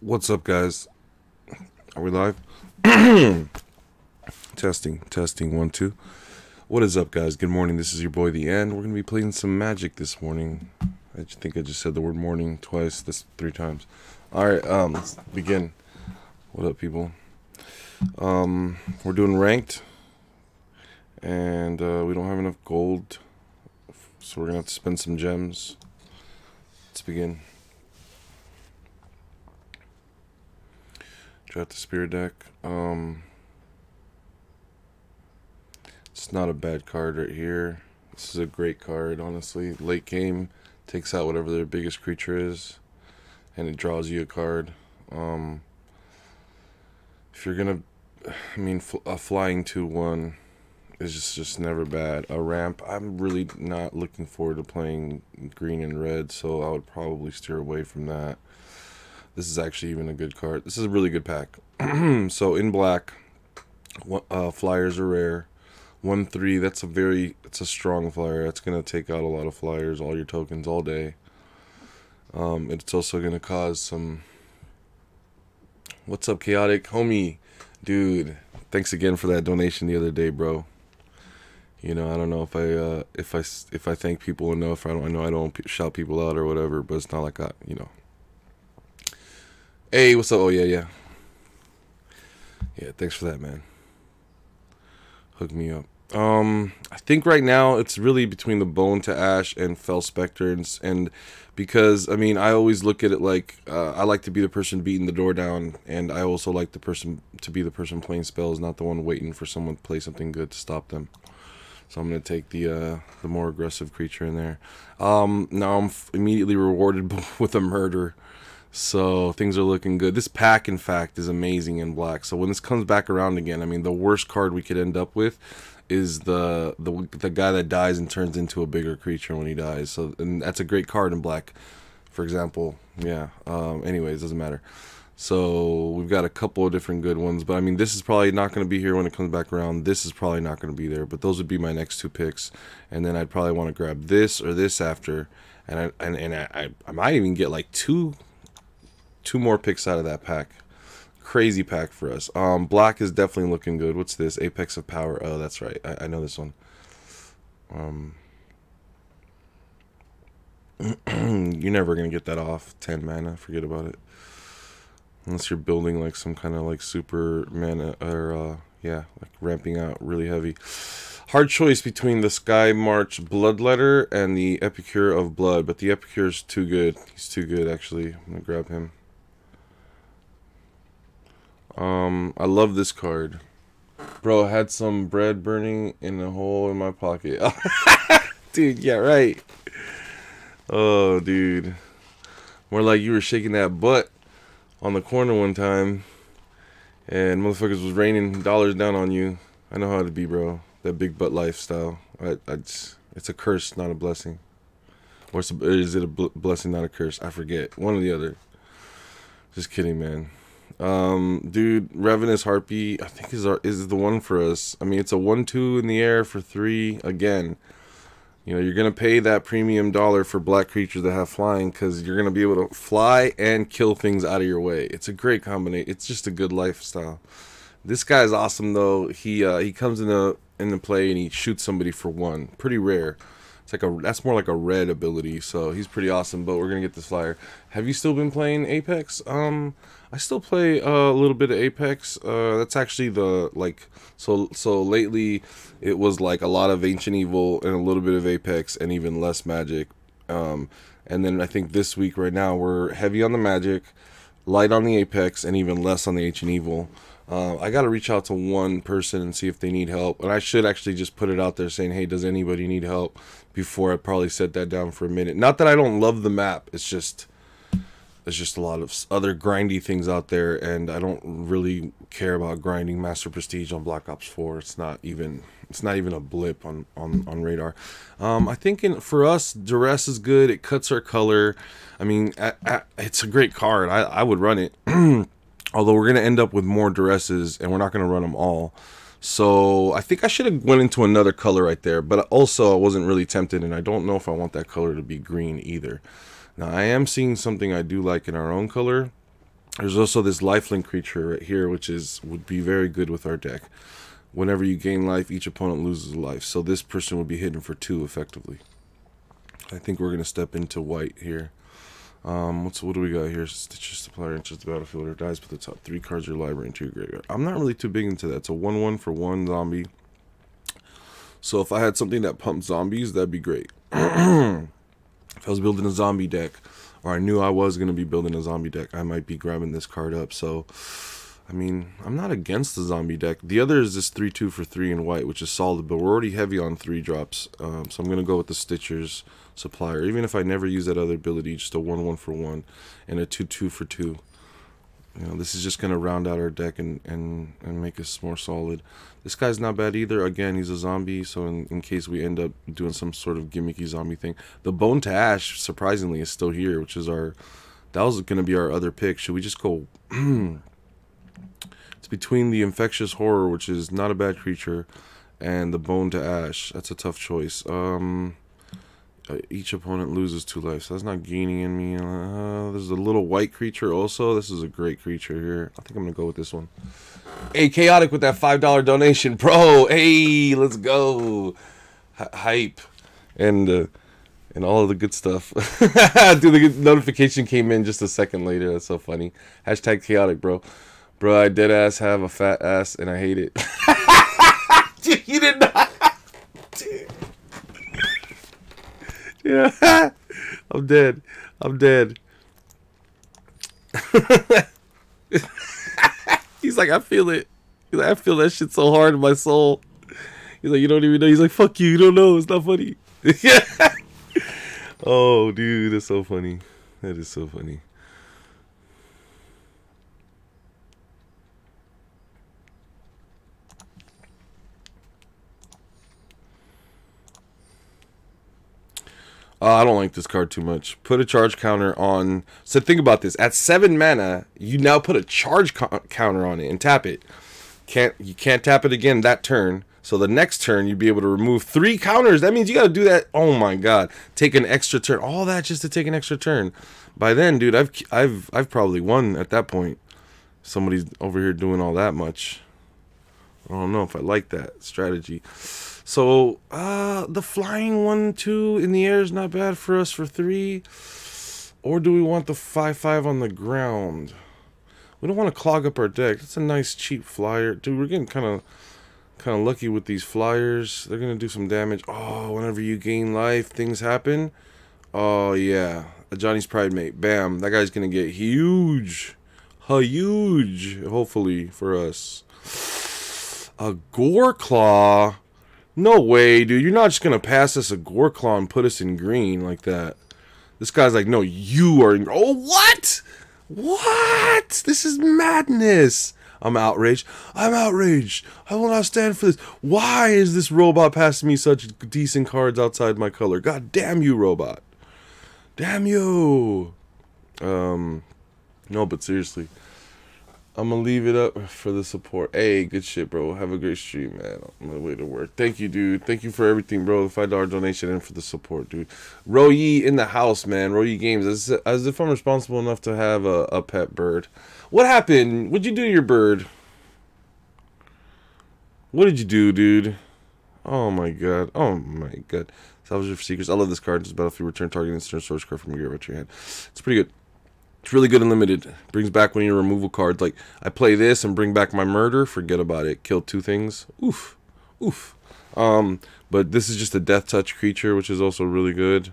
What's up, guys? Are we live? Testing, 1 2. What is up, guys? Good morning. This is your boy The End. We're gonna be playing some Magic this morning. I think I just said the word morning twice. That's 3 times. All right, let's begin. What up, people? We're doing ranked, and we don't have enough gold, so we're gonna have to spend some gems. Let's begin. Draft the spirit deck. It's not a bad card right here. This is a great card, honestly. Late game, takes out whatever their biggest creature is, and it draws you a card. If you're gonna, a flying 2/1 is just never bad. A ramp, I'm really not looking forward to playing green and red, so I would probably steer away from that. This is actually even a good card. This is a really good pack. So in black, flyers are rare. 1/3. That's a strong flyer. That's gonna take out a lot of flyers, all your tokens, all day. It's also gonna cause some. What's up, chaotic homie, dude? Thanks again for that donation the other day, bro. You know, I don't know if I thank people enough. I know I don't shout people out or whatever, but it's not like Hey, what's up? Oh, yeah. Yeah, thanks for that, man. Hook me up. I think right now it's really between the Bone to Ash and Fell Spectre, and because, I always look at it like, I like to be the person beating the door down, and I also like to be the person playing spells, not the one waiting for someone to play something good to stop them. So I'm going to take the more aggressive creature in there. Now I'm immediately rewarded with a murder. So things are looking good. This pack, in fact, is amazing in black. So when this comes back around again, the worst card we could end up with is the guy that dies and turns into a bigger creature when he dies. So, and that's a great card in black, for example. Yeah. Anyways, doesn't matter. So we've got a couple of different good ones, but this is probably not going to be here when it comes back around. This is probably not going to be there, but those would be my next 2 picks, and then I'd probably want to grab this or this after, and I might even get like two more picks out of that pack. Crazy pack for us. Black is definitely looking good. What's this? Apex of Power. Oh, that's right. I know this one. You're never gonna get that off 10 mana. Forget about it. Unless you're building like some kind of like super mana or yeah, like ramping out really heavy. Hard choice between the Sky March Bloodletter and the Epicure of Blood, but the Epicure's too good. He's too good, actually. I'm gonna grab him. I love this card. Bro, I had some bread burning in a hole in my pocket. Dude, yeah, right. Oh, dude. More like you were shaking that butt on the corner one time, and motherfuckers was raining dollars down on you. I know how to be, bro. That big butt lifestyle. It's a curse, not a blessing. Or is it a blessing, not a curse? I forget. One or the other. Just kidding, man. Dude, Ravenous Harpy, I think is the one for us. It's a 1/2 in the air for 3. Again, you're gonna pay that premium dollar for black creatures that have flying, because you're gonna be able to fly and kill things out of your way. It's a great combination. It's just a good lifestyle. This guy's awesome though. He comes into play and he shoots somebody for 1. Pretty rare. That's more like a red ability, so he's pretty awesome. But we're gonna get this flyer. Have you still been playing Apex? I still play a little bit of Apex. That's actually so lately it was like a lot of Ancient Evil and a little bit of Apex and even less Magic. And then I think this week right now we're heavy on the Magic, light on the Apex, and even less on the Ancient Evil. I got to reach out to one person and see if they need help. And I should actually just put it out there saying, hey, does anybody need help? Before I probably set that down for a minute. Not that I don't love the map. It's just a lot of other grindy things out there. And I don't really care about grinding Master Prestige on Black Ops 4. It's not even a blip on radar. I think for us, Duress is good. It cuts our color. It's a great card. I would run it. Although we're going to end up with more Duresses, and we're not going to run them all. So I think I should have went into another color right there. But also I wasn't really tempted, and I don't know if I want that color to be green either. Now I am seeing something I do like in our own color. There's also this lifelink creature right here, which would be very good with our deck. Whenever you gain life, each opponent loses a life. So this person would be hitting for 2 effectively. I think we're gonna step into white here. What do we got here? Stitches the player enters the battlefield or dies. Put the top 3 cards of your library into your graveyard. I'm not really too big into that. It's a 1/1 for 1 zombie. So if I had something that pumped zombies, that'd be great. If I was building a zombie deck, or I knew I was going to be building a zombie deck, I might be grabbing this card up. So, I mean, I'm not against the zombie deck. The other is this 3/2 for 3 in white, which is solid, but we're already heavy on 3 drops. So I'm going to go with the Stitcher's Supplier. Even if I never use that other ability, just a 1/1 for 1 and a 2/2 for 2. You know, this is just going to round out our deck and make us more solid. This guy's not bad either. Again, he's a zombie, so in case we end up doing some sort of gimmicky zombie thing. The Bone to Ash, surprisingly, is still here, which is that was going to be our other pick. Should we just go... It's between the Infectious Horror, which is not a bad creature, and the Bone to Ash. That's a tough choice. Each opponent loses 2 lives. So that's not gaining in me. There's a little white creature also. This is a great creature here. I think I'm going to go with this one. Hey, Chaotic with that $5 donation. Bro, hey, let's go. Hype. And all of the good stuff. Dude, the good notification came in just a second later. That's so funny. Hashtag Chaotic, bro. Bro, I dead ass have a fat ass and I hate it. Dude, you did not. Dude. Yeah, I'm dead. I'm dead. He's like, I feel it. He's like, I feel that shit so hard in my soul. He's like, you don't even know. He's like, fuck you. You don't know. It's not funny. Yeah. Oh, dude, that's so funny. That is so funny. I don't like this card too much. Put a charge counter on. So think about this. At 7 mana, you now put a charge counter on it and tap it. You can't tap it again that turn. So the next turn, you'd be able to remove 3 counters. That means you got to do that. Oh my god. Take an extra turn. All that just to take an extra turn. By then, dude, I've probably won at that point. Somebody's over here doing all that much. I don't know if I like that strategy. So, the flying 1/2 in the air is not bad for us for 3. Or do we want the 5/5 on the ground? We don't want to clog up our deck. That's a nice cheap flyer. Dude, we're getting kind of lucky with these flyers. They're going to do some damage. Oh, whenever you gain life, things happen. Oh, yeah. A Johnny's Pride Mate. Bam. That guy's going to get huge. Huge, hopefully, for us. A Gore Claw. No way, dude. You're not just going to pass us a Gore Claw and put us in green like that. This guy's like, no, you are in... Oh, what? What? This is madness. I'm outraged. I'm outraged. I will not stand for this. Why is this robot passing me such decent cards outside my color? God damn you, robot. Damn you. No, but seriously. I'm gonna leave it up for the support. Hey, good shit, bro. Have a great stream, man. I'm on my way to work. Thank you, dude. Thank you for everything, bro. The $5 donation and for the support, dude. Royi in the house, man. Royi Games. As if I'm responsible enough to have a pet bird. What happened? What'd you do to your bird? What did you do, dude? Oh my god. Oh my god. Salvage for Secrets. I love this card. It's Battlefield Return Target Instant Source card from your graveyard to your hand. It's pretty good. It's really good and limited. Brings back one of your removal cards. Like, I play this and bring back my murder. Forget about it. Kill 2 things. Oof. Oof. But this is just a death touch creature, which is also really good.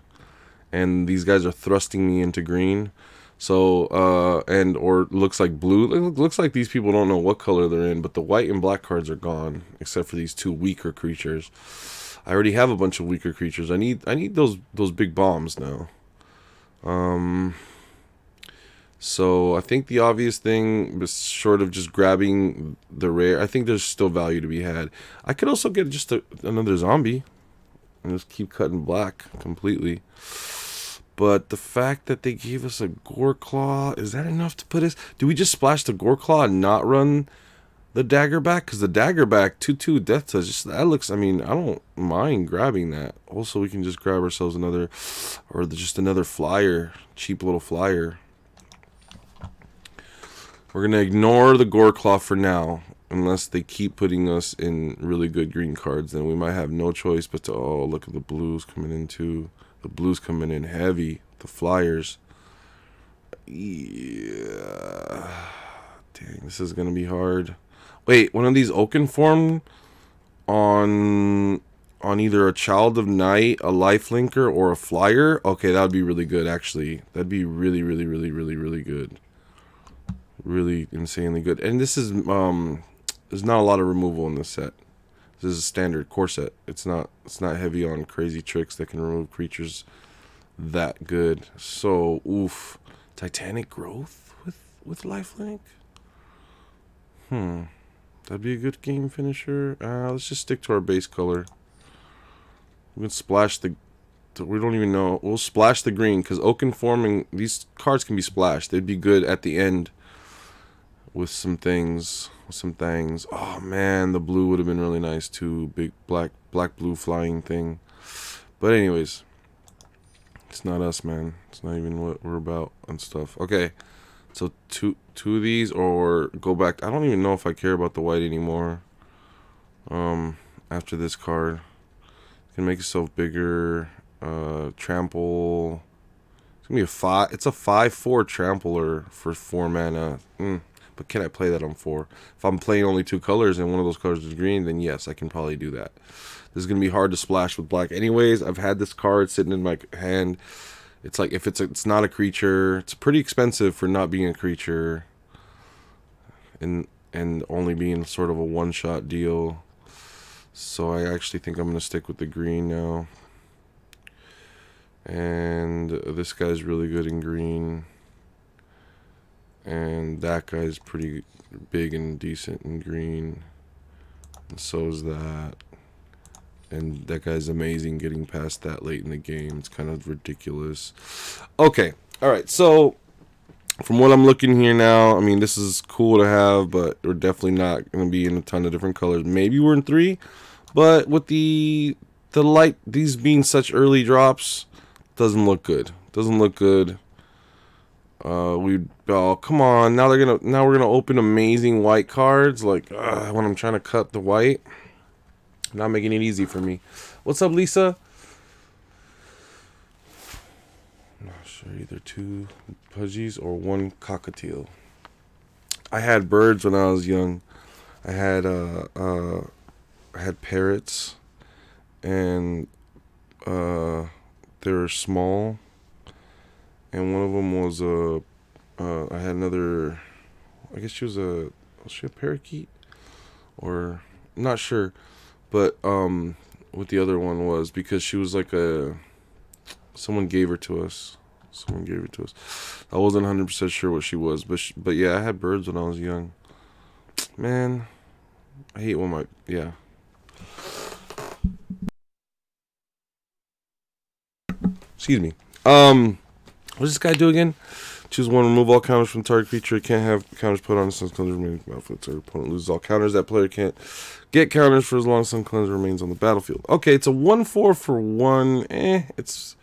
And these guys are thrusting me into green. So, or looks like blue. It looks like these people don't know what color they're in, but the white and black cards are gone, except for these 2 weaker creatures. I already have a bunch of weaker creatures. I need those big bombs now. So I think the obvious thing, short of just grabbing the rare, I think there's still value to be had. I could also get just another zombie and just keep cutting black completely. But the fact that they gave us a Gore Claw, is that enough to put us? Do we just splash the Gore Claw and not run the Dagger back? Because the Dagger back, 2/2 death touch, just, that looks, I mean, I don't mind grabbing that. Also, we can just grab ourselves another, or just another flyer, cheap little flyer. We're going to ignore the Goreclaw for now. Unless they keep putting us in really good green cards, then we might have no choice but to... Oh, look at the blues coming in too. The blues coming in heavy. The Flyers. Yeah. Dang, this is going to be hard. Wait, one of these Oakenform on either a Child of Night, a Lifelinker, or a Flyer? Okay, that would be really good, actually. That'd be really, really, really, really, really good. Really insanely good. And this is... there's not a lot of removal in this set. This is a standard core set. It's not heavy on crazy tricks that can remove creatures that good. So, oof. Titanic Growth with lifelink? That'd be a good game finisher. Let's just stick to our base color. We can splash the... We don't even know. We'll splash the green, because Oakenform and these cards can be splashed. They'd be good at the end with some things. Oh man, the blue would have been really nice too. Big black blue flying thing. But anyways, it's not us, man. It's not even what we're about and stuff. Okay, so two of these, or go back. I don't even know if I care about the white anymore. After this card, you can make yourself bigger. Trample. It's gonna be a 5. It's a 5/4 trampler for 4 mana. But can I play that on 4? If I'm playing only 2 colors and one of those colors is green, then yes, I can probably do that. This is going to be hard to splash with black anyways. I've had this card sitting in my hand. It's like, if it's not a creature, it's pretty expensive for not being a creature. And only being sort of a one-shot deal. So I actually think I'm going to stick with the green now. And this guy's really good in green. And that guy's pretty big and decent in green. And so is that. And that guy's amazing getting past that late in the game. It's kind of ridiculous. Okay. Alright, so from what I'm looking here now, I mean, this is cool to have, but we're definitely not going to be in a ton of different colors. Maybe we're in 3, but with the light, these being such early drops, doesn't look good. Doesn't look good. Oh, come on, now we're gonna open amazing white cards, like when I'm trying to cut the white. Not making it easy for me. What's up, Lisa? I'm not sure, either 2 Pudgies or 1 Cockatiel. I had birds when I was young. I had parrots, and they were small. And one of them was I had another, I guess was she a parakeet? Or, I'm not sure. But, what the other one was, because she was like someone gave her to us. I wasn't 100% sure what she was, but yeah, I had birds when I was young. Man, I hate when yeah. Excuse me. What does this guy do again? Choose 1, remove all counters from target creature. Can't have counters put on Sun Cleanser remaining battlefield. So your opponent loses all counters. That player can't get counters for as long as Sun Cleanser remains on the battlefield. Okay, it's a 1/4 for 1. It's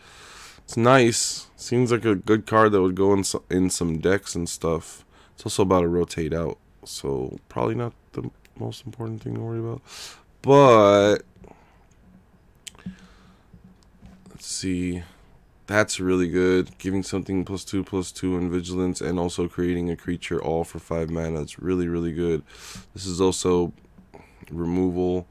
nice. Seems like a good card that would go in some decks and stuff. It's also about to rotate out, so probably not the most important thing to worry about. But let's see. That's really good. Giving something +2/+2 in vigilance, and also creating a creature all for 5 mana. It's really, really good. This is also removal.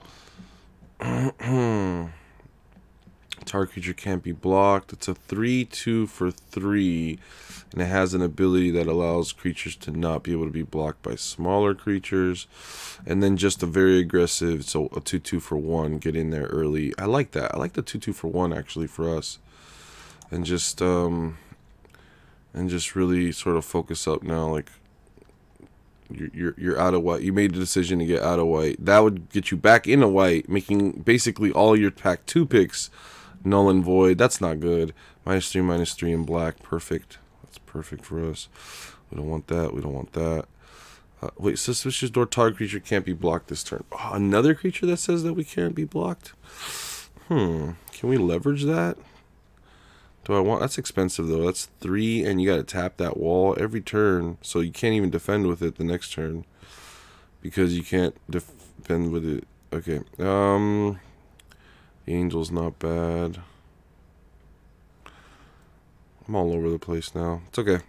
Target creature can't be blocked. It's a 3/2 for 3, and it has an ability that allows creatures to not be able to be blocked by smaller creatures. And then just a very aggressive, so a 2/2 for 1. Get in there early. I like that. I like the 2/2 for 1 actually for us. And just really sort of focus up now. Like you're out of white. You made the decision to get out of white. That would get you back into white, making basically all your pack 2 picks null and void. That's not good. -3/-3 in black. Perfect. That's perfect for us. We don't want that. We don't want that. Wait, suspicious door. Target creature can't be blocked this turn. Oh, another creature that says that we can't be blocked. Can we leverage that? Do I want... That's expensive, though. That's 3, and you got to tap that wall every turn. So you can't even defend with it the next turn. Because you can't defend with it. Okay. The Angel's not bad. I'm all over the place now. It's okay.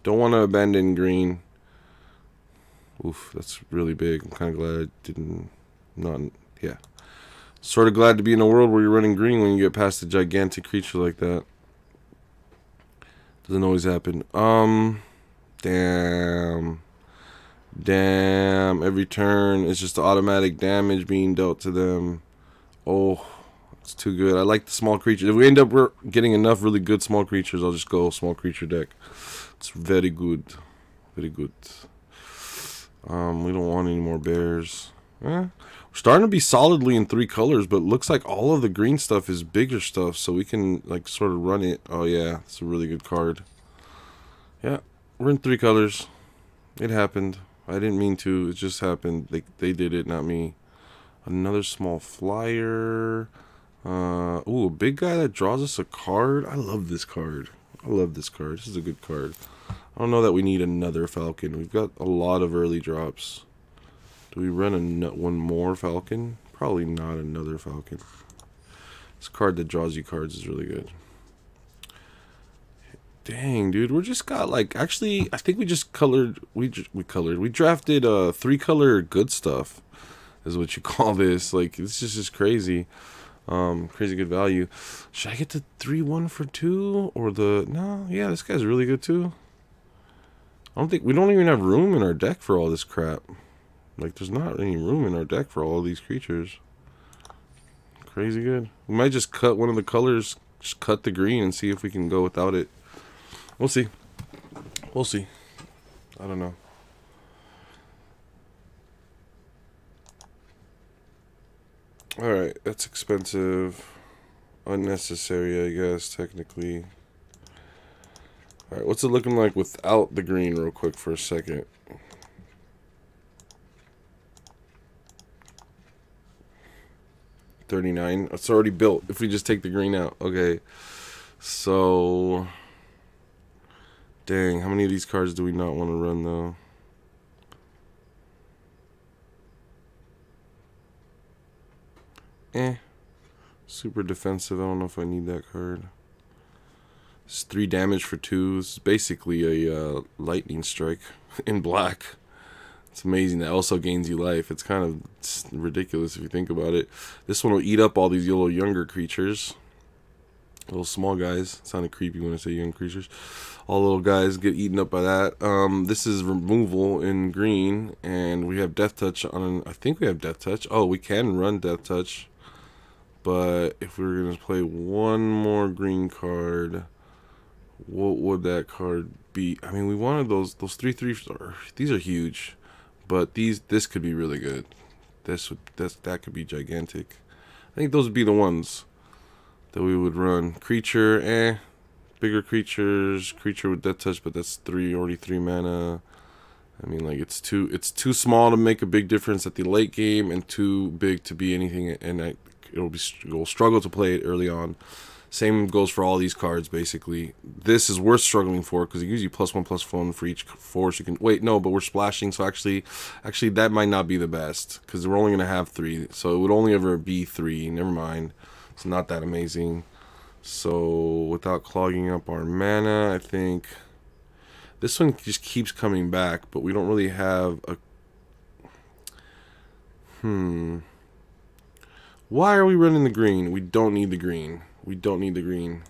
Don't want to abandon green. Oof, that's really big. I'm kind of glad I didn't... Yeah. Sort of glad to be in a world where you're running green when you get past a gigantic creature like that. Doesn't always happen. Damn. Damn. Every turn, it's just automatic damage being dealt to them. Oh, it's too good. I like the small creatures. If we end up getting enough really good small creatures, I'll just go small creature deck. It's very good. Very good. We don't want any more bears. We're starting to be solidly in 3 colors, but it looks like all of the green stuff is bigger stuff, so we can like sort of run it. Oh yeah, it's a really good card. Yeah, we're in 3 colors. It happened. I didn't mean to. It just happened. They did it, not me. Another small flyer. Ooh, a big guy that draws us a card. I love this card. I love this card. This is a good card. I don't know that we need another Falcon. We've got a lot of early drops. Do we run one more Falcon? Probably not another Falcon. This card that draws you cards is really good. Dang, dude, we're just got like... Actually, I think we just colored... We drafted 3-color good stuff, is what you call this. Like, this is just crazy. Crazy good value. Should I get the 3-1 for 2? Or the... No, yeah, this guy's really good too. I don't think... We don't even have room in our deck for all this crap. Like, there's not any room in our deck for all of these creatures. Crazy good. We might just cut one of the colors, just cut the green and see if we can go without it. We'll see. We'll see. I don't know. Alright, that's expensive. Unnecessary, I guess, technically. Alright, what's it looking like without the green real quick for a second? $39. It's already built if we just take the green out. Okay. So... Dang, how many of these cards do we not want to run, though? Super defensive. I don't know if I need that card. It's 3 damage for 2. It's basically a lightning strike in black. It's amazing. That also gains you life. It's kind of ridiculous if you think about it. This one will eat up all these little younger creatures. Little small guys. It sounded creepy when I say young creatures. All little guys get eaten up by that. This is removal in green, and we have Death Touch on. I think we have Death Touch. Oh, we can run Death Touch, but if we were gonna play one more green card, what would that card be? I mean, we wanted those 3/3. These are huge, but this could be really good. That could be gigantic. I think those would be the ones that we would run. Creature, bigger creatures, creature with Death Touch, but that's already 3 mana. I mean, like, it's too small to make a big difference at the late game, and too big to be anything, and it'll struggle to play it early on. Same goes for all these cards, basically. This is worth struggling for because it gives you +1/+1 for each force. You can wait, no, but we're splashing, so actually that might not be the best because we're only gonna have 3, so it would only ever be 3. Never mind, it's not that amazing. So without clogging up our mana, I think this one just keeps coming back, but we don't really have a. Why are we running the green? We don't need the green. We don't need the green.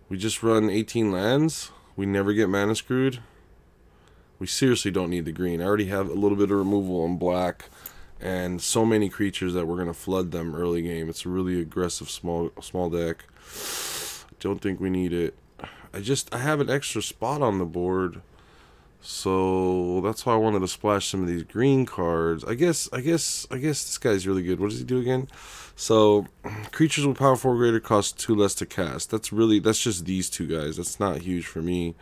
We just run 18 lands. We never get mana screwed. We seriously don't need the green. I already have a little bit of removal on black and so many creatures that we're going to flood them early game. It's a really aggressive small deck. Don't think we need it. I have an extra spot on the board. So that's why I wanted to splash some of these green cards. I guess this guy's really good. What does he do again? So creatures with power 4 greater cost 2 less to cast. That's just these 2 guys. That's not huge for me.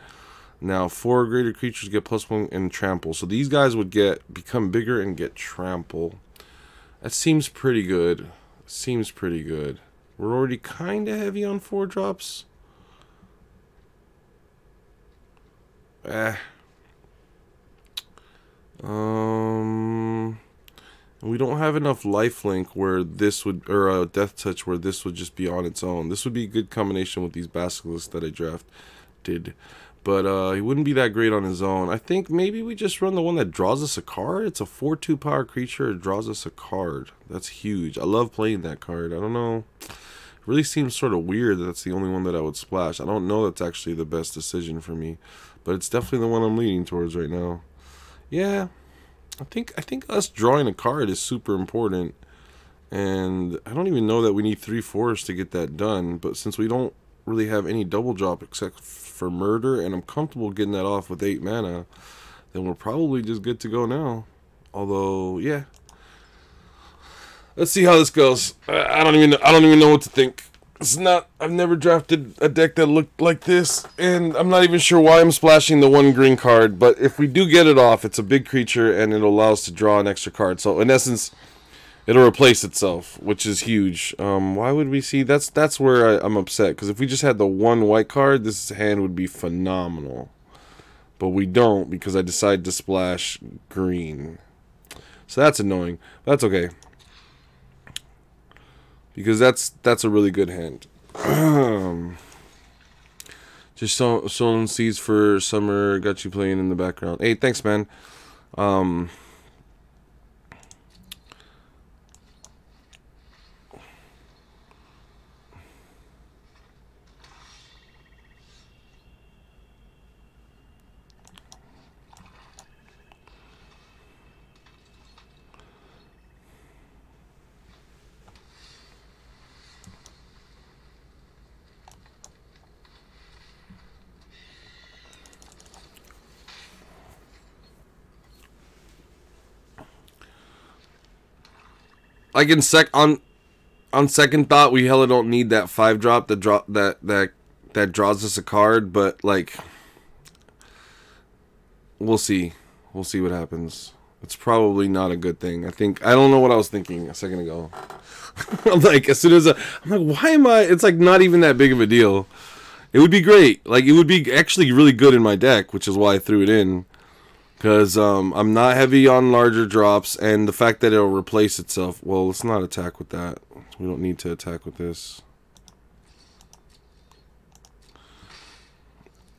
Now 4 greater creatures get +1 and trample. So these guys would become bigger and get trample. That seems pretty good. Seems pretty good. We're already kind of heavy on 4 drops. We don't have enough lifelink where this would, or a death touch where this would just be on its own. This would be a good combination with these basilisks that I drafted. But he wouldn't be that great on his own. I think maybe we just run the one that draws us a card. It's a 4/2 power creature. It draws us a card. That's huge. I love playing that card. I don't know. It really seems sort of weird that that's the only one that I would splash. I don't know that's actually the best decision for me. But it's definitely the one I'm leaning towards right now. Yeah. I think us drawing a card is super important. And I don't even know that we need 3/4 to get that done. But since we don't really have any double drop except for murder, and I'm comfortable getting that off with 8 mana, then we're probably just good to go now. Although, yeah, let's see how this goes. I don't even know what to think. It's not. I've never drafted a deck that looked like this, and I'm not even sure why I'm splashing the 1 green card. But if we do get it off, it's a big creature, and it'll allow us to draw an extra card. So in essence, it'll replace itself, which is huge. Why would we see? That's where I'm upset, because if we just had the 1 white card, this hand would be phenomenal. But we don't, because I decided to splash green. So that's annoying. But that's okay, because that's a really good hand. Just sowing seeds for summer. Got you playing in the background. Hey, thanks, man. Like on second thought, we hella don't need that 5 drop that draws us a card, but like we'll see what happens. It's probably not a good thing. I don't know what I was thinking a second ago. I'm like, as soon as I'm like, why am I? It's like not even that big of a deal. It would be great. Like, it would be actually really good in my deck, which is why I threw it in. Because I'm not heavy on larger drops, and the fact that it'll replace itself. Well, let's not attack with that. We don't need to attack with this.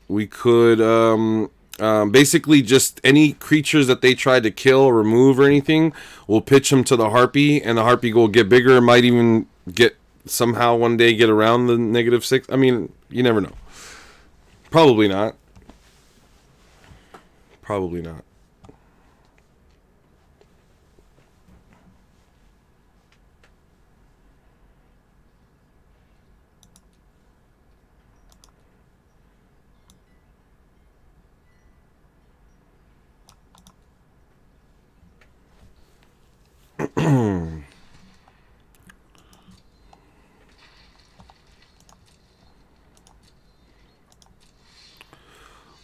We could basically just any creatures that they try to kill or remove or anything, we'll pitch them to the harpy, and the harpy will get bigger. It might even get somehow one day get around the -6. I mean, you never know. Probably not. Probably not.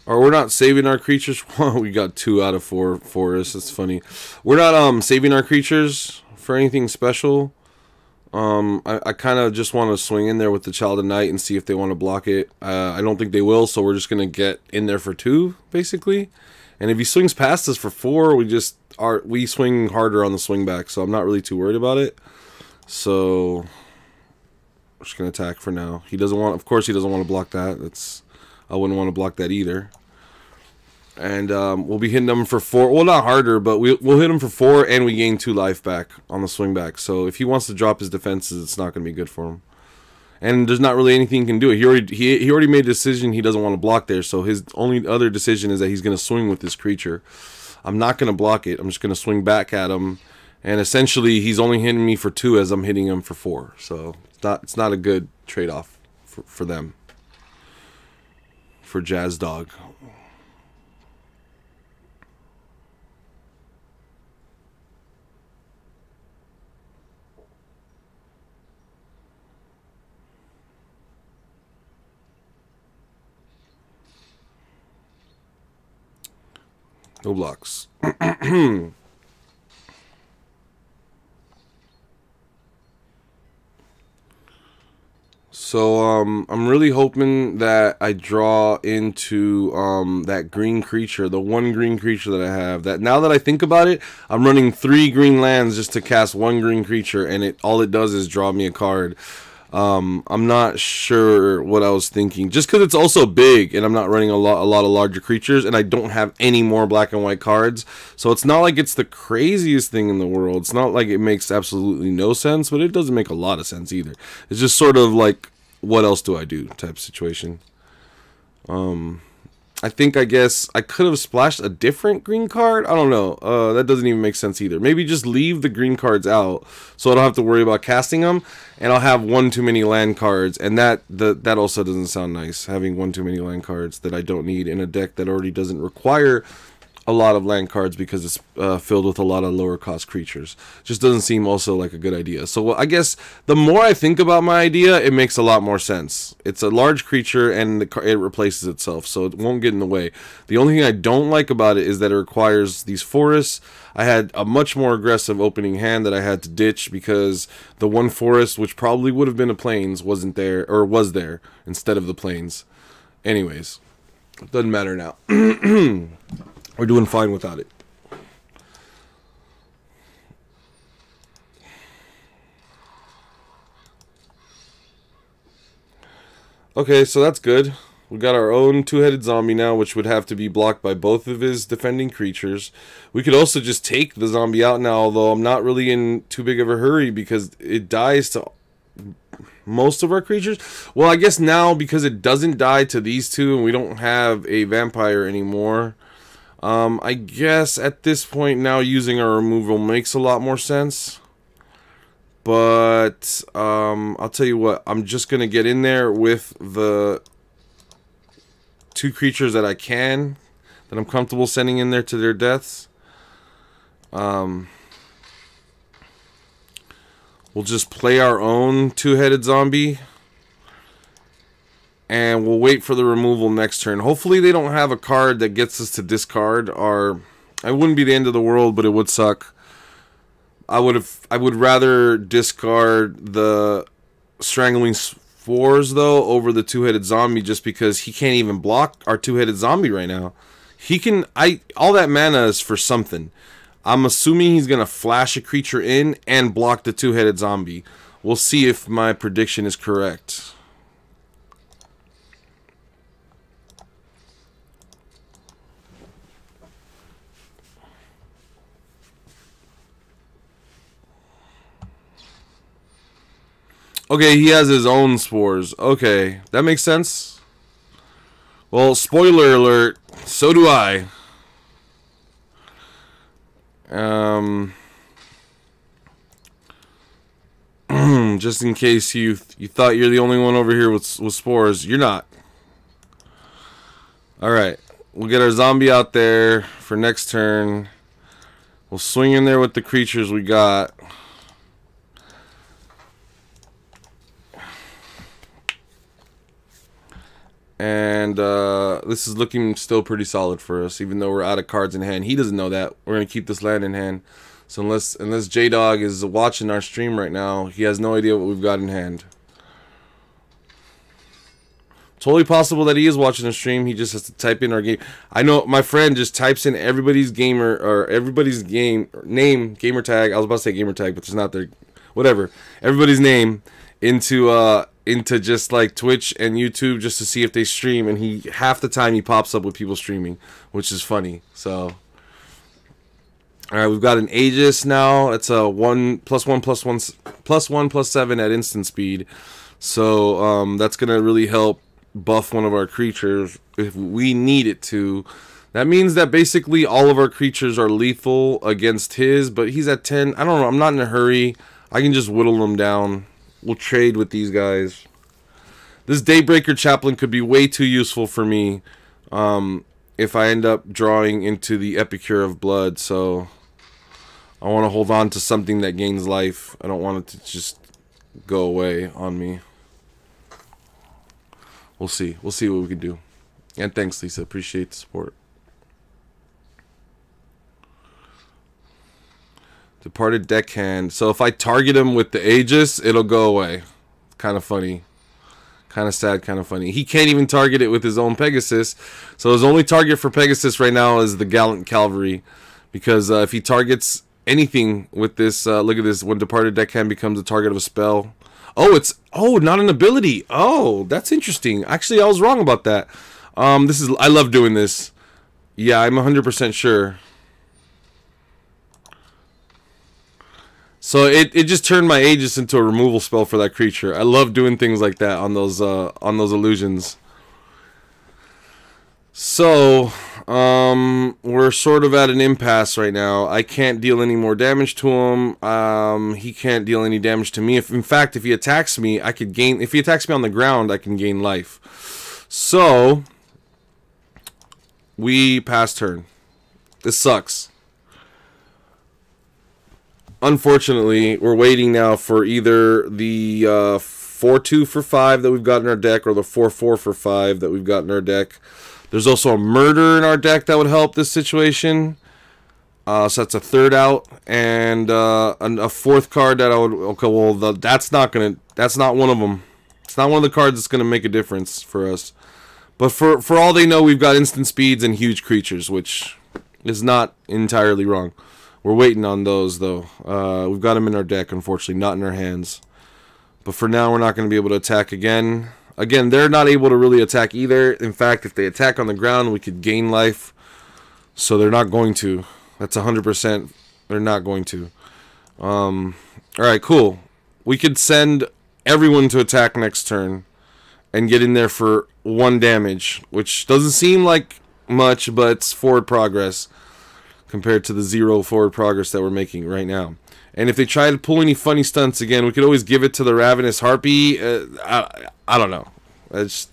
Or we're not saving our creatures. We got 2 out of 4 forests. That's funny. We're not saving our creatures for anything special. I kind of just want to swing in there with the Child of Night and see if they want to block it. I don't think they will, so we're just gonna get in there for 2, basically. And if he swings past us for 4, we swing harder on the swing back. So I'm not really too worried about it. So we're just gonna attack for now. He doesn't want. Of course, he doesn't want to block that. I wouldn't want to block that either. And we'll be hitting them for 4. Well, not harder, but we'll hit him for 4, and we gain 2 life back on the swing back. So if he wants to drop his defenses, it's not going to be good for him. And there's not really anything he can do. He already made a decision he doesn't want to block there. So his only other decision is that he's going to swing with this creature. I'm not going to block it. I'm just going to swing back at him. And essentially, he's only hitting me for 2 as I'm hitting him for 4. So it's not a good trade-off for them. For Jazz Dog. No blocks. So I'm really hoping that I draw into that green creature, the one green creature that I have. That now that I think about it, I'm running 3 green lands just to cast 1 green creature, and all it does is draw me a card. I'm not sure what I was thinking. Just because it's also big, and I'm not running a lot of larger creatures, and I don't have any more black and white cards, so it's not like it's the craziest thing in the world. It's not like it makes absolutely no sense, but it doesn't make a lot of sense either. It's just sort of like, what else do I do type situation. I guess I could have splashed a different green card. I don't know. That doesn't even make sense either. Maybe just leave the green cards out so I don't have to worry about casting them, and I'll have one too many land cards, and that also doesn't sound nice, having one too many land cards that I don't need in a deck that already doesn't require a lot of land cards because it's filled with a lot of lower cost creatures. Just doesn't seem also like a good idea. So I guess the more I think about my idea, it makes a lot more sense. It's a large creature and it replaces itself, so it won't get in the way. The only thing I don't like about it is that it requires these forests. I had a much more aggressive opening hand that I had to ditch because the one forest, which probably would have been a plains, wasn't there, or was there instead of the plains. Anyways, it doesn't matter now. We're doing fine without it. Okay, so that's good. We got our own 2-headed zombie now, which would have to be blocked by both of his defending creatures. We could also just take the zombie out now, although I'm not really in too big of a hurry because it dies to most of our creatures. Well, I guess now because it doesn't die to these two and we don't have a vampire anymore, I guess at this point now using our removal makes a lot more sense. But I'll tell you what, I'm just going to get in there with the 2 creatures that I can, that I'm comfortable sending in there to their deaths. We'll just play our own 2-headed zombie. And we'll wait for the removal next turn. Hopefully they don't have a card that gets us to discard our... It wouldn't be the end of the world, but it would suck. I would rather discard the Strangling Spores, though, over the 2-headed zombie, just because he can't even block our 2-headed zombie right now. He can... all that mana is for something. I'm assuming he's going to flash a creature in and block the 2-headed zombie. We'll see if my prediction is correct. Okay, he has his own spores. Okay, that makes sense. Well, spoiler alert, so do I. Just in case you thought you're the only one over here with spores, you're not. Alright, we'll get our zombie out there for next turn. We'll swing in there with the creatures we got. And this is looking still pretty solid for us, even though we're out of cards in hand. He doesn't know that. We're going to keep this land in hand. So unless J-Dog is watching our stream right now, he has no idea what we've got in hand. Totally possible that he is watching the stream. He just has to type in our game. I know my friend just types in everybody's gamer or everybody's game name, gamer tag. I was about to say gamer tag, but there's not there. Whatever. Everybody's name into just like Twitch and YouTube just to see if they stream, and half the time he pops up with people streaming, which is funny. So all right, we've got an Aegis now. It's a 1+1+1+7 at instant speed. So that's gonna really help buff one of our creatures if we need it to. That means that basically all of our creatures are lethal against his, but he's at 10. I don't know. I'm not in a hurry. I can just whittle them down. We'll trade with these guys. This Daybreaker Chaplain could be way too useful for me if I end up drawing into the Epicure of Blood. So I want to hold on to something that gains life. I don't want it to just go away on me. We'll see. We'll see what we can do. And thanks, Lisa. Appreciate the support. Departed Deckhand. So if I target him with the Aegis, it'll go away. Kind of funny. Kind of sad, kind of funny. He can't even target it with his own Pegasus. So his only target for Pegasus right now is the Gallant Cavalry. Because if he targets anything with this, look at this. When Departed Deckhand becomes a target of a spell. Oh, it's, oh, not an ability. Oh, that's interesting. Actually, I was wrong about that. This is, I love doing this. Yeah, I'm 100% sure. So it just turned my Aegis into a removal spell for that creature. I love doing things like that on those illusions. So we're sort of at an impasse right now. I can't deal any more damage to him. He can't deal any damage to me. In fact, if he attacks me, I could gain. If he attacks me on the ground, I can gain life. So we pass turn. This sucks. Unfortunately, we're waiting now for either the 4-2 for 5 that we've got in our deck or the 4-4 for 5 that we've got in our deck. There's also a murder in our deck that would help this situation. So that's a third out. And a fourth card that I would... Okay, well, that's not one of them. It's not one of the cards that's going to make a difference for us. But for all they know, we've got instant speeds and huge creatures, which is not entirely wrong. We're waiting on those, though. We've got them in our deck, unfortunately, not in our hands. But for now, we're not going to be able to attack again. Again, they're not able to really attack either. In fact, if they attack on the ground, we could gain life. So they're not going to. That's 100%. They're not going to. Alright, cool. We could send everyone to attack next turn and get in there for 1 damage, which doesn't seem like much, but it's forward progress compared to the 0 forward progress that we're making right now. And if they try to pull any funny stunts again, we could always give it to the Ravenous Harpy. I don't know. There's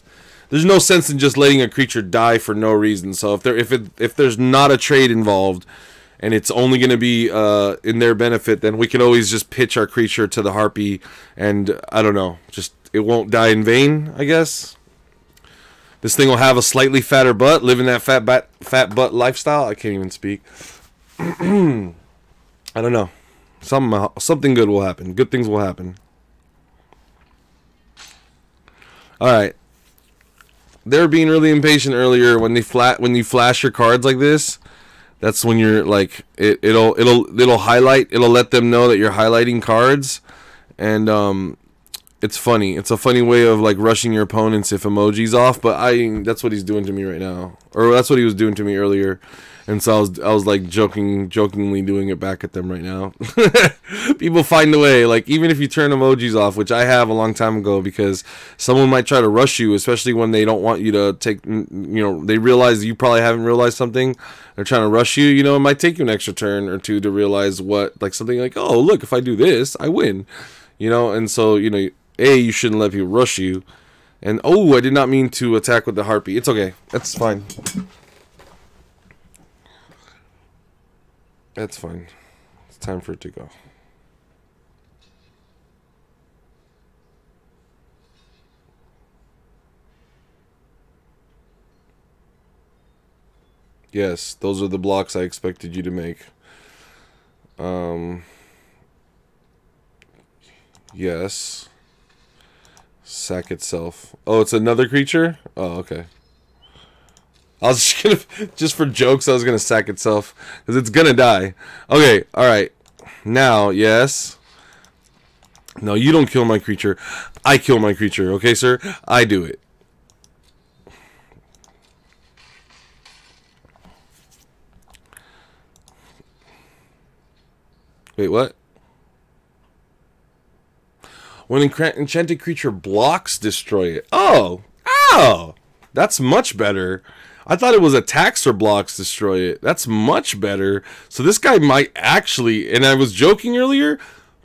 no sense in just letting a creature die for no reason. So if there's not a trade involved and it's only going to be in their benefit, then we can always just pitch our creature to the Harpy, and I don't know, just it won't die in vain, I guess. This thing will have a slightly fatter butt, live in that fat butt lifestyle. I can't even speak. I don't know. Something good will happen. Good things will happen. Alright. They were being really impatient earlier when you flash your cards like this. That's when you're like it'll highlight, it'll let them know that you're highlighting cards, and it's funny. It's a funny way of like rushing your opponents if emoji's off, but that's what he's doing to me right now. Or that's what he was doing to me earlier. And so I was like jokingly doing it back at them right now. People find a way, like even if you turn emojis off, which I have a long time ago, because someone might try to rush you, especially when they don't want you to take, they realize you probably haven't realized something. They're trying to rush you, it might take you an extra turn or two to realize something like, oh, look, if I do this, I win. And so, you shouldn't let people rush you. And, oh, I did not mean to attack with the Harpy. It's okay. That's fine. That's fine. It's time for it to go. Yes, those are the blocks I expected you to make. Yes. Sack itself. Oh, it's another creature? Oh, okay. I was just gonna, just for jokes, I was gonna sack itself, because it's gonna die. Okay, alright. Now, yes. No, you don't kill my creature. I kill my creature, okay, sir? I do it. Wait, what? When an enchanted creature blocks, destroy it. Oh! Oh! That's much better. I thought it was attacks or blocks, destroy it. That's much better. So this guy might actually, and I was joking earlier,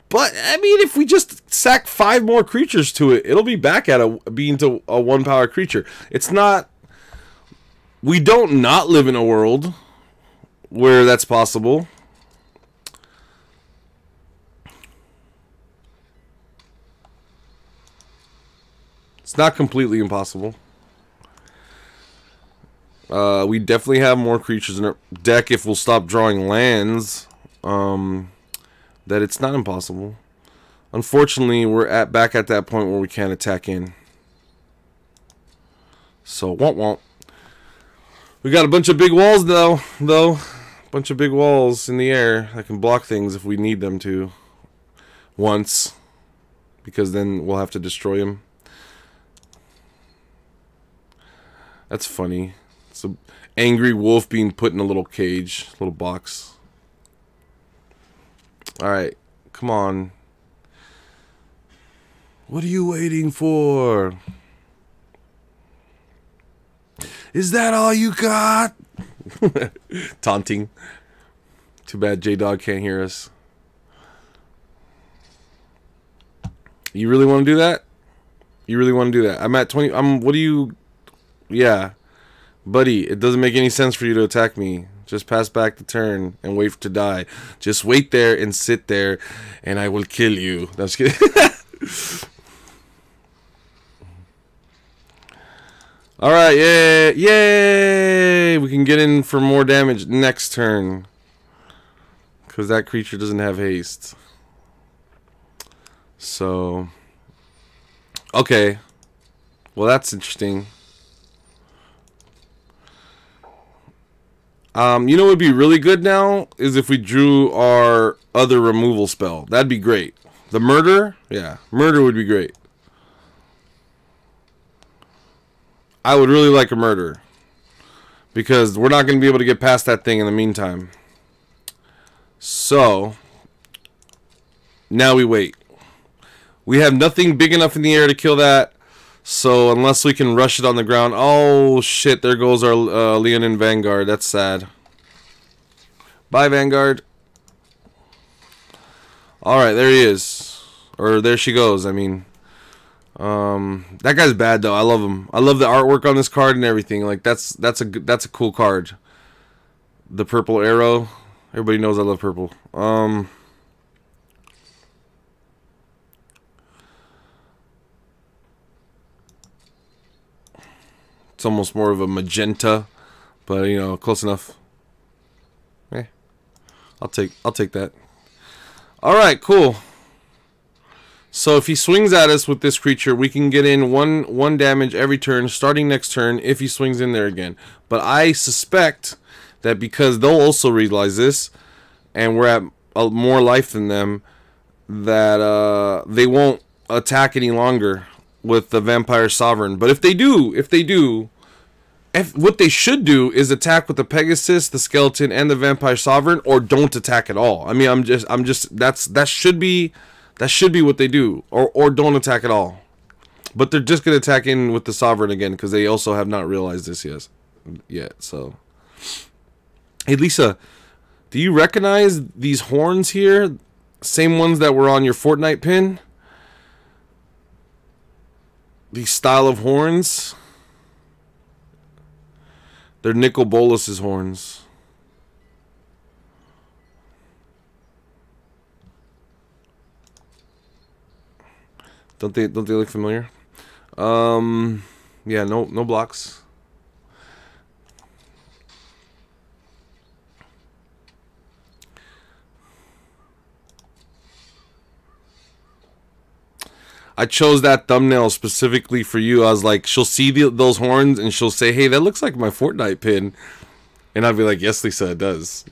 but I mean, if we just sack 5 more creatures to it, it'll be back at being to a 1-power creature. It's not, we don't not live in a world where that's possible. It's not completely impossible. We definitely have more creatures in our deck if we'll stop drawing lands. That it's not impossible. Unfortunately, we're back at that point where we can't attack in. So, won't. We got a bunch of big walls, though. A bunch of big walls in the air that can block things if we need them to. Once. Because then we'll have to destroy them. That's funny. It's an angry wolf being put in a little cage. Little box. Alright. Come on. What are you waiting for? Is that all you got? Taunting. Too bad J-Dog can't hear us. You really want to do that? You really want to do that? I'm at 20. What do you... Yeah. Buddy, it doesn't make any sense for you to attack me. Just pass back the turn and wait to die. Just wait there and sit there and I will kill you. No, I'm just kidding. Alright, yay! Yay! We can get in for more damage next turn. Because that creature doesn't have haste. So... Okay. Well, that's interesting. You know what would be really good now? Is if we drew our other removal spell. That'd be great. The murder? Yeah. Murder would be great. I would really like a murder. Because we're not going to be able to get past that thing in the meantime. So, now we wait. We have nothing big enough in the air to kill that. So, unless we can rush it on the ground. Oh, shit. There goes our Leonin Vanguard. That's sad. Bye, Vanguard. Alright, there he is. Or there she goes, I mean. That guy's bad though. I love him. I love the artwork on this card and everything. Like that's a cool card. The purple arrow. Everybody knows I love purple. It's almost more of a magenta, but you know, close enough. Eh. I'll take that. All right, cool. So if he swings at us with this creature, we can get in one damage every turn, starting next turn, if he swings in there again. But I suspect that because they'll also realize this, and we're at more life than them, that they won't attack any longer with the Vampire Sovereign. But if they do, what they should do is attack with the Pegasus, the Skeleton, and the Vampire Sovereign, or don't attack at all. I mean, that should be what they do, or don't attack at all. But they're just gonna attack in with the Sovereign again because they also have not realized this yet. So, hey Lisa, do you recognize these horns here? Same ones that were on your Fortnite pin. These style of horns. They're Nicol Bolas's horns. Don't they look familiar? Yeah, no blocks. I chose that thumbnail specifically for you. I was like, she'll see those horns and she'll say, "Hey, that looks like my Fortnite pin," and I'll be like, "Yes, Lisa, it does."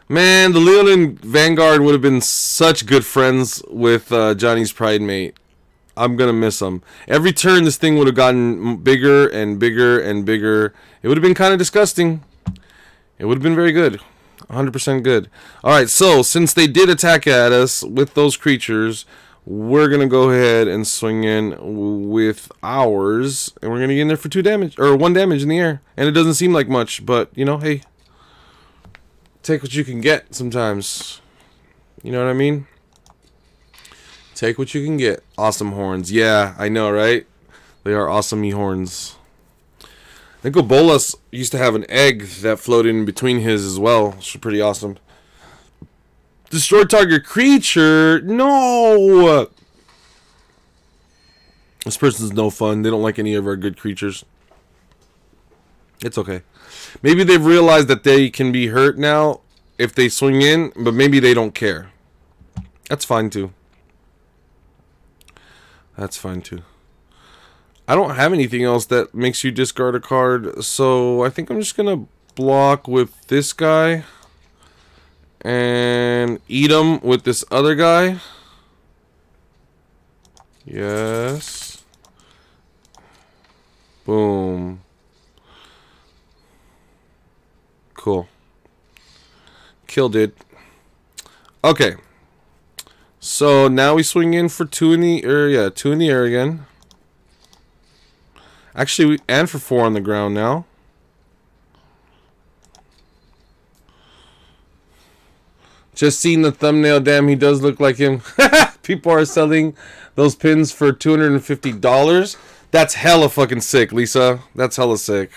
Man, the Leonin Vanguard would have been such good friends with Johnny's Pride Mate. I'm going to miss him. Every turn, this thing would have gotten bigger and bigger and bigger. It would have been kind of disgusting. It would have been very good. 100% good. Alright, so since they did attack at us with those creatures, we're going to go ahead and swing in with ours. And we're going to get in there for 2 damage, or 1 damage in the air. And it doesn't seem like much, but, you know, hey. Take what you can get sometimes. You know what I mean? Take what you can get. Awesome horns. Yeah, I know, right? They are awesome horns. Nicol Bolas used to have an egg that floated in between his as well. Which is pretty awesome. Destroy target creature. No! This person's no fun. They don't like any of our good creatures. It's okay. Maybe they've realized that they can be hurt now if they swing in, but maybe they don't care. That's fine too. That's fine too. I don't have anything else that makes you discard a card, so I think I'm just gonna block with this guy and eat him with this other guy. Yes. Boom. Cool. Killed it. Okay. So now we swing in for 2 in the air. Yeah, 2 in the air again. Actually, and for 4 on the ground now. Just seeing the thumbnail, damn, he does look like him. People are selling those pins for $250. That's hella fucking sick, Lisa. That's hella sick.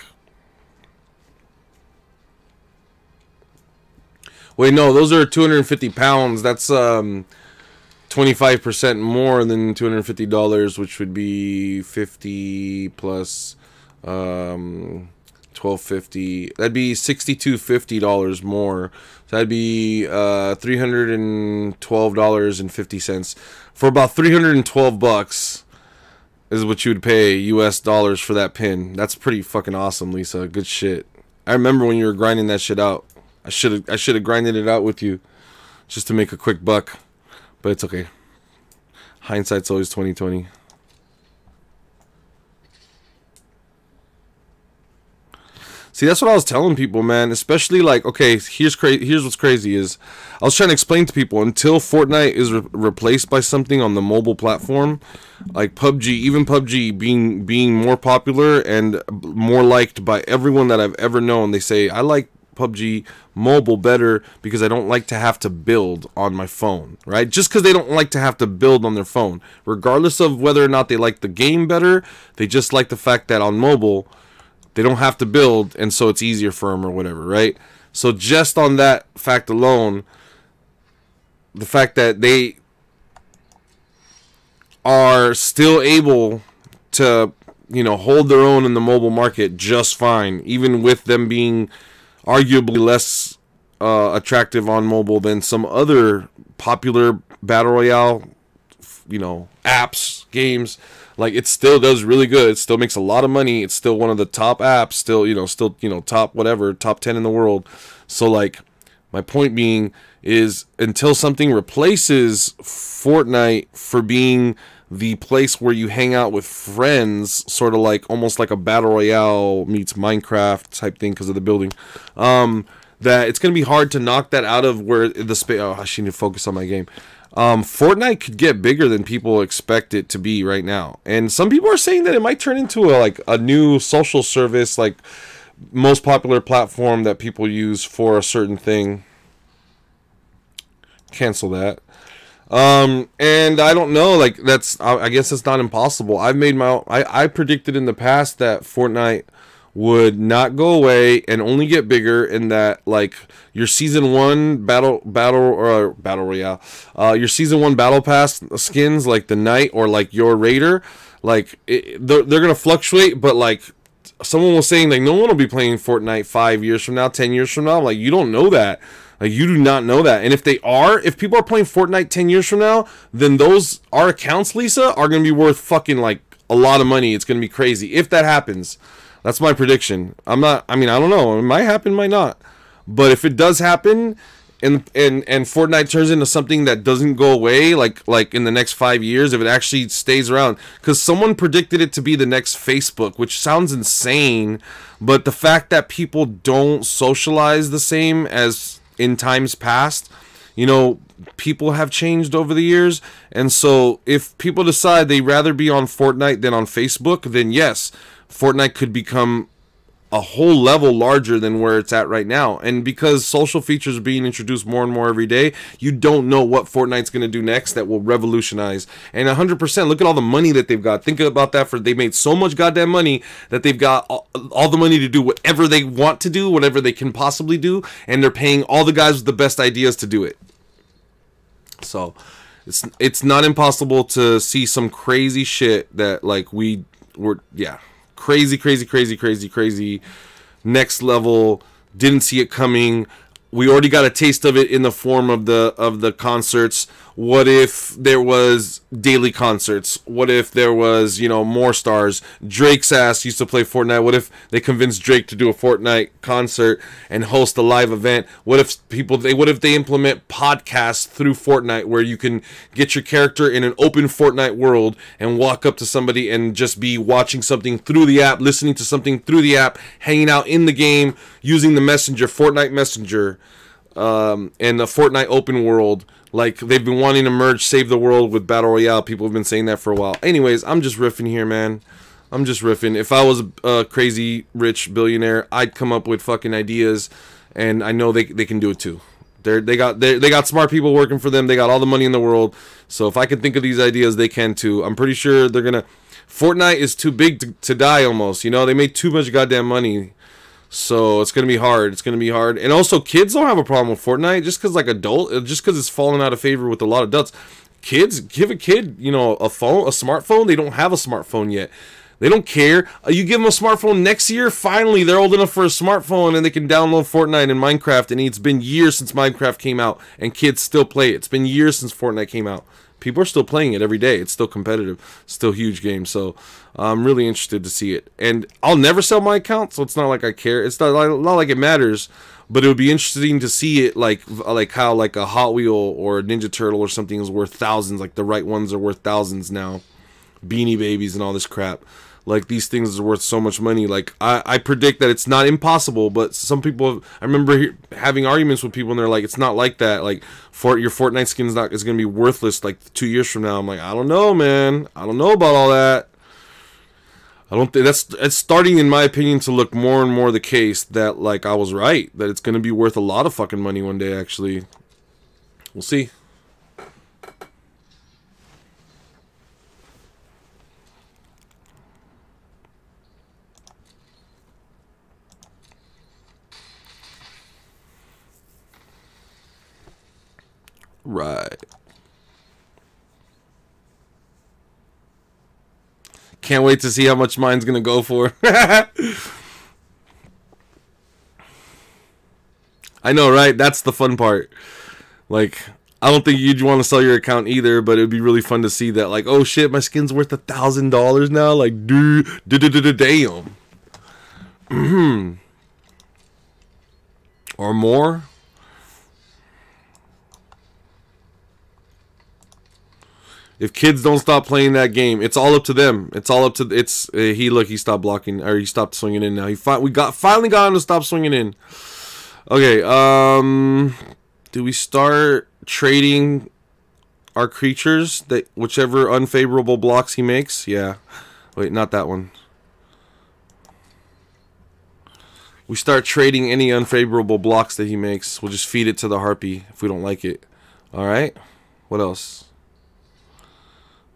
Wait, no, those are 250 pounds. That's 25% more than $250, which would be 50 plus $12.50. That'd be $62.50 more. So that'd be $312.50 for about 312 bucks. Is what you would pay US dollars for that pin. That's pretty fucking awesome, Lisa. Good shit. I remember when you were grinding that shit out. I should have grinded it out with you just to make a quick buck. But it's okay. Hindsight's always 20/20. See, that's what I was telling people, man. Especially like, okay, here's what's crazy is I was trying to explain to people until Fortnite is replaced by something on the mobile platform, like PUBG, even PUBG being more popular and more liked by everyone that I've ever known. They say I like PUBG mobile better because I don't like to have to build on my phone, right? Just because they don't like to have to build on their phone, regardless of whether or not they like the game better, they just like the fact that on mobile they don't have to build, and so it's easier for them or whatever, right? So just on that fact alone, the fact that they are still able to, you know, hold their own in the mobile market just fine, even with them being arguably less attractive on mobile than some other popular battle royale, you know, apps, games. Like, it still does really good. It still makes a lot of money. It's still one of the top apps. Still, top whatever, top 10 in the world. So, like, my point being is until something replaces Fortnite for being the place where you hang out with friends, sort of like almost like a battle royale meets Minecraft type thing because of the building, that it's going to be hard to knock that out of where the space. Oh, I should need to focus on my game. Fortnite could get bigger than people expect it to be right now, and some people are saying that it might turn into a new social service, like most popular platform that people use for a certain thing. Cancel that. And I don't know, like I guess it's not impossible. I predicted in the past that Fortnite would not go away and only get bigger, in that like your season 1 battle royale, your season 1 battle pass skins, like the knight or like your raider, like they're gonna fluctuate, but like someone was saying like no one will be playing Fortnite 5 years from now, 10 years from now. Like, you don't know that. Like, you do not know that. And if people are playing Fortnite 10 years from now, then our accounts, Lisa, are going to be worth fucking like a lot of money. It's going to be crazy if that happens. That's my prediction. I don't know. It might happen, might not. But if it does happen and Fortnite turns into something that doesn't go away, like in the next 5 years, if it actually stays around, because someone predicted it to be the next Facebook, which sounds insane, but the fact that people don't socialize the same as in times past, you know, people have changed over the years, and so if people decide they'd rather be on Fortnite than on Facebook, then yes, Fortnite could become a whole level larger than where it's at right now. And because social features are being introduced more and more every day, you don't know what Fortnite's going to do next that will revolutionize. And 100%, look at all the money that they've got. Think about that. They made so much goddamn money that they've got all the money to do whatever they want to do, whatever they can possibly do, and they're paying all the guys with the best ideas to do it. So it's not impossible to see some crazy shit that like crazy next level, didn't see it coming. We already got a taste of it in the form of the concerts. What if there was daily concerts? What if there was, you know, more stars? Drake's ass used to play Fortnite. What if they convinced Drake to do a Fortnite concert and host a live event? What if they implement podcasts through Fortnite where you can get your character in an open Fortnite world and walk up to somebody and just be watching something through the app, listening to something through the app, hanging out in the game, using the messenger, Fortnite Messenger, and the Fortnite open world. Like, they've been wanting to merge Save the World with Battle Royale. People have been saying that for a while. Anyways, I'm just riffing here, man. I'm just riffing. If I was a crazy rich billionaire, I'd come up with fucking ideas, and I know they can do it too. They got smart people working for them. They got all the money in the world. So if I can think of these ideas, they can too. I'm pretty sure they're gonna. Fortnite is too big to die almost. You know, they made too much goddamn money. So it's gonna be hard. It's gonna be hard. And also, kids don't have a problem with Fortnite just because it's fallen out of favor with a lot of adults. Kids, give a kid, you know, a smartphone. They don't have a smartphone yet. They don't care. You give them a smartphone next year. Finally, they're old enough for a smartphone and they can download Fortnite and Minecraft. And it's been years since Minecraft came out, and kids still play it. It's been years since Fortnite came out. People are still playing it every day. It's still competitive. Still a huge game. So I'm really interested to see it. And I'll never sell my account, so it's not like I care. It's not like it matters. But it would be interesting to see it like how like a Hot Wheel or a Ninja Turtle or something is worth thousands. Like the right ones are worth thousands now. Beanie Babies and all this crap. Like, these things are worth so much money. Like, I predict that it's not impossible, but some people, I remember having arguments with people, and they're like, it's not like that. Like, your Fortnite skin is going to be worthless, like, 2 years from now. I'm like, I don't know, man. I don't know about all that. I don't think it's starting, in my opinion, to look more and more the case that, like, I was right. That it's going to be worth a lot of fucking money one day, actually. We'll see. Right. Can't wait to see how much mine's gonna go for. I know, right? That's the fun part. Like, I don't think you'd want to sell your account either, but it'd be really fun to see that. Like, oh shit, my skin's worth $1,000 now. Like, damn. Or more. If kids don't stop playing that game, it's all up to them. It's all up to he stopped blocking, or he stopped swinging in now. We finally got him to stop swinging in. Okay, do we start trading our creatures, that whichever unfavorable blocks he makes? Yeah. Wait, not that one. We start trading any unfavorable blocks that he makes. We'll just feed it to the harpy if we don't like it. All right. What else?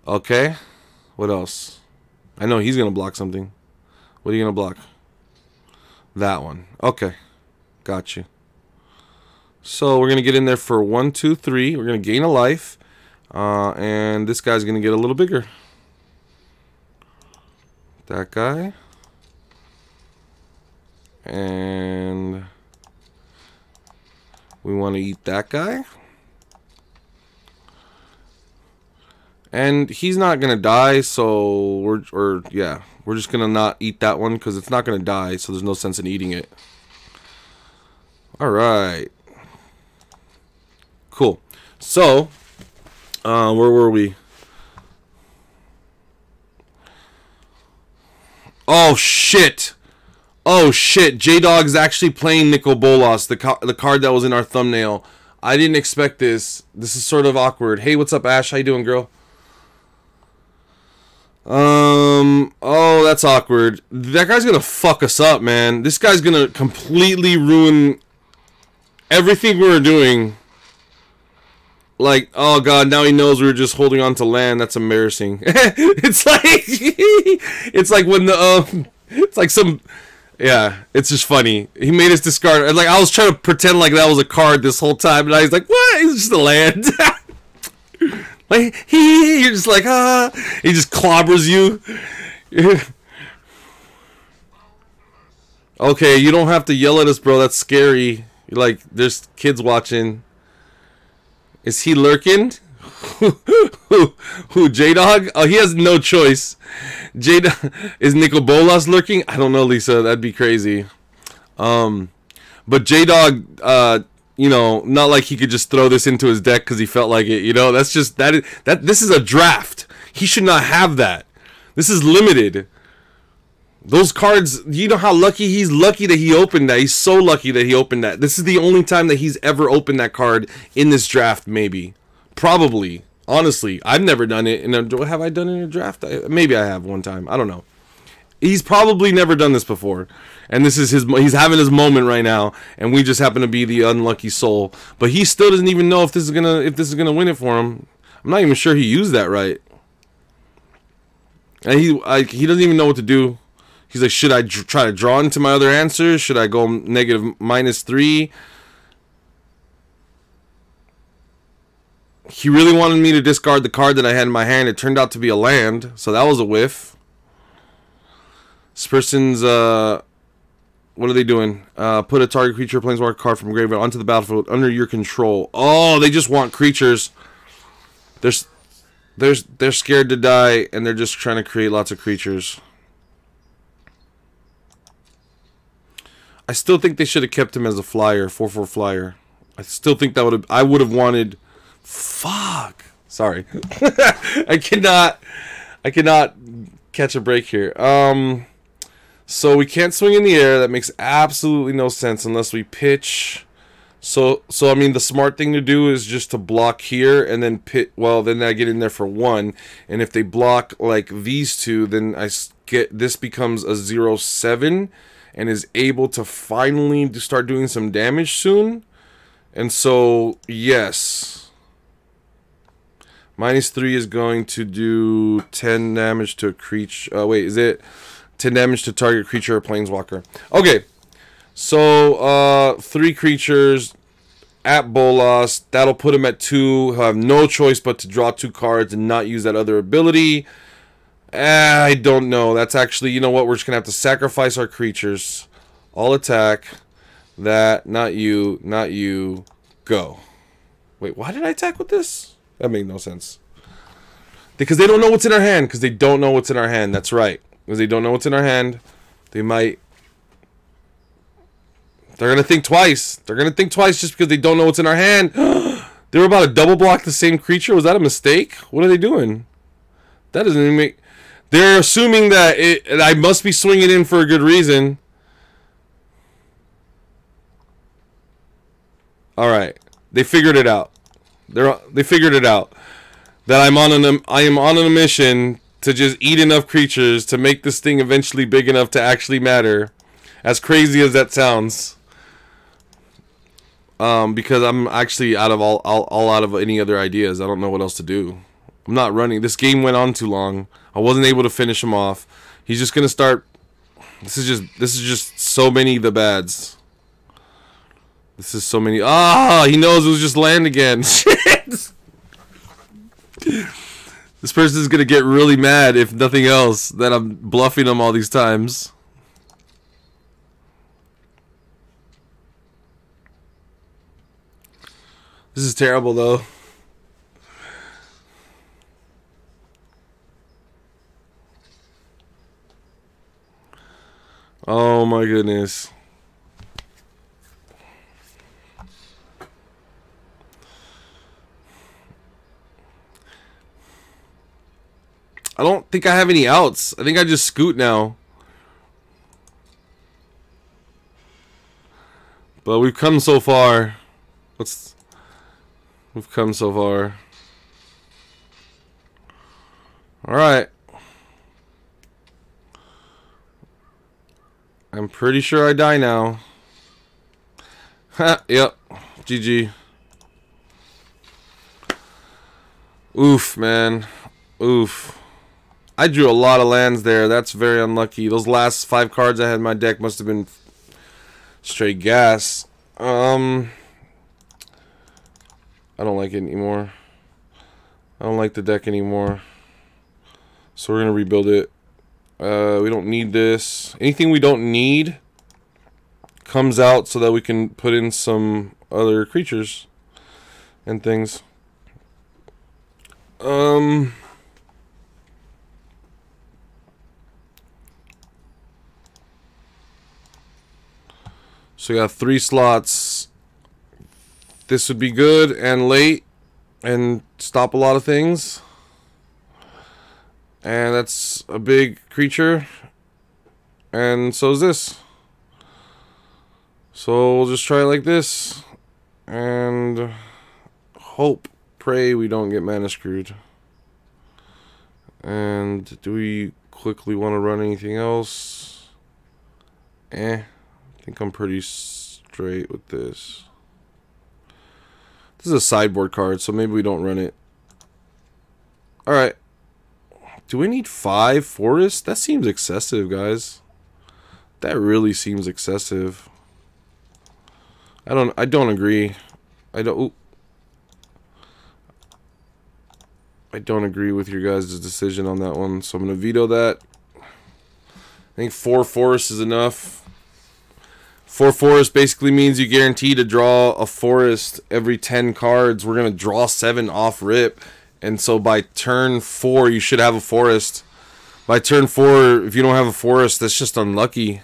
Okay. What else? I know he's going to block something. What are you going to block? That one. Okay. Got you. So we're going to get in there for 1, 2, 3. We're going to gain a life. And this guy's going to get a little bigger. That guy. And we want to eat that guy. And he's not gonna die, so we're just gonna not eat that one because it's not gonna die, so there's no sense in eating it. All right, cool. So, where were we? Oh shit! Oh shit! J-Dog's actually playing Nicol Bolas, the card that was in our thumbnail. I didn't expect this. This is sort of awkward. Hey, what's up, Ash? How you doing, girl? Oh, that's awkward. That guy's gonna fuck us up, man. This guy's gonna completely ruin everything we were doing. Like, oh god, now he knows we were just holding on to land. That's embarrassing. It's like when the it's like some, yeah, it's just funny. He made us discard. Like, I was trying to pretend like that was a card this whole time, and I was like, what? It's just a land. Like, you're just like, ah. He just clobbers you. Okay, you don't have to yell at us, bro. That's scary. You're like, there's kids watching. Is he lurking? Who? J-Dog? Oh, he has no choice. J-Dog. Is Nico Bolas lurking? I don't know, Lisa. That'd be crazy. But J-Dog, you know, not like he could just throw this into his deck because he felt like it. You know, that's just that. This is a draft. He should not have that. This is limited. Those cards, you know how lucky he's lucky that he opened that. He's so lucky that he opened that. This is the only time that he's ever opened that card in this draft, maybe. Probably. Honestly, I've never done it. Have I done it in a draft? Maybe I have one time. I don't know. He's probably never done this before. And this is he's having his moment right now, and we just happen to be the unlucky soul. But he still doesn't even know if this is gonna win it for him. I'm not even sure he used that right. And he doesn't even know what to do. He's like, should I try to draw into my other answers? Should I go negative -3? He really wanted me to discard the card that I had in my hand. It turned out to be a land, so that was a whiff. This person's, what are they doing? Put a target creature or planeswalker card from graveyard onto the battlefield under your control. Oh, they just want creatures. They're scared to die, and they're just trying to create lots of creatures. I still think they should have kept him as a flyer, 4/4 flyer. I still think that I would have wanted. Fuck. Sorry. I cannot catch a break here. So we can't swing in the air. That makes absolutely no sense unless we pitch. So I mean, the smart thing to do is just to block here and then pit. Well, then I get in there for 1, and if they block like these two, then this becomes a 0/7. And is able to finally start doing some damage soon. And so, yes. -3 is going to do 10 damage to a creature. Wait, is it 10 damage to target creature or planeswalker? Okay. So, 3 creatures at Bolas. That'll put him at 2. He'll have no choice but to draw 2 cards and not use that other ability. I don't know. That's actually, you know what? We're just going to have to sacrifice our creatures. All attack. That, not you, go. Wait, why did I attack with this? That made no sense. Because they don't know what's in our hand. Because they don't know what's in our hand. That's right. Because they don't know what's in our hand. They might... They're going to think twice. They're going to think twice just because they don't know what's in our hand. They were about to double block the same creature? Was that a mistake? What are they doing? That doesn't even make... They're assuming that I must be swinging in for a good reason. All right, they figured it out. They figured it out that I am on a mission to just eat enough creatures to make this thing eventually big enough to actually matter. As crazy as that sounds, because I'm actually out of all out of any other ideas. I don't know what else to do. I'm not running. This game went on too long. I wasn't able to finish him off. He's just gonna start. This is just so many the bads. This is so many. Ah, he knows it was just land again. Shit. This person is gonna get really mad if nothing else that I'm bluffing him all these times. This is terrible though. Oh my goodness. I don't think I have any outs. I think I just scoot now. But we've come so far. We've come so far. Alright. I'm pretty sure I die now. Ha, yep. GG. Oof, man. Oof. I drew a lot of lands there. That's very unlucky. Those last 5 cards I had in my deck must have been straight gas. I don't like it anymore. I don't like the deck anymore. So we're going to rebuild it. We don't need this. Anything we don't need. comes out so that we can put in some other creatures and things. So we got 3 slots. This would be good and late and stop a lot of things. And that's a big creature. And so is this. So we'll just try it like this. And hope, pray we don't get mana screwed. And do we quickly want to run anything else? I think I'm pretty straight with this. This is a sideboard card, so maybe we don't run it. Alright. Do we need 5 forests? That seems excessive, guys. That really seems excessive. I don't agree. I don't agree with your guys' decision on that one, so I'm gonna veto that. I think 4 forests is enough. 4 forests basically means you guarantee to draw a forest every 10 cards. We're gonna draw 7 off rip, and so by turn 4 you should have a forest. By turn 4, if you don't have a forest, that's just unlucky.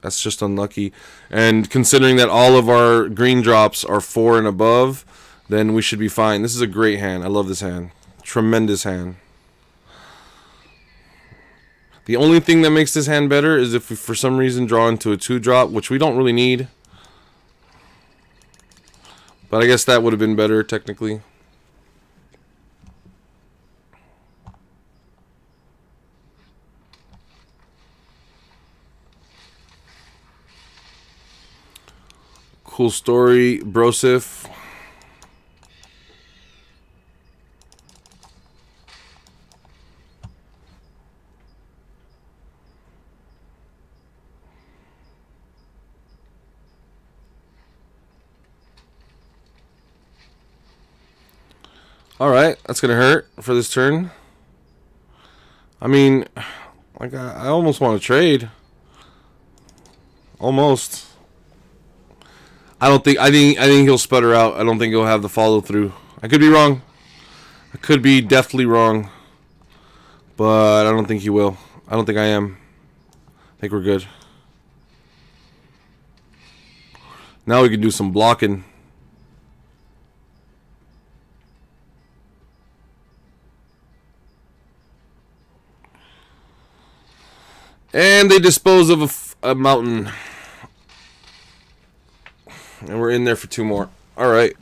That's just unlucky. And considering that all of our green drops are 4 and above, then we should be fine. This is a great hand. I love this hand. Tremendous hand. The only thing that makes this hand better is if we for some reason draw into a 2-drop, which we don't really need. But I guess that would have been better technically. Cool story, Brosif. Alright, that's gonna hurt for this turn. I mean, like I almost want to trade. Almost. I think he'll sputter out. I don't think he'll have the follow through. I could be wrong. I could be definitely wrong. But I don't think he will. I don't think I am. I think we're good. Now we can do some blocking. And they dispose of a mountain. And we're in there for 2 more. Alright.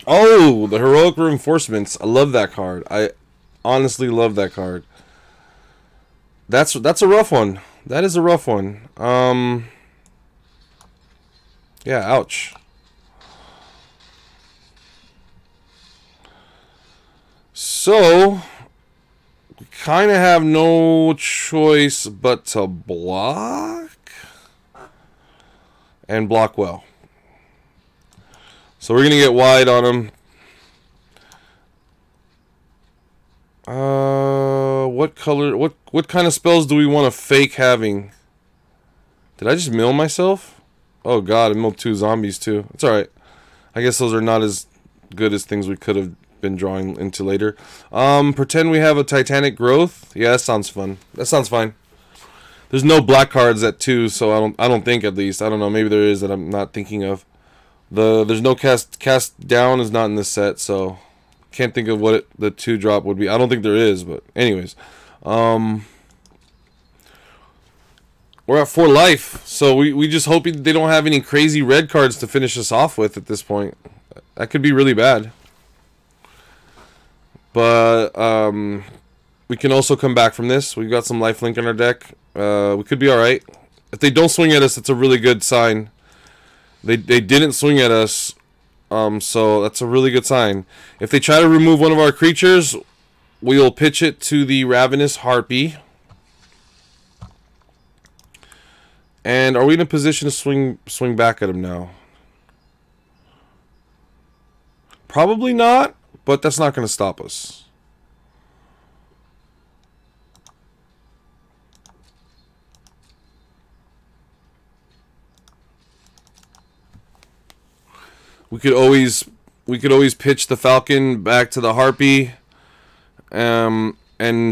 Oh, the Heroic Reinforcements. I love that card. I honestly love that card. That's a rough one. That is a rough one. Yeah, ouch. So we kind of have no choice but to block. And block well. So we're gonna get wide on him. What color? What kind of spells do we want to fake having? Did I just mill myself? Oh god, I milled 2 zombies too. It's alright. I guess those are not as good as things we could have been drawing into later. Pretend we have a Titanic Growth. Yeah, that sounds fun. That sounds fine. There's no black cards at 2, so I don't think, at least. I don't know, maybe there is that I'm not thinking of. There's no cast down is not in this set, so can't think of what the 2-drop would be. I don't think there is, but anyways. We're at 4 life, so we just hope they don't have any crazy red cards to finish us off with at this point. That could be really bad. But we can also come back from this. We've got some lifelink in our deck. We could be alright. If they don't swing at us, it's a really good sign. They didn't swing at us, so that's a really good sign. If they try to remove one of our creatures, we'll pitch it to the Ravenous Harpy. And are we in a position to swing back at him now? Probably not, but that's not going to stop us. We could always pitch the Falcon back to the Harpy, and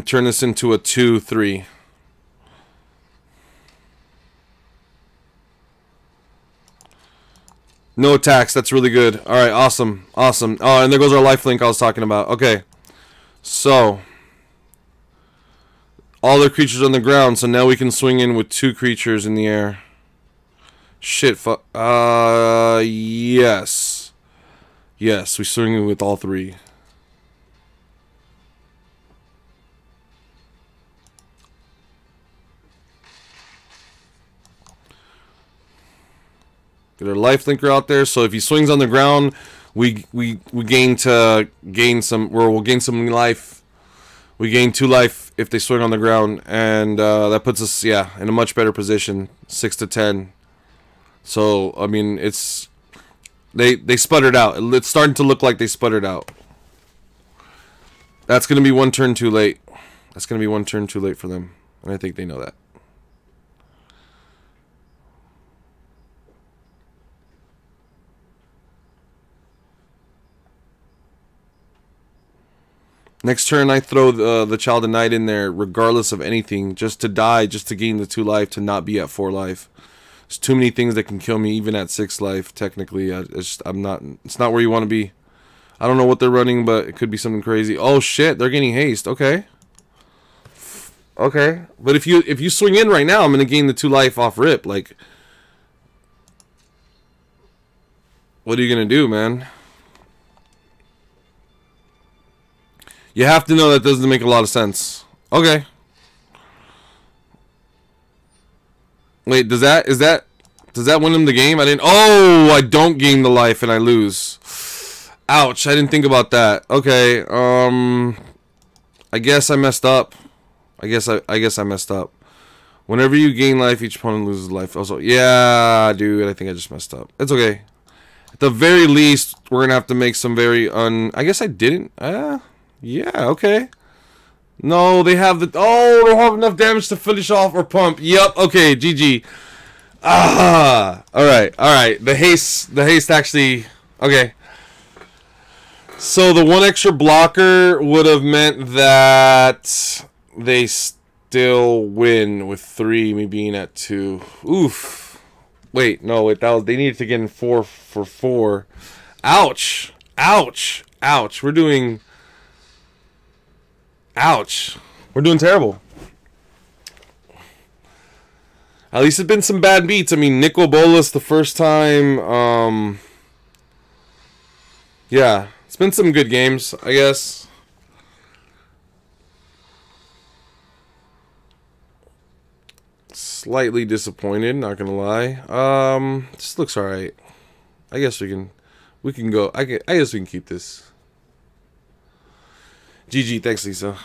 turn this into a 2/3. No attacks. That's really good. All right, awesome, awesome. Oh, and there goes our lifelink I was talking about. Okay, so all the creatures on the ground. So now we can swing in with 2 creatures in the air. Shit. Yes. Yes, we swing in with all 3. Get our life linker out there, so if he swings on the ground, we gain some, we'll gain some life. We gain 2 life if they swing on the ground, and that puts us, yeah, in a much better position, 6 to 10. So I mean, it's they sputtered out. It's starting to look like they sputtered out. That's gonna be 1 turn too late. That's gonna be 1 turn too late for them, and I think they know that. Next turn, I throw the Child of Night in there, regardless of anything, just to die, just to gain the 2 life, to not be at 4 life. There's too many things that can kill me, even at 6 life. Technically, it's not where you want to be. I don't know what they're running, but it could be something crazy. Oh shit, they're getting haste. Okay, okay. But if you swing in right now, I'm gonna gain the 2 life off rip. Like, what are you gonna do, man? You have to know that doesn't make a lot of sense. Okay. Wait, does that win him the game? I don't gain the life and I lose. Ouch, I didn't think about that. Okay, I guess I messed up. I guess I messed up. Whenever you gain life, each opponent loses life. Also, yeah, dude, I think I just messed up. It's okay. At the very least, we're gonna have to make some very I guess I didn't. Yeah, okay. No, they have they don't have enough damage to finish off or pump. Yep, okay, GG. Alright. The haste actually, okay. So the 1 extra blocker would have meant that they still win with 3, me being at 2. Oof. Wait, no, wait, they needed to get in 4 for 4. Ouch. Ouch. Ouch. We're doing terrible. At least it's been some bad beats. I mean, Nicol Bolas the first time. Yeah, it's been some good games, I guess. Slightly disappointed, not gonna lie. This looks alright. I guess we can go. I guess we can keep this. GG, thanks, Lisa.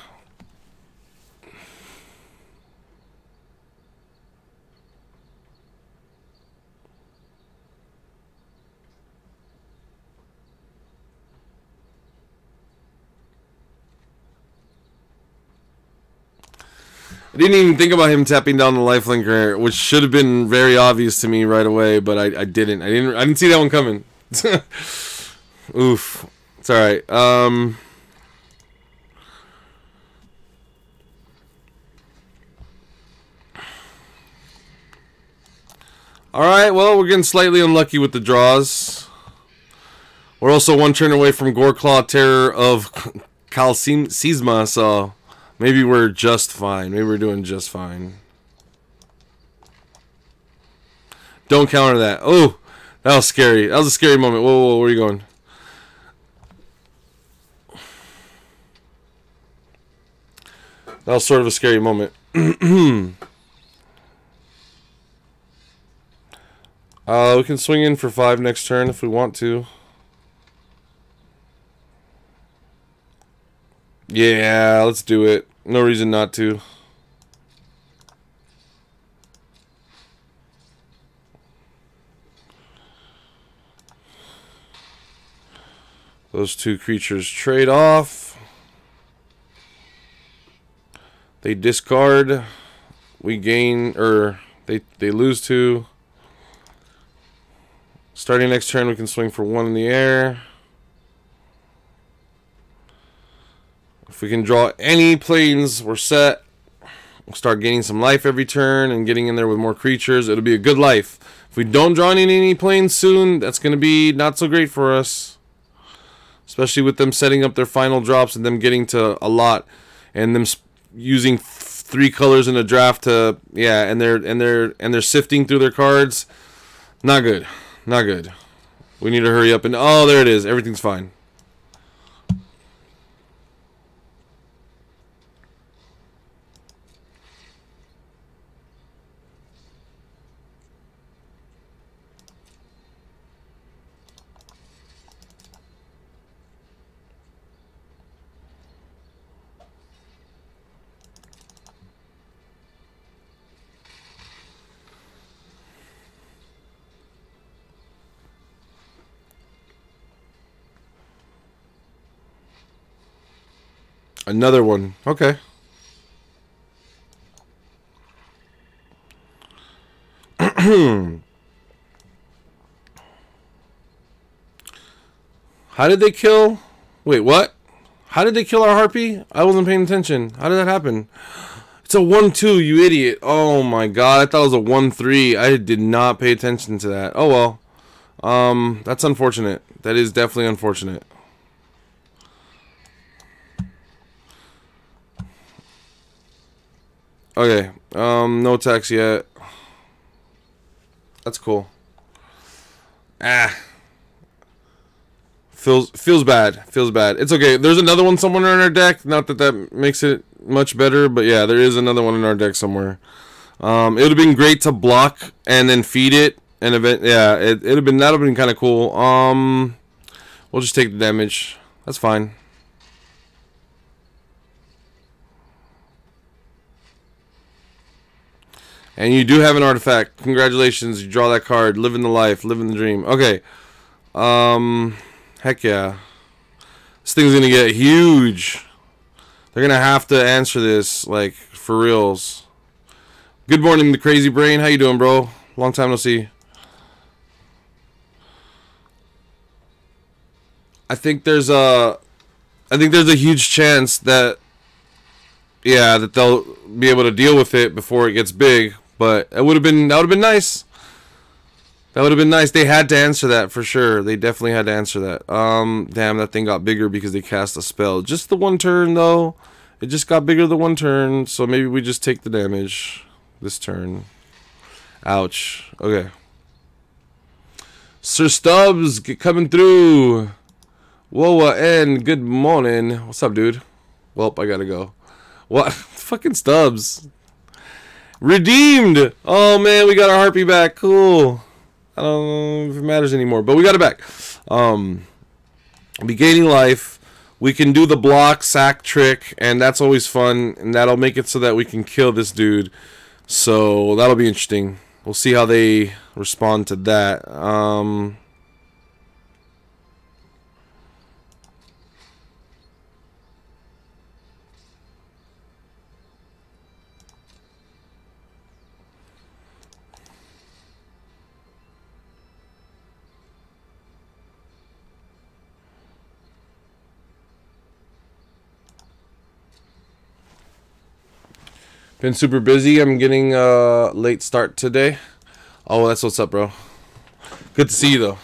I didn't even think about him tapping down the lifelinker, which should have been very obvious to me right away, but I didn't. I didn't see that one coming. Oof. It's alright. Alright, well, we're getting slightly unlucky with the draws. We're also 1 turn away from Goreclaw Terror of Calcisma, so maybe we're just fine. Maybe we're doing just fine. Don't counter that. Oh, that was scary. That was a scary moment. Whoa, where are you going? That was sort of a scary moment. We can swing in for 5 next turn if we want to. Yeah, let's do it. No reason not to. Those 2 creatures trade off. They discard. We gain, or they lose 2. Starting next turn, we can swing for 1 in the air. If we can draw any planes, we're set. We'll start gaining some life every turn and getting in there with more creatures. It'll be a good life. If we don't draw any planes soon, that's going to be not so great for us. Especially with them setting up their final drops and them getting to a lot. And them using 3 colors in a draft to, yeah, and they're sifting through their cards. Not good. Not good. We need to hurry up and, oh, there it is. Everything's fine. Another one. Okay. How did they kill? Wait, what? How did they kill our harpy? I wasn't paying attention. How did that happen? It's a 1-2, you idiot. Oh my god, I thought it was a 1-3. I did not pay attention to that. Oh well. That's unfortunate. That is definitely unfortunate. Okay, no attacks yet. That's cool. Ah. Feels bad. Feels bad. It's okay. There's another one somewhere in our deck. Not that that makes it much better, but yeah, there is another one in our deck somewhere. It would have been great to block and then feed it. And yeah, it'd have been, that would have been kind of cool. We'll just take the damage. That's fine. And you do have an artifact. Congratulations, you draw that card. Living the life, living the dream. Okay. Heck yeah. This thing's gonna get huge. They're gonna have to answer this, like, for reals. Good morning, the crazy brain. How you doing, bro? Long time no see. I think there's a huge chance that, yeah, that they'll be able to deal with it before it gets big. But that would have been nice. That would have been nice. They had to answer that for sure. They definitely had to answer that. Damn, that thing got bigger because they cast a spell. Just the 1 turn though. It just got bigger the 1 turn. So maybe we just take the damage this turn. Ouch. Okay. Sir Stubbs coming through. Whoa, and good morning. What's up, dude? Well, I gotta go. What? Fucking Stubbs. Redeemed! Oh man, we got our harpy back. Cool. I don't know if it matters anymore, but we got it back. Be gaining life. We can do the block sack trick, and that's always fun, and that'll make it so that we can kill this dude. So that'll be interesting. We'll see how they respond to that. Been super busy. I'm getting a late start today. Oh, that's what's up, bro. Good to see you, though.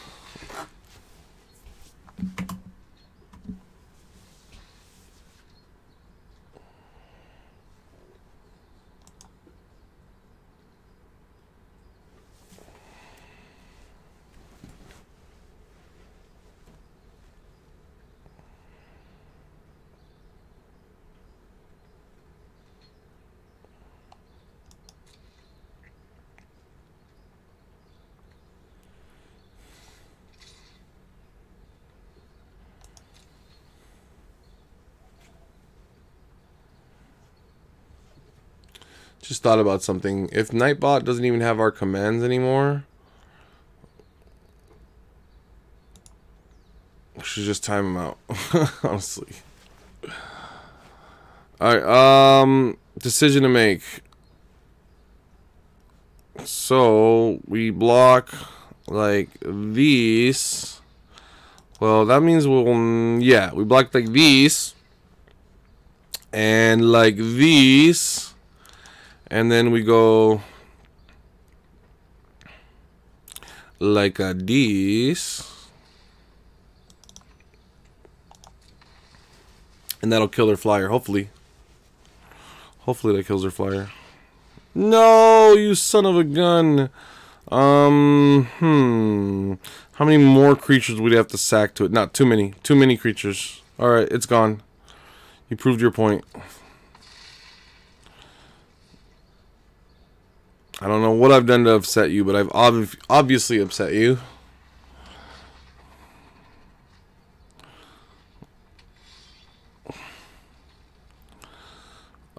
Just thought about something. If Nightbot doesn't even have our commands anymore, we should just time him out. Honestly. Alright, decision to make. So we block like these, well, that means we'll, yeah, we block like these, and like these, and then we go like these, and that'll kill their flyer, hopefully. Hopefully that kills their flyer. No, you son of a gun. How many more creatures would you have to sack to it? Not too many. Too many creatures. Alright, it's gone. You proved your point. I don't know what I've done to upset you, but I've obviously upset you.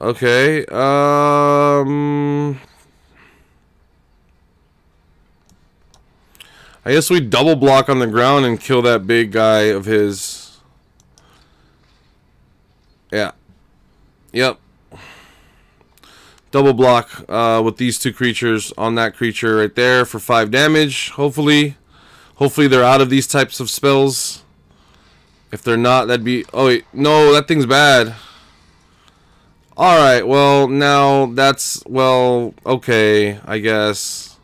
Okay, I guess we double block on the ground and kill that big guy of his. Yeah. Yep. Double block with these two creatures on that creature right there for 5 damage. Hopefully they're out of these types of spells. If they're not, that'd be... Oh, wait. No, that thing's bad. Alright, well, now that's... Well, okay, I guess...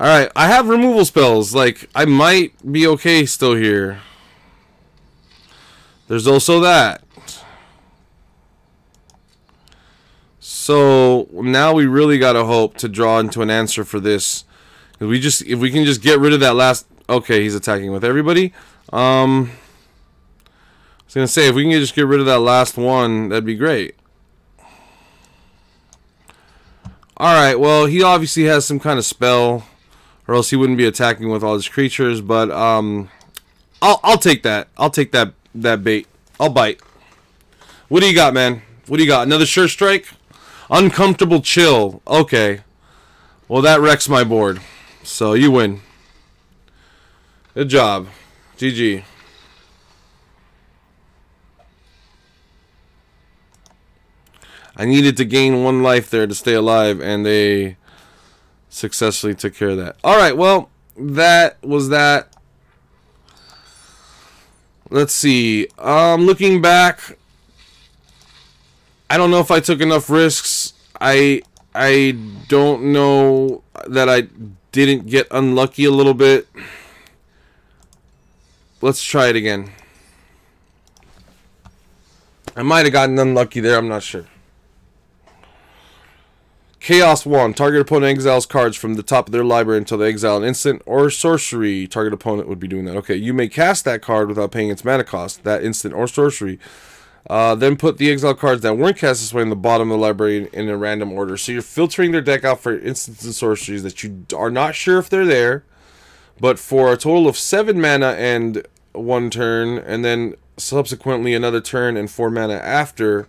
Alright, I have removal spells. Like, I might be okay still here. There's also that. So, now we really gotta hope to draw into an answer for this. If we can just get rid of that last... Okay, he's attacking with everybody. I was gonna say, if we can just get rid of that last one, that'd be great. Alright, well, he obviously has some kind of spell, or else he wouldn't be attacking with all his creatures, but I'll take that. I'll take that bait. I'll bite. What do you got, man? What do you got? Another sure strike? Uncomfortable chill. Okay. Well, that wrecks my board. So you win. Good job. GG. I needed to gain 1 life there to stay alive, and they successfully took care of that. Alright, well, that was that. Let's see. Looking back, I don't know if I took enough risks. I don't know that I didn't get unlucky a little bit. Let's try it again. I might have gotten unlucky there, I'm not sure. Chaos 1. Target opponent exiles cards from the top of their library until they exile an instant or sorcery. Target opponent would be doing that. Okay, you may cast that card without paying its mana cost, that instant or sorcery. Then put the exile cards that weren't cast this way in the bottom of the library in a random order. So you're filtering their deck out for instants and sorceries that you are not sure if they're there, but for a total of 7 mana and 1 turn, and then subsequently another turn and 4 mana after,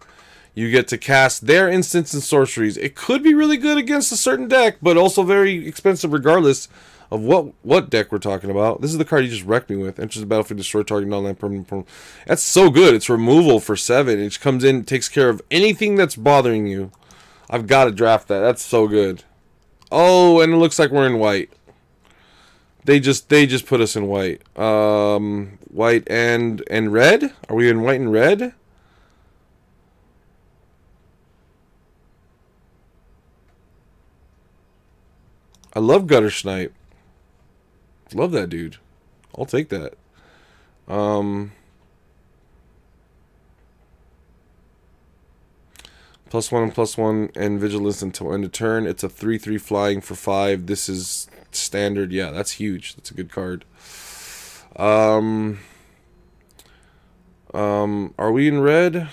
you get to cast their instants and sorceries. It could be really good against a certain deck, but also very expensive regardless of what deck we're talking about. This is the card you just wrecked me with. Enters the battlefield, destroy target non-land permanent. That's so good. It's removal for 7. It just comes in, takes care of anything that's bothering you. I've got to draft that. That's so good. Oh, and it looks like we're in white. They just put us in white. White and red? Are we in white and red? I love Gutter Snipe. Love that dude. I'll take that. +1 and +1 and vigilance until end of turn. It's a 3/3 flying for 5. This is standard. Yeah, that's huge. That's a good card. Are we in red?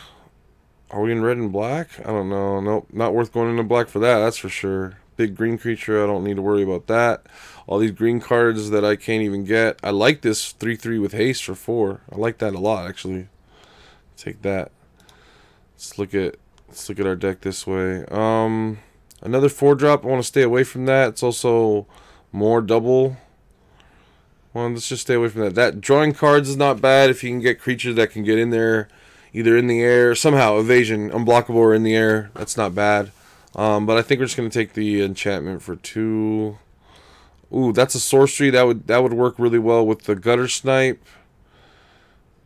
Are we in red and black? I don't know. Nope, not worth going into black for that. That's for sure. Big green creature. I don't need to worry about that. All these green cards that I can't even get. I like this 3/3 with haste for 4. I like that a lot, actually. Take that. Let's look at our deck this way. Another 4-drop. I want to stay away from that. It's also more double. Well, let's just stay away from that. That drawing cards is not bad if you can get creatures that can get in there, either in the air, somehow evasion, unblockable, or in the air. That's not bad. But I think we're just going to take the enchantment for 2. Ooh, that's a sorcery that would work really well with the gutter snipe.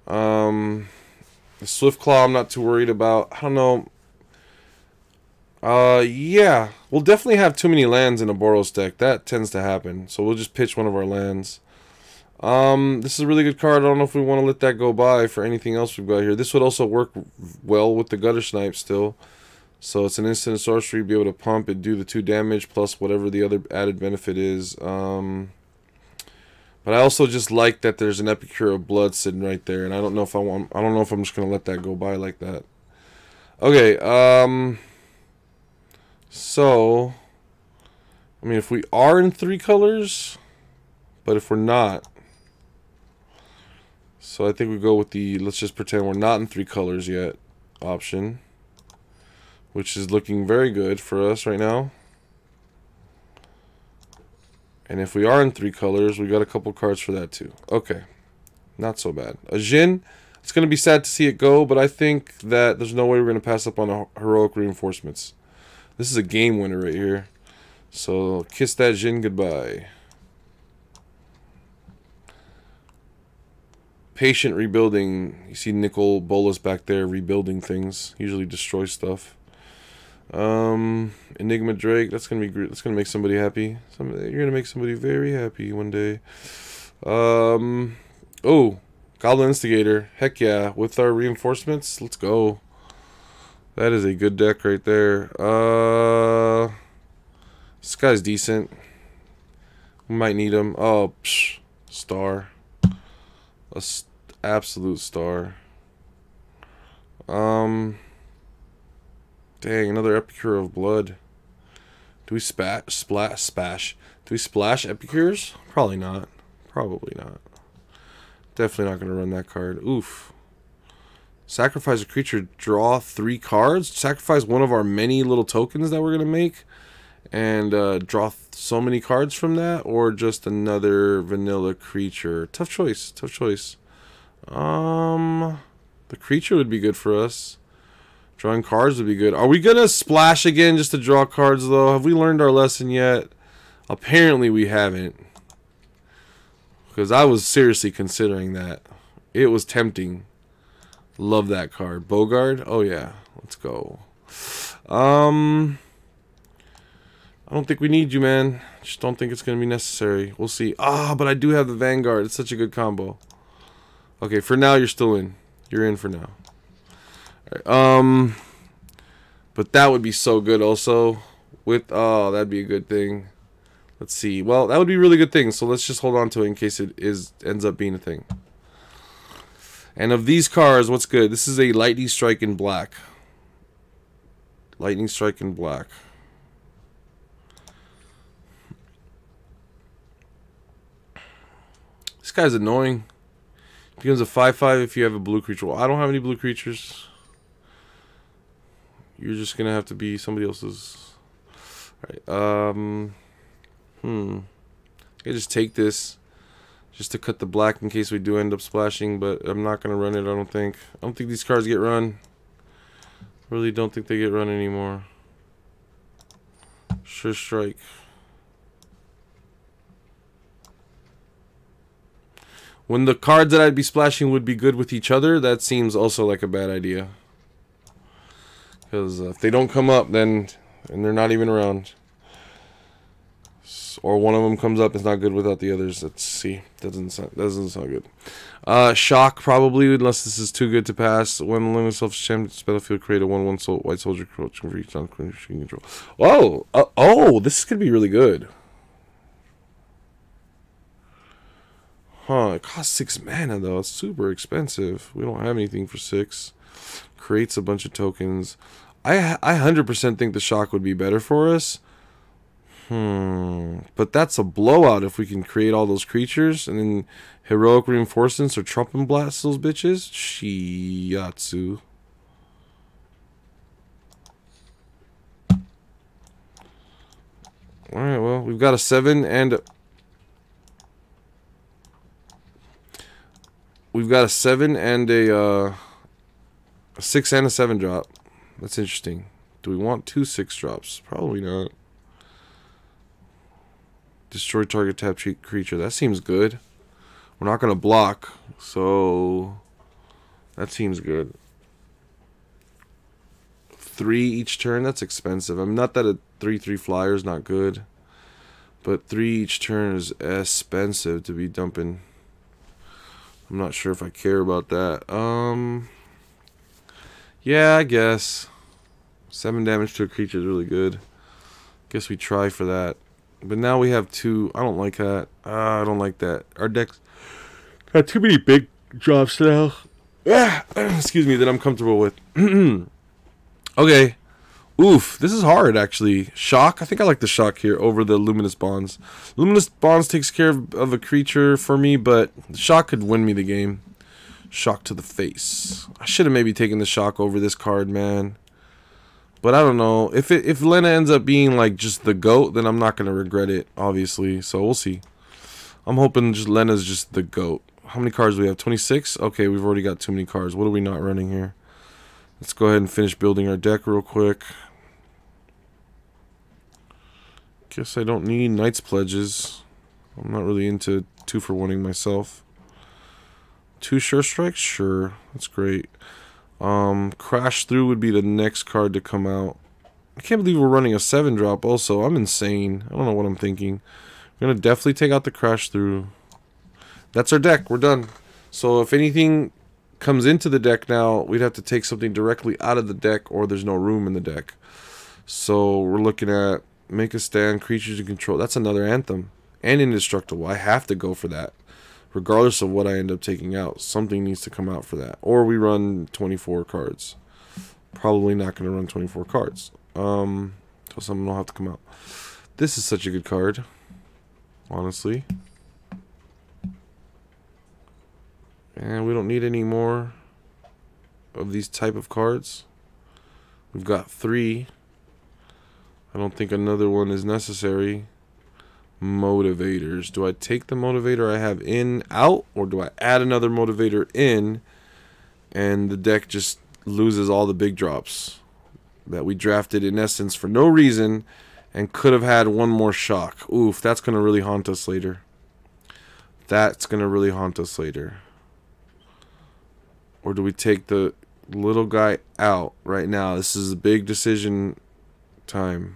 The swift claw I'm not too worried about. I don't know. Yeah, we'll definitely have too many lands in a Boros deck. That tends to happen. So we'll just pitch one of our lands. This is a really good card. I don't know if we want to let that go by for anything else we've got here. This would also work well with the gutter snipe still. So it's an instant sorcery, be able to pump it, do the 2 damage plus whatever the other added benefit is. But I also just like that there's an Epicure of Blood sitting right there, and I don't know if I'm just gonna let that go by like that. Okay, so I mean, if we are in 3 colors, but if we're not, so I think we go with the let's just pretend we're not in 3 colors yet option, which is looking very good for us right now. And if we are in 3 colors, we got a couple cards for that too. Okay, not so bad. A Jin, it's going to be sad to see it go, but I think that there's no way we're going to pass up on heroic reinforcements. This is a game winner right here. So kiss that Jin goodbye. Patient rebuilding. You see Nicol Bolas back there rebuilding things. Usually destroys stuff. Enigma Drake. That's gonna be great. That's gonna make somebody happy. You're gonna make somebody very happy one day. Oh, Goblin Instigator. Heck yeah! With our reinforcements, let's go. That is a good deck right there. This guy's decent. We might need him. Oh, psh, star. Absolute star. Dang, another Epicure of Blood. Do we splash? Do we splash Epicures? Probably not. Probably not. Definitely not going to run that card. Oof. Sacrifice a creature, draw 3 cards. Sacrifice one of our many little tokens that we're going to make. And draw so many cards from that. Or just another vanilla creature. Tough choice. Tough choice. The creature would be good for us. Drawing cards would be good. Are we going to splash again just to draw cards, though? Have we learned our lesson yet? Apparently we haven't. Because I was seriously considering that. It was tempting. Love that card. Bogard? Oh, yeah. Let's go. I don't think we need you, man. Just don't think it's going to be necessary. We'll see. Ah, but I do have the Vanguard. It's such a good combo. Okay, for now, you're still in. You're in for now. Alright, but that would be so good also. Oh, that'd be a good thing. Let's see. Well, that would be a really good thing. So let's just hold on to it in case it ends up being a thing. And of these cards, what's good? This is a Lightning Strike in black. Lightning Strike in black. This guy's annoying. Becomes a 5/5 if you have a blue creature. Well, I don't have any blue creatures. You're just gonna have to be somebody else's. Alright, I just take this just to cut the black in case we do end up splashing, but I'm not gonna run it, I don't think. I don't think these cards get run. Really don't think they get run anymore. Sure strike. When the cards that I'd be splashing would be good with each other, that seems also like a bad idea. Because if they don't come up, then and they're not even around, or one of them comes up, it's not good without the others. Let's see. Doesn't sound good. Shock probably, unless this is too good to pass. When limit self-champion battlefield, create a 1/1 white soldier for each control. Oh, oh, this could be really good. Huh? It costs 6 mana though. It's super expensive. We don't have anything for 6. Creates a bunch of tokens. I 100% think the shock would be better for us. But that's a blowout if we can create all those creatures and then heroic reinforcements or trump and blast those bitches. Shiatsu. Alright, well, we've got a 7 and we've got a 7 and a 6 and a 7 drop. That's interesting. Do we want 2 6 drops? Probably not. Destroy target tap creature. That seems good. We're not going to block, so that seems good. 3 each turn, that's expensive. I'm not that a 3/3 flyer is not good, but 3 each turn is expensive to be dumping. I'm not sure if I care about that. Yeah, I guess 7 damage to a creature is really good. Guess we try for that. But now we have 2. I don't like that. I don't like that. Our deck's got too many big drops now. Excuse me, that I'm comfortable with. Okay. Oof, this is hard, actually. Shock. I think I like the shock here over the Luminous Bonds. Luminous Bonds takes care of a creature for me, but the shock could win me the game. Shock to the face. I should have maybe taken the shock over this card, man. But I don't know. If Lena ends up being like just the GOAT, then I'm not going to regret it, obviously. So we'll see. I'm hoping just Lena's just the GOAT. How many cards do we have? 26? Okay, we've already got too many cards. What are we not running here? Let's go ahead and finish building our deck real quick. Guess I don't need Knight's Pledges. I'm not really into 2-for-1ing myself. 2 Sure Strikes? Sure. That's great. Crash Through would be the next card to come out. I can't believe we're running a 7-drop also. I'm insane. I don't know what I'm thinking. We're going to definitely take out the Crash Through. That's our deck. We're done. So if anything comes into the deck now, we'd have to take something directly out of the deck, or there's no room in the deck. So we're looking at Make a Stand, Creatures you control. That's another Anthem. And Indestructible. I have to go for that. Regardless of what I end up taking out, something needs to come out for that. Or we run 24 cards. Probably not going to run 24 cards. So something will have to come out. This is such a good card, honestly. And we don't need any more of these type of cards. We've got 3. I don't think another one is necessary. Motivators. Do I take the motivator I have in out, or do I add another motivator in and the deck just loses all the big drops that we drafted in essence for no reason and could have had one more shock? Oof, that's going to really haunt us later. That's going to really haunt us later. Or do we take the little guy out right now? This is a big decision time.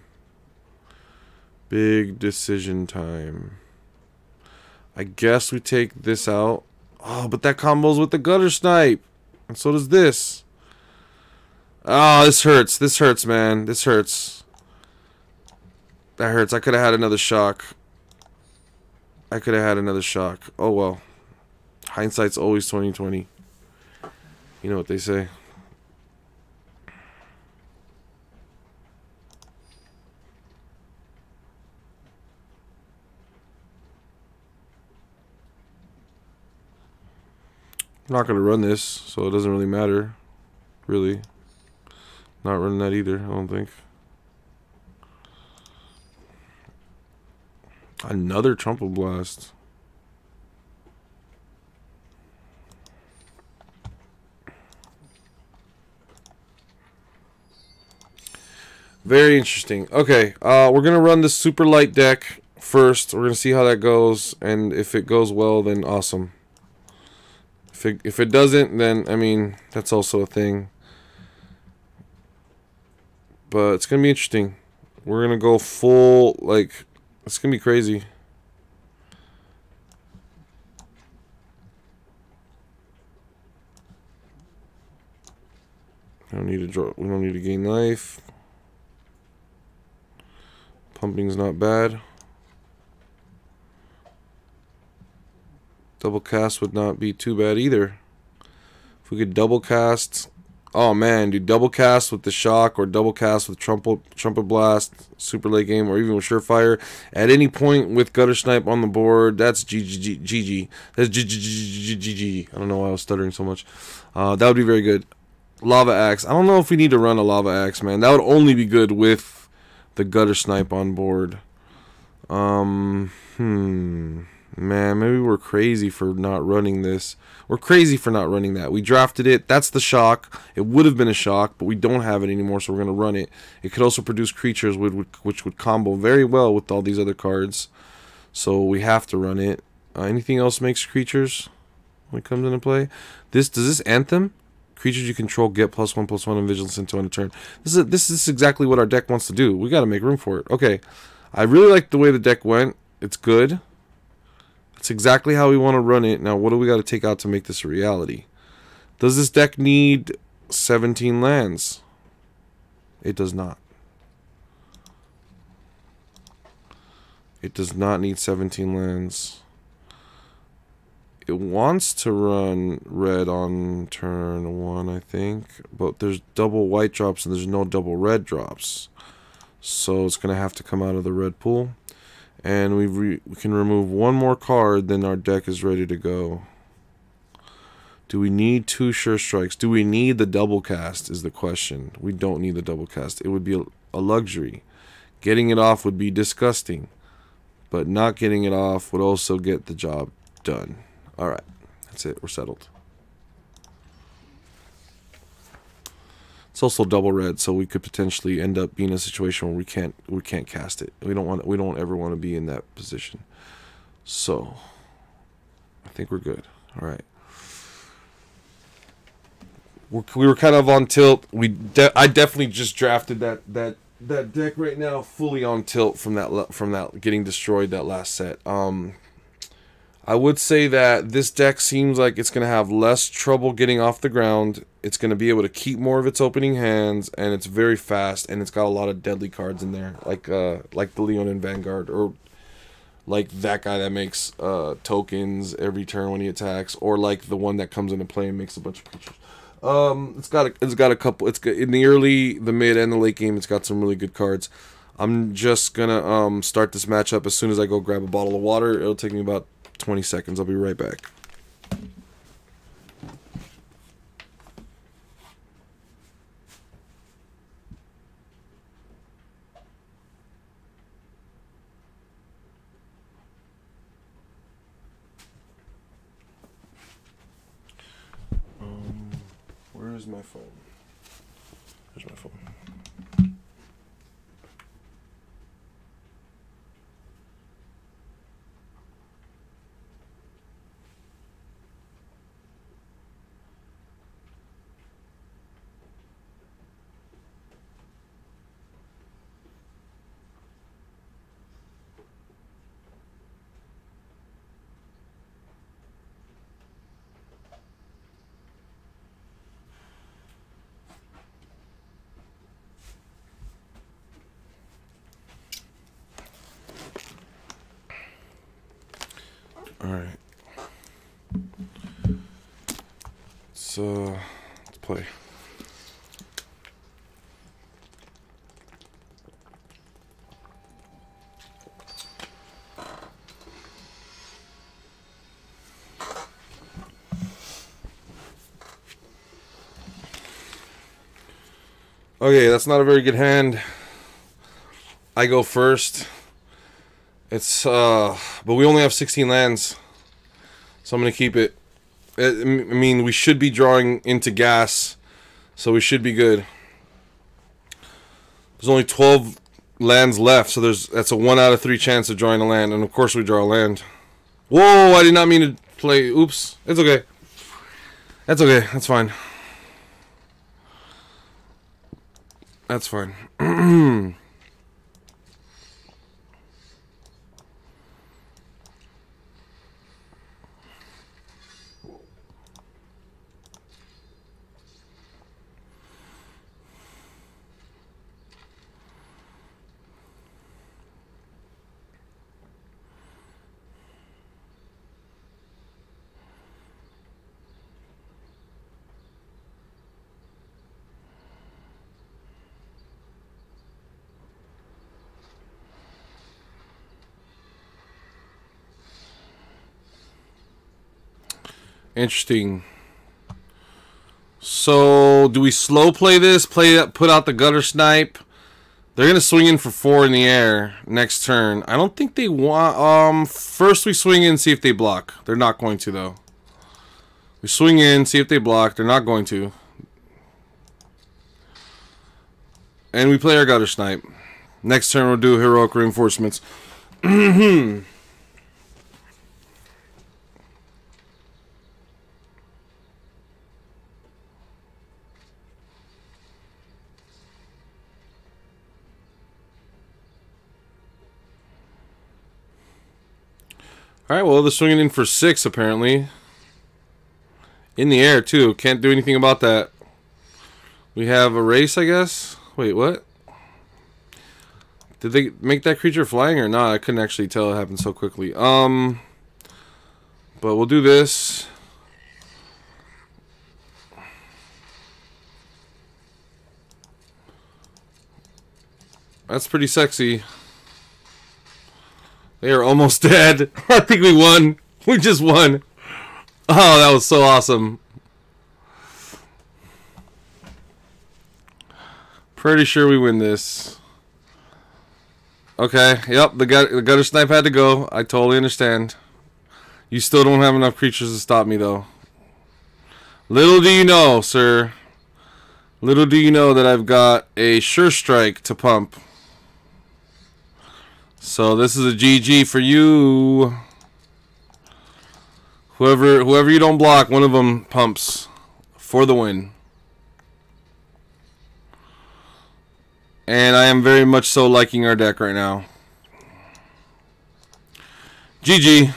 Big decision time. I guess we take this out. Oh, but that combos with the Gutter Snipe. And so does this. Oh, this hurts. This hurts, man. This hurts. That hurts. I could have had another shock. I could have had another shock. Oh, well. Hindsight's always 20/20. You know what they say. I'm not going to run this, so it doesn't really matter. Really. Not running that either, I don't think. Another Trumpet Blast. Very interesting. Okay, we're going to run the super light deck first. We're going to see how that goes, and if it goes well, then awesome. If it doesn't, then, I mean, that's also a thing. But it's going to be interesting. We're going to go full, like, it's going to be crazy. We don't need to draw, we don't need to gain life. Pumping's not bad. Double cast would not be too bad either. If we could double cast, oh man, dude, double cast with the shock or double cast with trumpet blast, super late game, or even with surefire at any point with gutter snipe on the board, that's GG. That's GG. I don't know why I was stuttering so much. That would be very good. Lava axe. I don't know if we need to run a lava axe, man. That would only be good with the gutter snipe on board. Man, maybe we're crazy for not running this. We're crazy for not running that. We drafted it. That's the shock. It would have been a shock, but we don't have it anymore, so we're going to run it. It could also produce creatures which would combo very well with all these other cards. So we have to run it. Anything else makes creatures when it comes into play? Does this Anthem? Creatures you control get +1/+1 and vigilance until end of turn. This is exactly what our deck wants to do. We got to make room for it. Okay, I really like the way the deck went. It's good. It's exactly how we want to run it. Now, what do we got to take out to make this a reality? Does this deck need 17 lands? It does not. It does not need 17 lands. It wants to run red on turn 1, I think. But there's double white drops and there's no double red drops. So it's going to have to come out of the red pool. And we can remove one more card, then our deck is ready to go. Do we need 2 Sure Strikes? Do we need the double cast is the question. We don't need the double cast. It would be a luxury. Getting it off would be disgusting. But not getting it off would also get the job done. Alright, that's it. We're settled. It's also double red, so we could potentially end up being in a situation where we can't cast it. We don't ever want to be in that position. So I think we're good. All right. We were kind of on tilt. I definitely just drafted that deck right now fully on tilt from that getting destroyed that last set. I would say that this deck seems like it's going to have less trouble getting off the ground. It's going to be able to keep more of its opening hands, and it's very fast, and it's got a lot of deadly cards in there, like the Leonin Vanguard, or like that guy that makes tokens every turn when he attacks, or like the one that comes into play and makes a bunch of creatures. It's got a couple. It's got, in the early, the mid, and the late game. It's got some really good cards. I'm just gonna start this matchup as soon as I go grab a bottle of water. It'll take me about 20 seconds. I'll be right back. Where is my phone? There's my phone. Alright. So, let's play. Okay, that's not a very good hand. I go first. It's but we only have 16 lands, so I'm gonna keep it. I mean, we should be drawing into gas, so we should be good. There's only 12 lands left, so that's a 1 out of 3 chance of drawing a land, and of course we draw a land. Whoa! I did not mean to play. Oops. It's okay. That's okay. That's fine. That's fine. Interesting. So, do we slow play this? Put out the gutter snipe. They're gonna swing in for 4 in the air next turn. I don't think they want. First we swing in, see if they block. They're not going to though. We swing in, see if they block. They're not going to. And we play our gutter snipe. Next turn we'll do heroic reinforcements. Alright, well, they're swinging in for 6, apparently. In the air, too. Can't do anything about that. We have a race, I guess? Wait, what? Did they make that creature flying or not? I couldn't actually tell. It happened so quickly. But we'll do this. That's pretty sexy. They are almost dead. I think we won. We just won. Oh, that was so awesome. Pretty sure we win this. Okay, yep, the gutter snipe had to go. I totally understand. You still don't have enough creatures to stop me, though. Little do you know, sir. Little do you know that I've got a sure strike to pump. So this is a GG for you. Whoever you don't block, one of them pumps for the win. And I am very much so liking our deck right now. GG.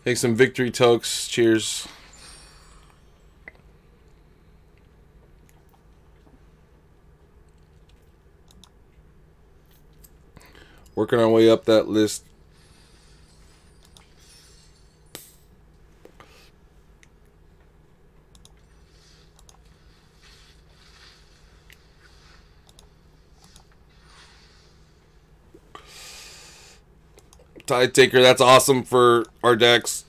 Take some victory tokes. Cheers. Working our way up that list. Tide Taker, that's awesome for our decks.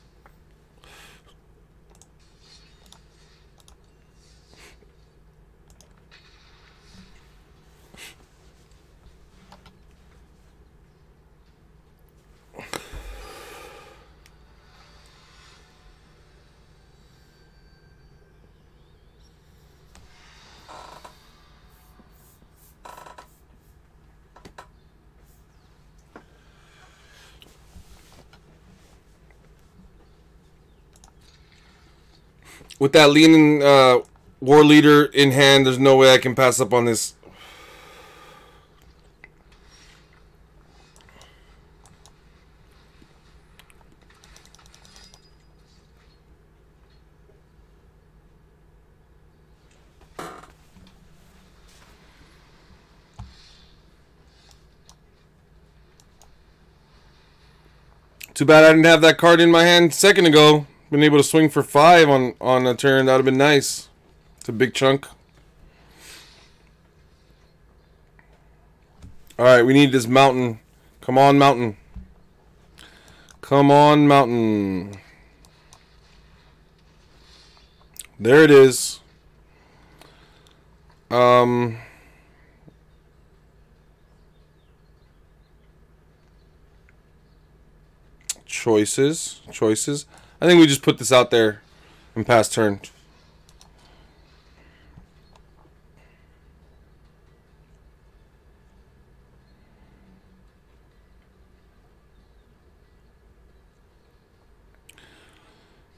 With that leaning war leader in hand, there's no way I can pass up on this. Too bad I didn't have that card in my hand a second ago. Been able to swing for 5 on a turn. That would have been nice. It's a big chunk. Alright, we need this mountain. Come on, mountain. Come on, mountain. There it is. Choices. I think we just put this out there and pass turn.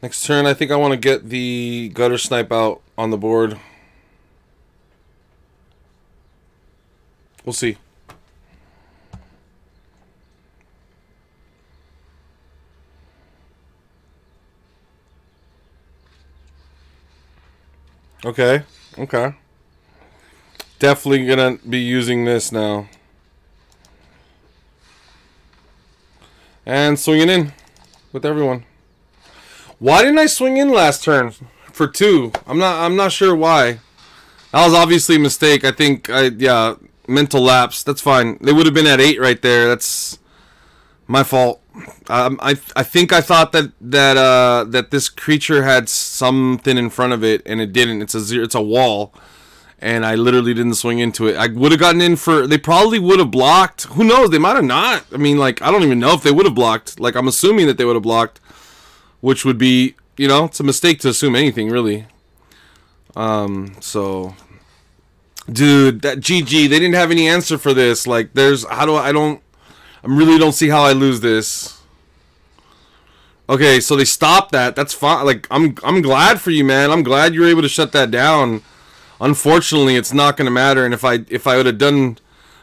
Next turn, I think I want to get the gutter snipe out on the board. We'll see. Okay. Definitely gonna be using this now. And swinging in with everyone. Why didn't I swing in last turn for 2? I'm not sure why. That was obviously a mistake. I think yeah, mental lapse. That's fine. They would have been at 8 right there. That's my fault. I think I thought that this creature had something in front of it, and it didn't. It's a wall, and I literally didn't swing into it. I would have gotten in for. They probably would have blocked. Who knows? They might have not. I mean, like, I don't even know if they would have blocked. Like, I'm assuming that they would have blocked, which would be, you know, it's a mistake to assume anything really. So, dude, that GG. They didn't have any answer for this. Like, I really don't see how I lose this. Okay, so they stopped that. That's fine. Like, I'm glad for you, man. I'm glad you were able to shut that down. Unfortunately, it's not going to matter, and if I would have done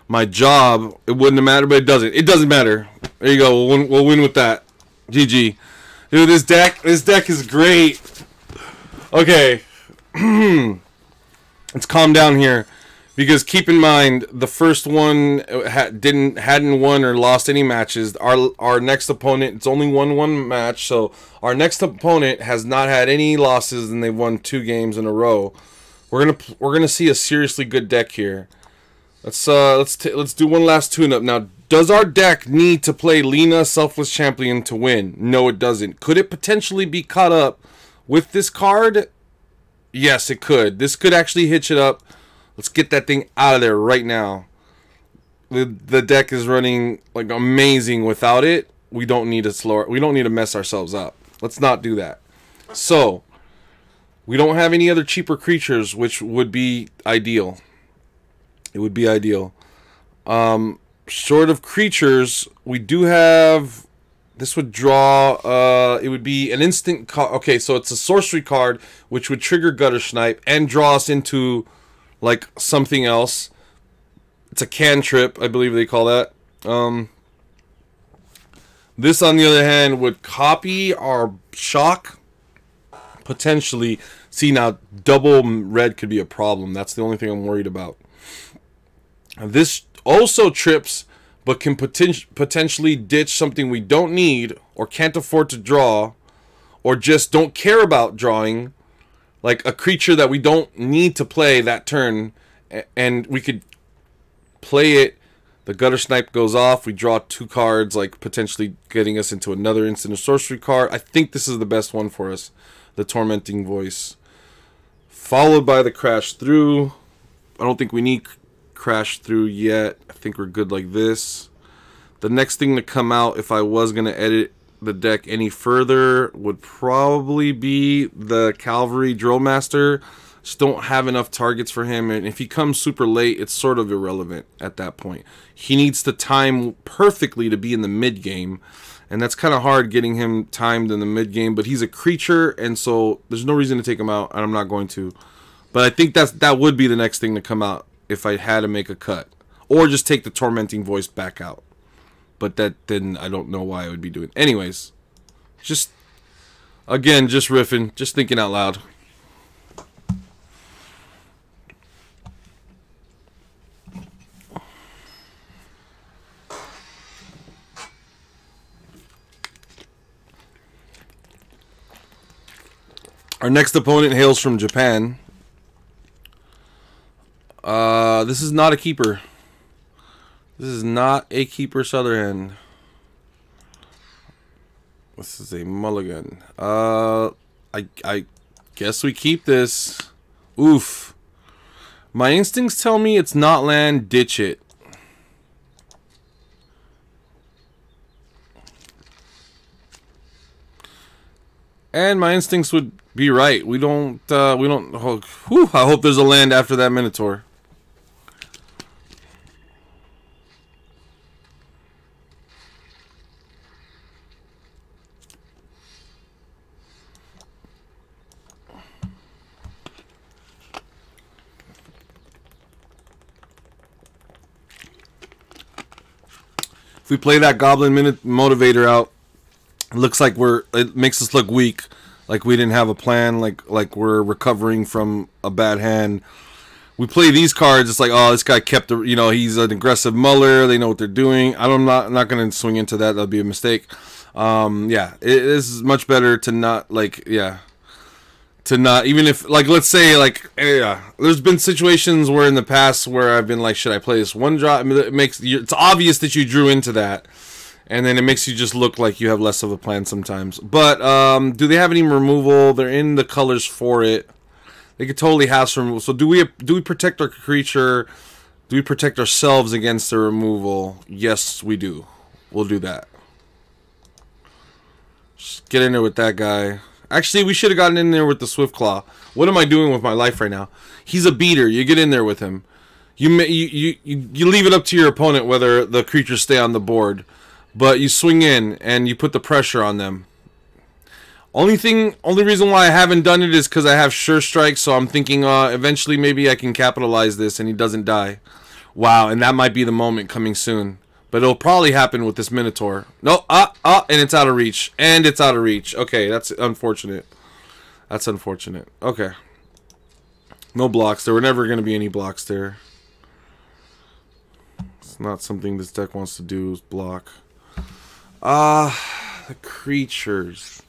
my job, it wouldn't have mattered, but it doesn't. It doesn't matter. There you go. We'll win with that. GG. Dude, this deck is great. Okay. Let's calm down here. Because keep in mind, the first one hadn't won or lost any matches. Our next opponent, it's only won one match, so our next opponent has not had any losses, and they've won 2 games in a row. We're gonna see a seriously good deck here. Let's do one last tune-up. Now, does our deck need to play Lina, Selfless Champion, to win? No, it doesn't. Could it potentially be caught up with this card? Yes, it could. This could actually hitch it up. Let's get that thing out of there right now. The deck is running like amazing without it. We don't need to mess ourselves up. Let's not do that. So, we don't have any other cheaper creatures, which would be ideal. It would be ideal. Short of creatures, we do have... This would draw... it would be an instant... Okay, so it's a sorcery card, which would trigger Gutter Snipe and draw us into... like something else. It's a cantrip, I believe they call that. This, on the other hand, would copy our shock. Potentially. See, now, double red could be a problem. That's the only thing I'm worried about. This also trips, but can potentially ditch something we don't need, or can't afford to draw, or just don't care about drawing. Like a creature that we don't need to play that turn, and we could play it. The Gutter Snipe goes off. We draw 2 cards, like potentially getting us into another instant or sorcery card. I think this is the best one for us. The Tormenting Voice. Followed by the Crash Through. I don't think we need Crash Through yet. I think we're good like this. The next thing to come out, if I was going to edit the deck any further, would probably be the Cavalry Drill Master. Just don't have enough targets for him, and if he comes super late, it's sort of irrelevant at that point. He needs to time perfectly to be in the mid game, and that's kind of hard getting him timed in the mid game, but he's a creature, and so there's no reason to take him out, and I'm not going to. But I think that would be the next thing to come out if I had to make a cut, or just take the Tormenting Voice back out. But then I don't know why I would be doing. Anyways, just again, just riffing, just thinking out loud. Our next opponent hails from Japan. This is not a keeper. This is not a keeper Sutherland. This is a mulligan. I guess we keep this. Oof. My instincts tell me it's not land, ditch it. And my instincts would be right. We don't oh, whew, I hope there's a land after that Minotaur. If we play that Goblin Motivator out, it looks like it makes us look weak, like we didn't have a plan, like we're recovering from a bad hand. We play these cards, it's like, oh, this guy kept the, you know, he's an aggressive muller, they know what they're doing. I'm not going to swing into that, that'd be a mistake. Yeah, it is much better to not, like, yeah, to not, even if, like, let's say, like, yeah, there's been situations where in the past where I've been like, should I play this one drop? I mean, it's obvious that you drew into that, and then it makes you just look like you have less of a plan sometimes. But do they have any removal? They're in the colors for it. They could totally have some removal. So do we protect our creature? Do we protect ourselves against the removal? Yes, we do. We'll do that. Just get in there with that guy. Actually, we should have gotten in there with the Swift Claw. What am I doing with my life right now? He's a beater. You get in there with him. You leave it up to your opponent whether the creatures stay on the board, but you swing in and you put the pressure on them. Only reason why I haven't done it is because I have Sure Strike, so I'm thinking eventually maybe I can capitalize this and he doesn't die. Wow, and that might be the moment coming soon. But it'll probably happen with this Minotaur. No, and it's out of reach. And it's out of reach. Okay, that's unfortunate. That's unfortunate. Okay. No blocks. There were never going to be any blocks there. It's not something this deck wants to do, is block. The creatures.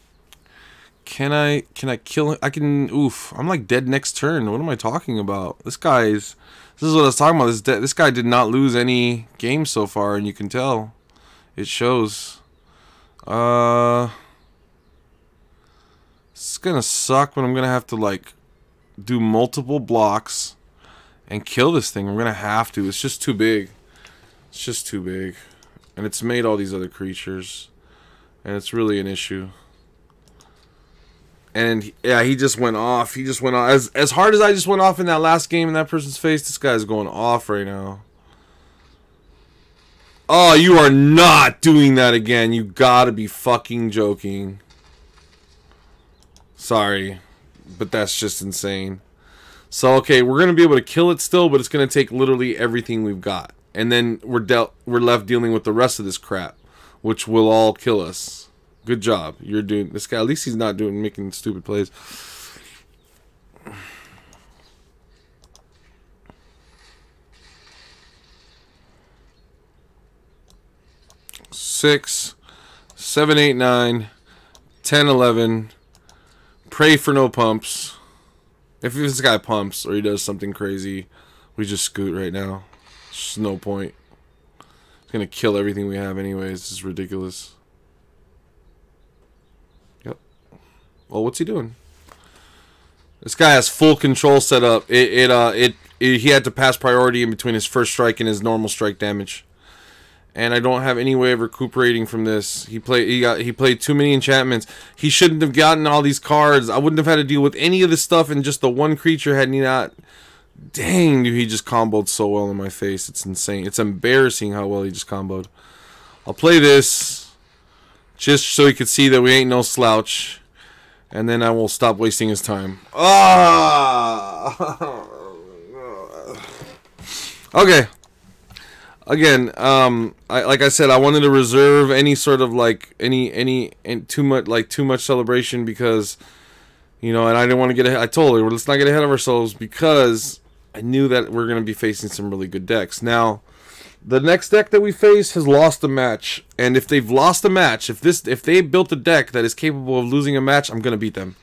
Can I kill him? I can, oof. I'm like dead next turn. What am I talking about? This is what I was talking about. This guy did not lose any games so far, and you can tell. It shows. It's gonna suck, but I'm gonna have to like do multiple blocks and kill this thing. I'm gonna have to. It's just too big. It's just too big. And it's made all these other creatures. And it's really an issue. And yeah, he just went off. He just went off. As hard as I just went off in that last game in that person's face, this guy's going off right now. Oh, you are not doing that again. You gotta be fucking joking. Sorry, but that's just insane. So, okay, we're gonna be able to kill it still, but it's gonna take literally everything we've got. And then we're left dealing with the rest of this crap, which will all kill us. Good job. You're doing this guy. At least he's not making stupid plays. Six, 7, 8, 9, 10, 11. Pray for no pumps. If this guy pumps or he does something crazy, we just scoot right now. There's just no point. It's gonna kill everything we have anyways. This is ridiculous. Well, what's he doing? This guy has full control set up. He had to pass priority in between his first strike and his normal strike damage. And I don't have any way of recuperating from this. He played too many enchantments. He shouldn't have gotten all these cards. I wouldn't have had to deal with any of this stuff, and just the one creature had he not. Dang, dude, he just comboed so well in my face. It's insane. It's embarrassing how well he just comboed. I'll play this just so he could see that we ain't no slouch. And then I will stop wasting his time. Ah! Okay. Again, like I said, I wanted to reserve any sort of like too much celebration because, you know, and I didn't want to get ahead. I told her, let's not get ahead of ourselves because I knew that we're going to be facing some really good decks. Now, the next deck that we face has lost a match, and if they've lost a match, if they built a deck that is capable of losing a match, I'm gonna beat them.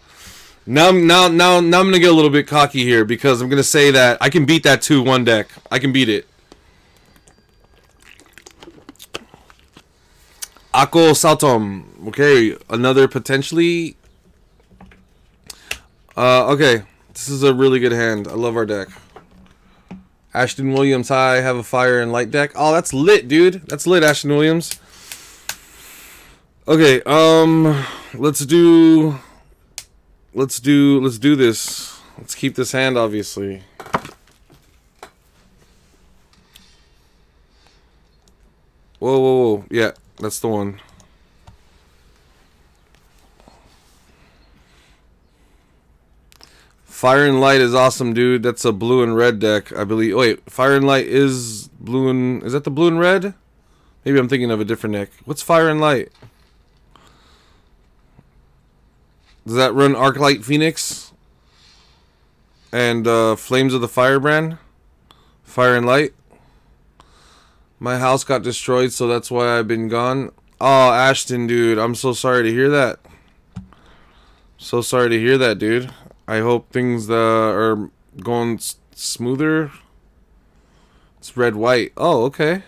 Now I'm gonna get a little bit cocky here because I'm gonna say that I can beat that 2-1 deck. I can beat it. Ako Saltom. Okay, another potentially. Okay, this is a really good hand. I love our deck. Ashton Williams, hi, I have a fire and light deck. Oh, that's lit, dude. That's lit, Ashton Williams. Okay, let's do this. Let's keep this hand, obviously. Whoa, whoa, whoa. Yeah, that's the one. Fire and Light is awesome, dude. That's a blue and red deck, I believe. Wait, Fire and Light is blue and... Is that the blue and red? Maybe I'm thinking of a different deck. What's Fire and Light? Does that run Arclight Phoenix? And Flames of the Firebrand? Fire and Light? My house got destroyed, so that's why I've been gone. Oh, Ashton, dude. I'm so sorry to hear that. So sorry to hear that, dude. I hope things are going smoother. It's red-white. Oh, okay.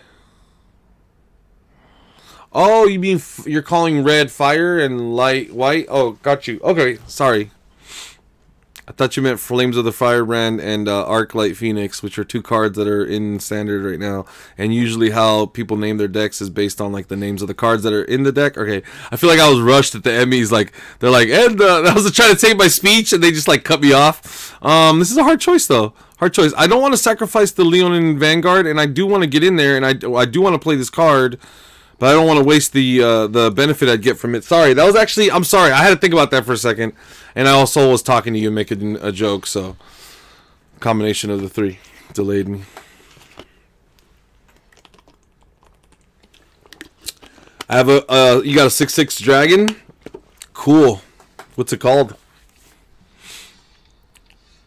Oh, you mean you're calling red fire and light white? Oh, got you. Okay, sorry. I thought you meant Flames of the Firebrand and Arclight Phoenix, which are two cards that are in standard right now. And usually how people name their decks is based on like the names of the cards that are in the deck. Okay, I feel like I was rushed at the Emmys. Like they're like, and I was trying to take my speech, and they just like cut me off. This is a hard choice though. Hard choice. I don't want to sacrifice the Leonin Vanguard, and I do want to get in there, and I do want to play this card. But I don't want to waste the benefit I'd get from it. Sorry, that was actually... I'm sorry. I had to think about that for a second. And I also was talking to you and making a joke, so... Combination of the three delayed me. I have a... you got a 6/6 dragon? Cool. What's it called?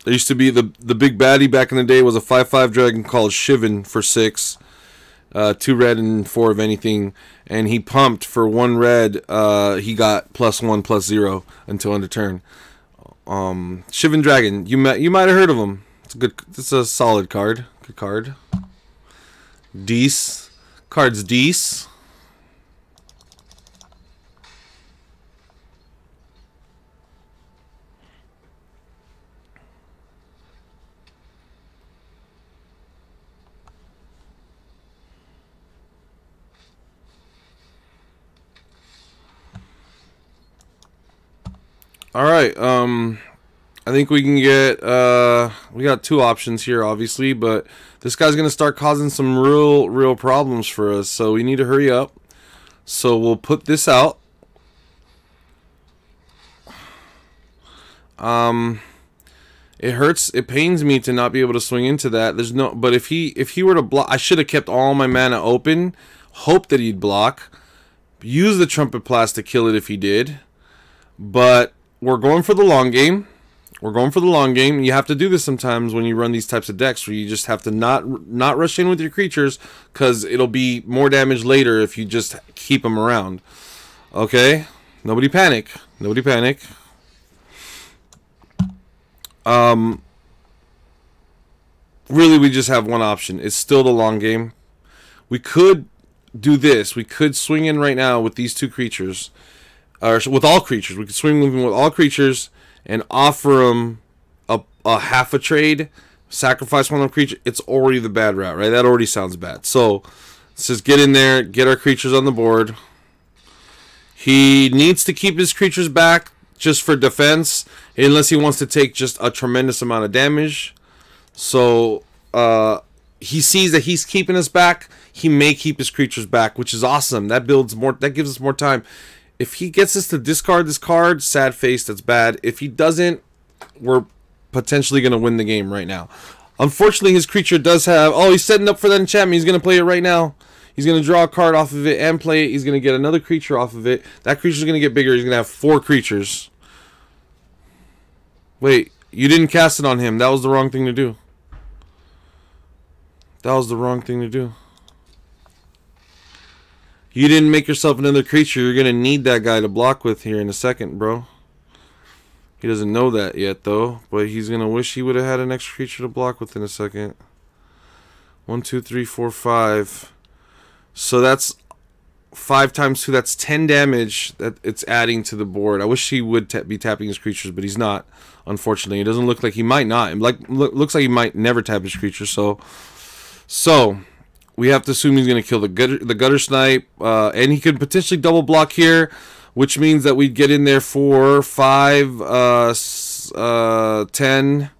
There used to be the big baddie back in the day was a 5/5 dragon called Shivan for 6. 2 red and 4 of anything, and he pumped for 1 red. He got +1/+0 until end of turn. Shivan Dragon, you might have heard of him. It's a solid card. Good card. Dece. Card's Dece. Alright, I think we can get, we got 2 options here, obviously, but this guy's going to start causing some real problems for us, so we need to hurry up. So we'll put this out. It hurts, it pains me to not be able to swing into that. There's no, but if he were to block, I should have kept all my mana open, hope that he'd block, use the Trumpet Blast to kill it if he did, but we're going for the long game. We're going for the long game. You have to do this sometimes when you run these types of decks, where you just have to not rush in with your creatures, because it'll be more damage later if you just keep them around. Okay? Nobody panic. Nobody panic. Really, we just have one option. It's still the long game. We could do this. We could swing in right now with these 2 creatures. Or with all creatures. We could swing with all creatures and offer them a half a trade, sacrifice one of the creatures. It's already the bad route, right? That already sounds bad. So let's just get in there, get our creatures on the board. He needs to keep his creatures back just for defense, unless he wants to take just a tremendous amount of damage. So he sees that he's keeping us back. He may keep his creatures back, which is awesome. That builds more. That gives us more time. If he gets us to discard this card, sad face, that's bad. If he doesn't, we're potentially going to win the game right now. Unfortunately, his creature does have... Oh, he's setting up for that enchantment. He's going to play it right now. He's going to draw a card off of it and play it. He's going to get another creature off of it. That creature's going to get bigger. He's going to have 4 creatures. Wait, you didn't cast it on him. That was the wrong thing to do. That was the wrong thing to do. You didn't make yourself another creature. You're going to need that guy to block with here in a second, bro. He doesn't know that yet, though. But he's going to wish he would have had an extra creature to block with in a second. 1, 2, 3, 4, 5. So that's 5 times 2. That's 10 damage that it's adding to the board. I wish he would be tapping his creatures, but he's not, unfortunately. It doesn't look like he might not. Looks like he might never tap his creatures. So we have to assume he's going to kill the gutter snipe, and he could potentially double block here, which means that we'd get in there for 5, 10,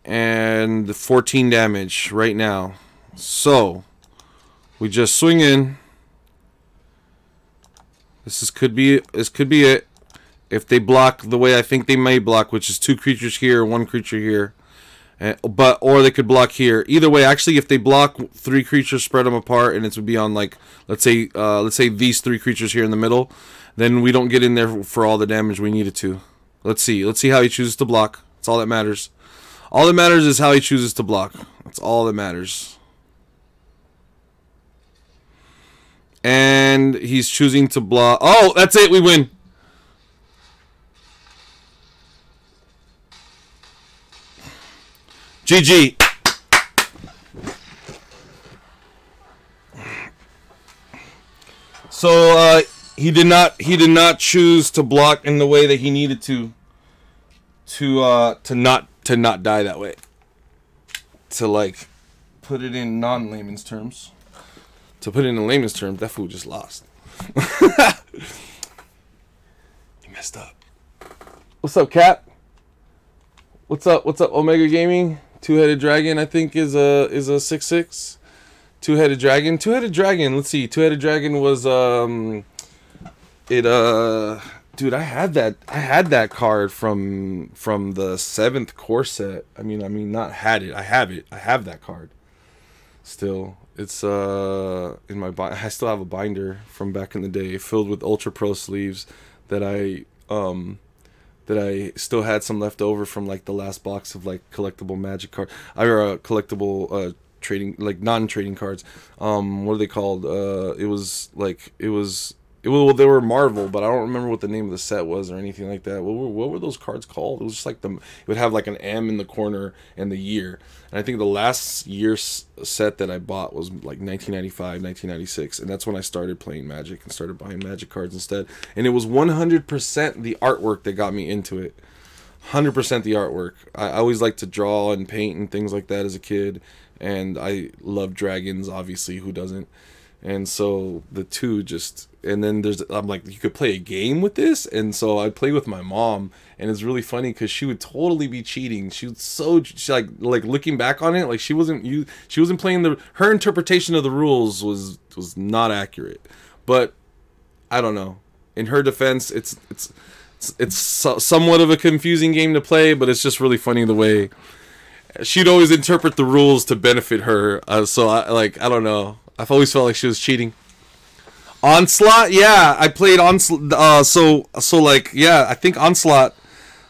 and 14 damage right now. So we just swing in. This could be it. If they block the way I think they may block, which is 2 creatures here, 1 creature here. Or they could block here. Either way, actually, if they block 3 creatures, spread them apart, and it would be on, like, let's say these 3 creatures here in the middle, then we don't get in there for all the damage we needed to. Let's see how he chooses to block. That's all that matters. All that matters is how he chooses to block. That's all that matters. And he's choosing to block. Oh, that's it. We win. GG. So he did not choose to block in the way that he needed to not die that way. To, like, put it in non-layman's terms. To put it in layman's terms, that fool just lost. He messed up. What's up, Cap? What's up, Omega Gaming? Two-headed dragon, I think, is a 6/6. Two-headed dragon. Two-headed dragon. Let's see. Two-headed dragon was dude, I had that card from the 7th core set. I mean not had it. I have it. I have that card. Still. It's in my I still have a binder from back in the day filled with Ultra Pro sleeves that I still had some left over from like the last box of like collectible Magic card or collectible trading, like non-trading cards. What are they called? Well, they were Marvel, but I don't remember what the name of the set was or anything like that. What were those cards called? It was just like it would have like an M in the corner and the year. And I think the last year's set that I bought was like 1995, 1996, and that's when I started playing Magic and started buying Magic cards instead. And it was 100% the artwork that got me into it. 100% the artwork. I always liked to draw and paint and things like that as a kid, and I love dragons, obviously. Who doesn't? And so the two just, and then I'm like, you could play a game with this? And so I'd play with my mom, and it's really funny because she would totally be cheating. She like looking back on it, like she wasn't playing her interpretation of the rules was not accurate. But I don't know. In her defense, it's somewhat of a confusing game to play, but it's just really funny the way she'd always interpret the rules to benefit her. So I don't know. I've always felt like she was cheating. Onslaught, yeah, I played Onslaught. I think Onslaught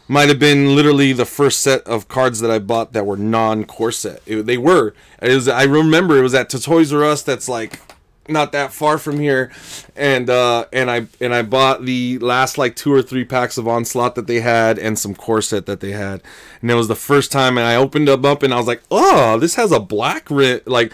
might have been literally the first set of cards that I bought that were non-core set. I remember it was at Toys R Us. That's like not that far from here, and I bought the last like 2 or 3 packs of Onslaught that they had and some core set that they had, and it was the first time. And I opened them up and I was like, oh, this has a black rit. Like,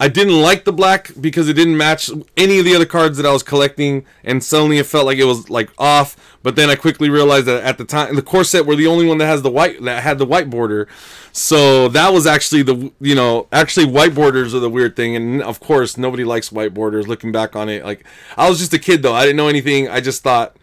I didn't like the black because it didn't match any of the other cards that I was collecting, and suddenly it felt like it was like off. But then I quickly realized that at the time, the core set were the only one that had the white border. So that was actually white borders are the weird thing, and of course nobody likes white borders. Looking back on it, like, I was just a kid though. I didn't know anything. I just thought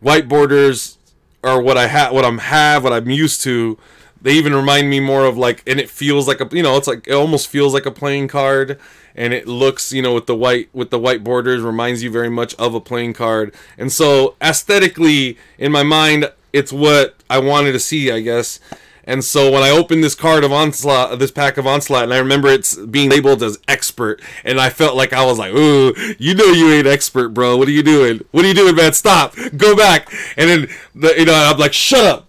white borders are what I'm used to. They even remind me more of like, and it feels like it almost feels like a playing card, and it looks, with the white borders, reminds you very much of a playing card. And so aesthetically, in my mind, it's what I wanted to see, I guess. And so when I opened this card of Onslaught, this pack of Onslaught, and I remember it's being labeled as expert, and I felt like I was like, ooh, you ain't expert, bro. What are you doing? What are you doing, man? Stop. Go back. And then, I'm like, shut up.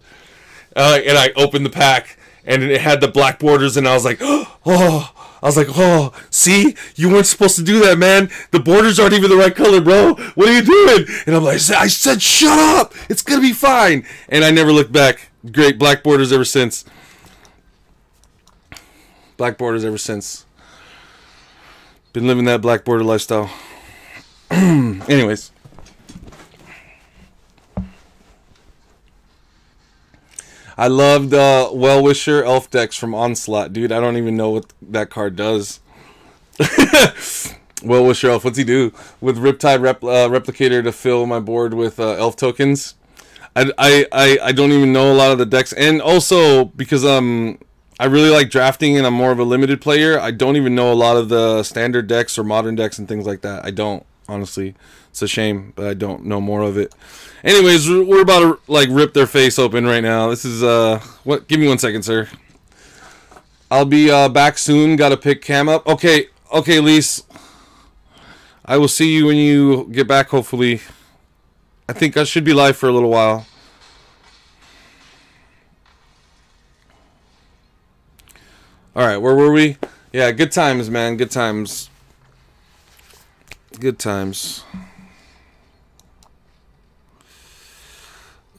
And I opened the pack, and it had the black borders, and I was like, oh, see? You weren't supposed to do that, man. The borders aren't even the right color, bro. What are you doing? And I'm like, I said, shut up. It's going to be fine. And I never looked back. Great. Black borders ever since. Black borders ever since. Been living that black border lifestyle. Anyways. I loved Well-Wisher Elf decks from Onslaught. Dude, I don't even know what that card does. Well-Wisher Elf, what's he do? With Riptide Replicator to fill my board with elf tokens. I don't even know a lot of the decks. And also, because I really like drafting and I'm more of a limited player, I don't even know a lot of the standard decks or modern decks and things like that. I don't, honestly. It's a shame, but I don't know more of it. Anyways, we're about to like rip their face open right now. This is what? Give me 1 second, sir. I'll be back soon. Got to pick Cam up. Okay, Lise. I will see you when you get back. Hopefully, I think I should be live for a little while. All right, where were we? Yeah, good times, man. Good times. Good times.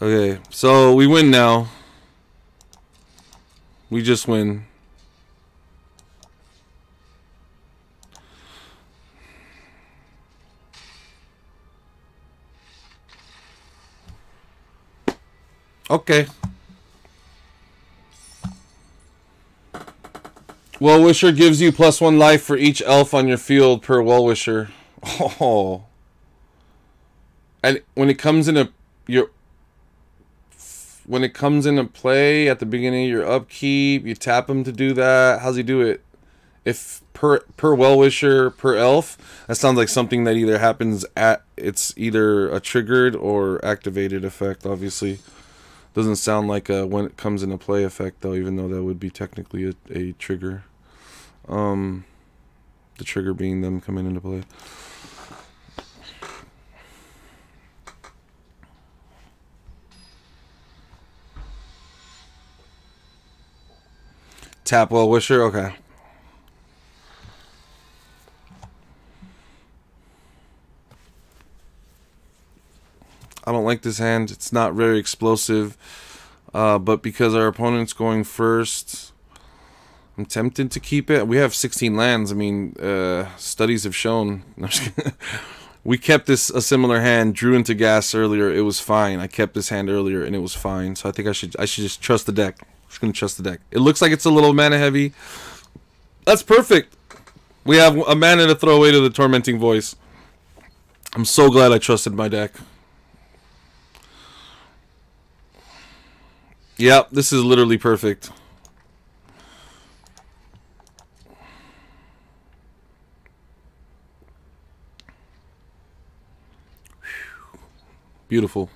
Okay, so we win now. We just win. Okay. Well-Wisher gives you +1 life for each elf on your field per Well-Wisher. Oh. And when it comes into play at the beginning of your upkeep, you tap him to do that. How's he do it? If per well-wisher, per elf, that sounds like something that either happens at, it's either a triggered or activated effect, obviously. Doesn't sound like a when it comes into play effect, though, even though that would be technically a trigger. The trigger being them coming into play. Tap well-wisher, okay. I don't like this hand. It's not very explosive. But because our opponent's going first, I'm tempted to keep it. We have 16 lands. I mean, studies have shown. We kept a similar hand, drew into gas earlier. It was fine. I kept this hand earlier, and it was fine. So I think I should just trust the deck. I'm just going to trust the deck. It looks like it's a little mana heavy. That's perfect. We have a mana to throw away to the Tormenting Voice. I'm so glad I trusted my deck. Yep, this is literally perfect. Beautiful.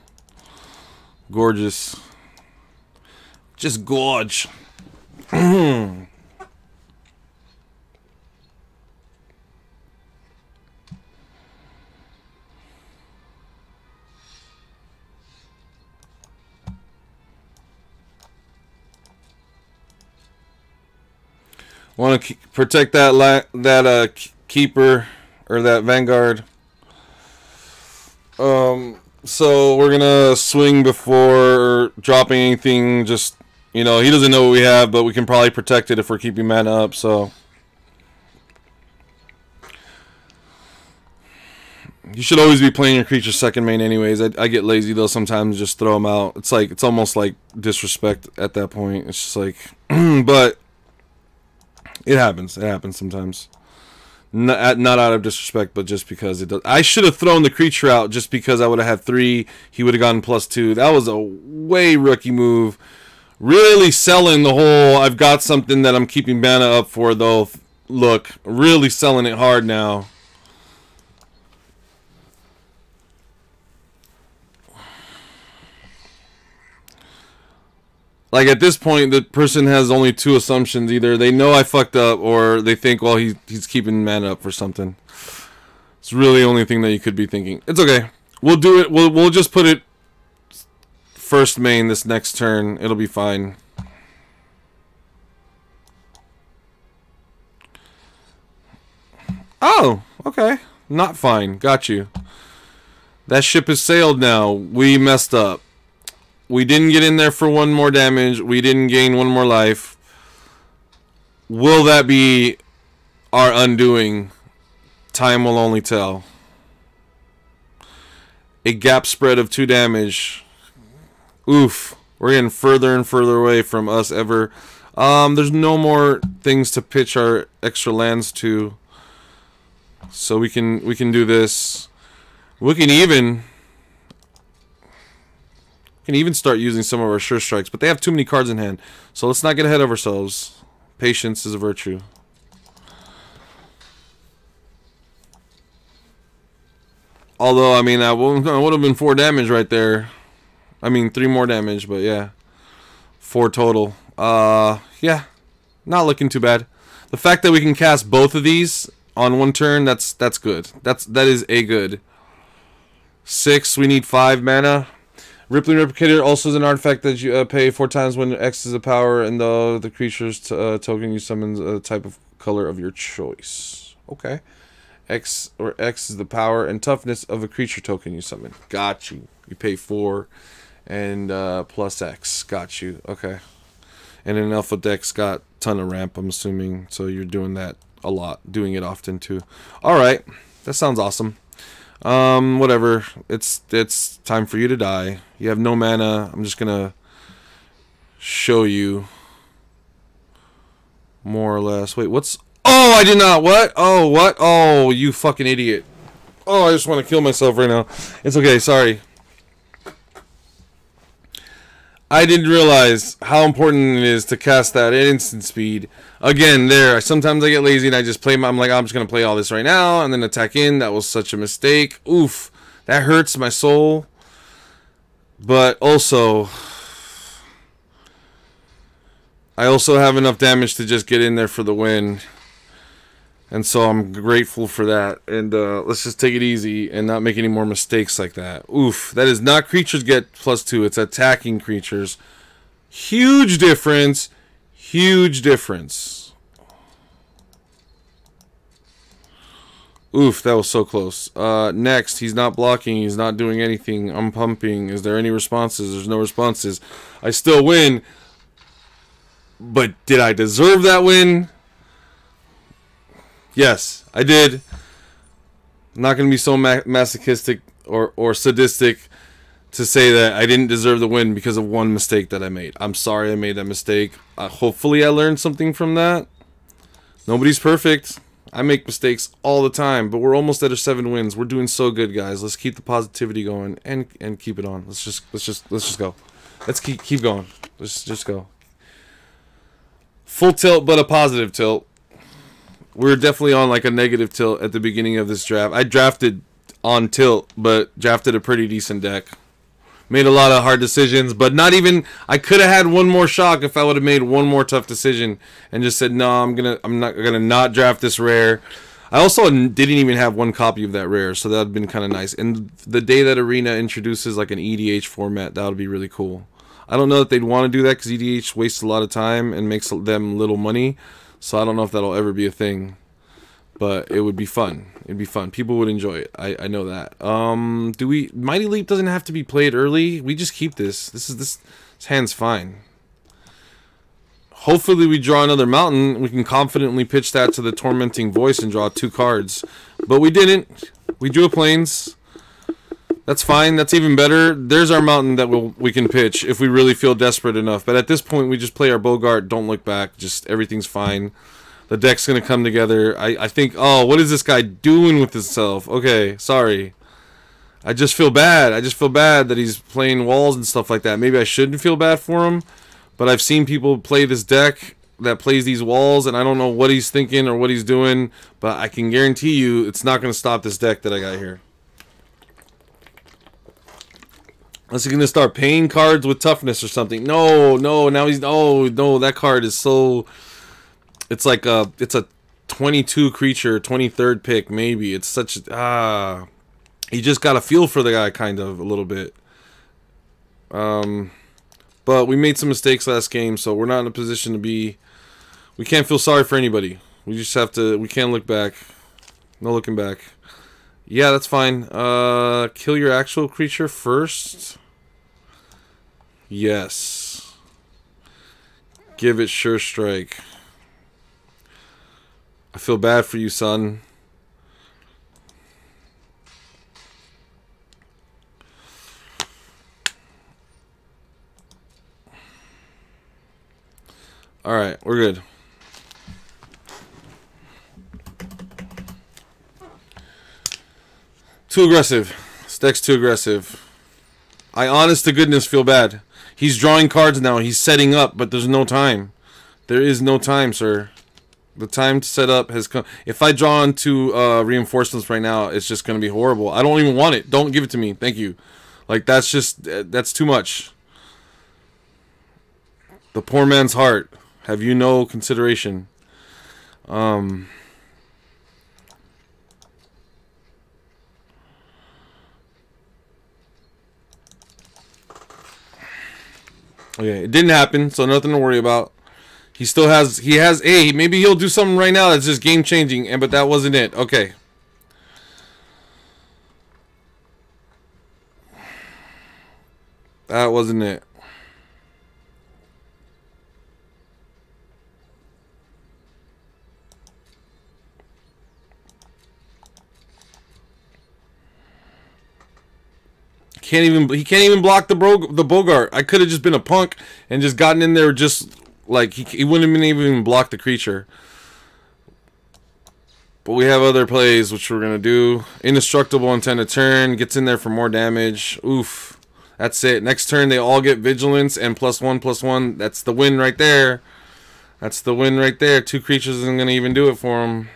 Gorgeous. Just gorge. Want to protect that keeper or that vanguard. So we're gonna swing before dropping anything. Just, you know, he doesn't know what we have, but we can probably protect it if we're keeping mana up. So you should always be playing your creature second main, anyways. I get lazy though sometimes, just throw them out. It's almost like disrespect at that point. It's just like, but. It happens. It happens sometimes. Not out of disrespect, but just because it does. I should have thrown the creature out just because I would have had 3. He would have gotten +2. That was a way rookie move. Really selling the whole, I've got something that I'm keeping mana up for, though. Look, really selling it hard now. Like, at this point, the person has only 2 assumptions. Either they know I fucked up, or they think, well, he's keeping mana up for something. It's really the only thing that you could be thinking. It's okay. We'll do it. We'll just put it first main this next turn. It'll be fine. Oh, okay. Not fine. Got you. That ship has sailed now. We messed up. We didn't get in there for 1 more damage. We didn't gain 1 more life. Will that be our undoing? Time will only tell. A gap spread of 2 damage. Oof. We're getting further and further away from us ever. There's no more things to pitch our extra lands to. So we can do this. We can even start using some of our sure strikes, but they have too many cards in hand. So let's not get ahead of ourselves. Patience is a virtue. Although, I mean, that would have been 4 damage right there. I mean, 3 more damage, but yeah. 4 total. Yeah. Not looking too bad. The fact that we can cast both of these on 1 turn, that's good. That is a good. 6, we need 5 mana. Rippling Replicator also is an artifact that you pay 4 times when X is a power, and the creature's token you summon a type of color of your choice. Okay. X is the power and toughness of a creature token you summon. Got you. You pay 4 and plus X. Got you. Okay. And an Alpha Deck's got a ton of ramp, I'm assuming, so you're doing that a lot. Doing it often, too. Alright. That sounds awesome. Whatever. It's time for you to die. You have no mana. I'm just gonna show you more or less. Wait, what's... Oh, I did not. What? Oh, what? Oh, you fucking idiot. Oh, I just want to kill myself right now. It's okay. Sorry. I didn't realize how important it is to cast that at instant speed. Again, sometimes I get lazy and I just play I'm like, I'm just going to play all this right now and then attack in. That was such a mistake. Oof. That hurts my soul. But also, I also have enough damage to just get in there for the win. And so I'm grateful for that. And let's just take it easy and not make any more mistakes like that. Oof. That is not creatures get +2. It's attacking creatures. Huge difference. Huge difference. Oof, that was so close. Next, he's not blocking. He's not doing anything. I'm pumping. Is there any responses? There's no responses. I still win. But did I deserve that win? Yes, I did. I'm not going to be so masochistic or sadistic to say that I didn't deserve the win because of one mistake that I made. I'm sorry I made that mistake. Hopefully I learned something from that. Nobody's perfect. I make mistakes all the time, but we're almost at our 7 wins. We're doing so good, guys. Let's keep the positivity going and keep it on. Let's just go. Let's keep going. Let's just go. Full tilt, but a positive tilt. We're definitely on like a negative tilt at the beginning of this draft. I drafted on tilt, but drafted a pretty decent deck. Made a lot of hard decisions, but not even. I could have had one more shock if I would have made one more tough decision and just said, "No, I'm not gonna draft this rare." I also didn't even have one copy of that rare, so that would have been kind of nice. And the day that Arena introduces like an EDH format, that would be really cool. I don't know that they'd want to do that because EDH wastes a lot of time and makes them little money. So I don't know if that'll ever be a thing, but it would be fun. It'd be fun. People would enjoy it. I know that. Mighty Leap doesn't have to be played early. We just keep this. This hand's fine. Hopefully we draw another mountain. We can confidently pitch that to the Tormenting Voice and draw 2 cards. But we didn't. We drew a Plains. That's fine. That's even better. There's our mountain that we can pitch if we really feel desperate enough. But at this point, we just play our Bogart. Don't look back. Just everything's fine. The deck's going to come together. I think, oh, what is this guy doing with himself? Okay, sorry. I just feel bad. I just feel bad that he's playing walls and stuff like that. Maybe I shouldn't feel bad for him. But I've seen people play this deck that plays these walls, and I don't know what he's thinking or what he's doing. But I can guarantee you it's not going to stop this deck that I got here. Unless he's going to start paying cards with toughness or something. No, now he's... Oh, no, that card is so... It's like it's a 22 creature, 23rd pick, maybe. It's such... You just got to feel for the guy, kind of, a little bit. But we made some mistakes last game, so we're not in a position to be... We can't feel sorry for anybody. We just have to... We can't look back. No looking back. Yeah, that's fine. Kill your actual creature first. Yes. Give it Sure Strike. I feel bad for you, son. Alright, we're good. Too aggressive. This deck's too aggressive. I honest to goodness feel bad. He's drawing cards now. He's setting up, but there's no time. There is no time, sir. The time to set up has come. If I draw into reinforcements right now, it's just going to be horrible. I don't even want it. Don't give it to me. Thank you. Like, that's just... That's too much. The poor man's heart. Have you no consideration? Okay, it didn't happen, so nothing to worry about. He still has, hey, maybe he'll do something right now that's just game changing, but that wasn't it. Okay. That wasn't it. He can't even block the Bogart. I could have just been a punk and just gotten in there, just like he wouldn't have been even block the creature. But we have other plays which we're gonna do. Indestructible Intended Turn gets in there for more damage. Oof, That's it. Next turn, they all get vigilance and +1/+1. That's the win right there. That's the win right there. 2 creatures isn't going to even do it for them.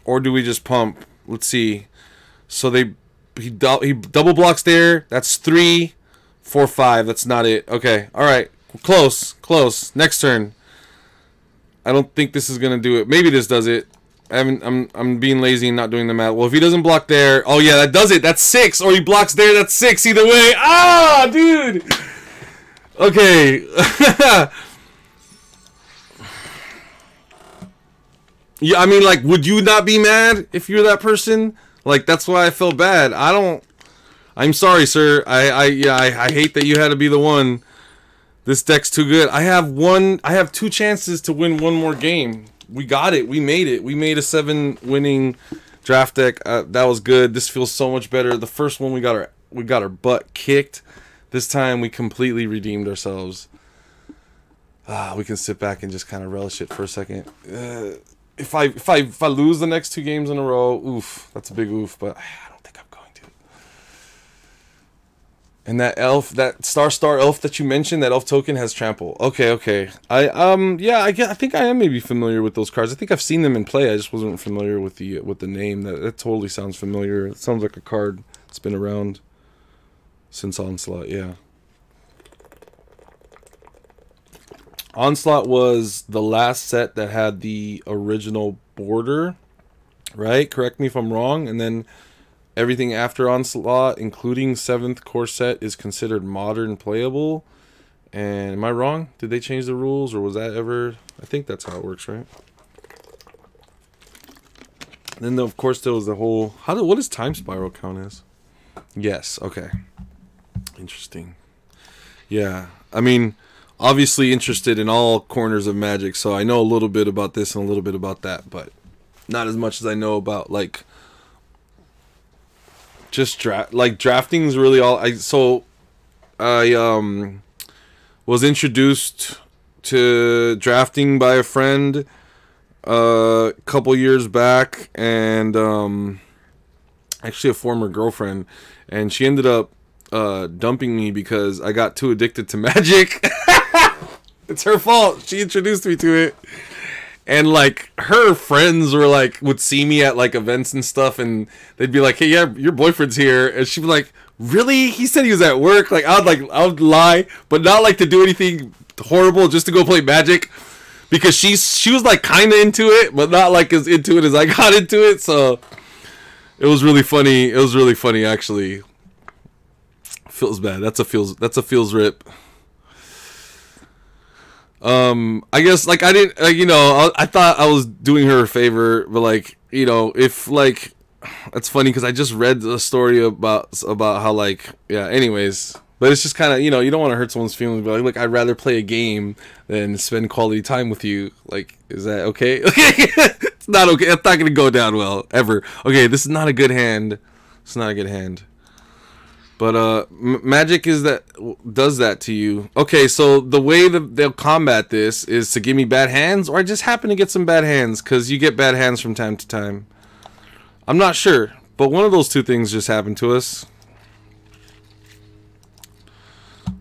Or do we just pump? Let's see. So he double blocks there. That's 3, 4, 5. That's not it. Okay. All right. Close. Close. Next turn. I don't think this is going to do it. Maybe this does it. I'm being lazy and not doing the math. Well, if he doesn't block there, oh yeah, that does it. That's 6. Or he blocks there, that's 6. Either way. Ah, dude. Okay. Yeah, I mean, like, would you not be mad if you're that person? Like, that's why I felt bad. I'm sorry, sir. I hate that you had to be the one. This deck's too good. I have 2 chances to win 1 more game. We got it. We made it. We made a 7-winning draft deck. That was good. This feels so much better. The first one we got our butt kicked. This time we completely redeemed ourselves. We can sit back and just kind of relish it for a second. If I lose the next 2 games in a row, oof, that's a big oof. But I don't think I'm going to. And that elf, that star elf that you mentioned, that elf token has trample. Okay. I think I am maybe familiar with those cards. I think I've seen them in play. I just wasn't familiar with the name. That totally sounds familiar. It sounds like a card that's been around since Onslaught. Yeah. Onslaught was the last set that had the original border, right? Correct me if I'm wrong. And then everything after Onslaught, including 7th core set, is considered modern playable. And am I wrong? Did they change the rules, or was that ever? I think that's how it works, right? And then, of course, there was the whole... what does Time Spiral count as? Yes, okay. Interesting. Yeah, I mean... obviously interested in all corners of Magic, so I know a little bit about this and a little bit about that, but not as much as I know about, like, just drafting is really all I was introduced to drafting by a friend a couple years back, and actually a former girlfriend, and she ended up dumping me because I got too addicted to Magic. It's her fault. She introduced me to it. And, like, her friends were, like, would see me at, like, events and stuff, and they'd be like, hey, yeah, your boyfriend's here. And she'd be like, really? He said he was at work? Like, I would lie, but not, like, to do anything horrible, just to go play Magic. Because she was, like, kind of into it, but not, like, as into it as I got into it. So, it was really funny. It was really funny, actually. Feels bad. That's a feels rip. I guess, like, I didn't, like, you know, I thought I was doing her a favor, but, like, you know, if, like, that's funny because I just read a story about how, like, yeah, anyways, but it's just kind of, you know, you don't want to hurt someone's feelings, but, like, look, I'd rather play a game than spend quality time with you. Like, is that okay? It's not okay. It's not going to go down well, ever. Okay, this is not a good hand. It's not a good hand. But Magic does that to you. Okay, so the way that they'll combat this is to give me bad hands, or I just happen to get some bad hands, because you get bad hands from time to time. I'm not sure, but one of those 2 things just happened to us.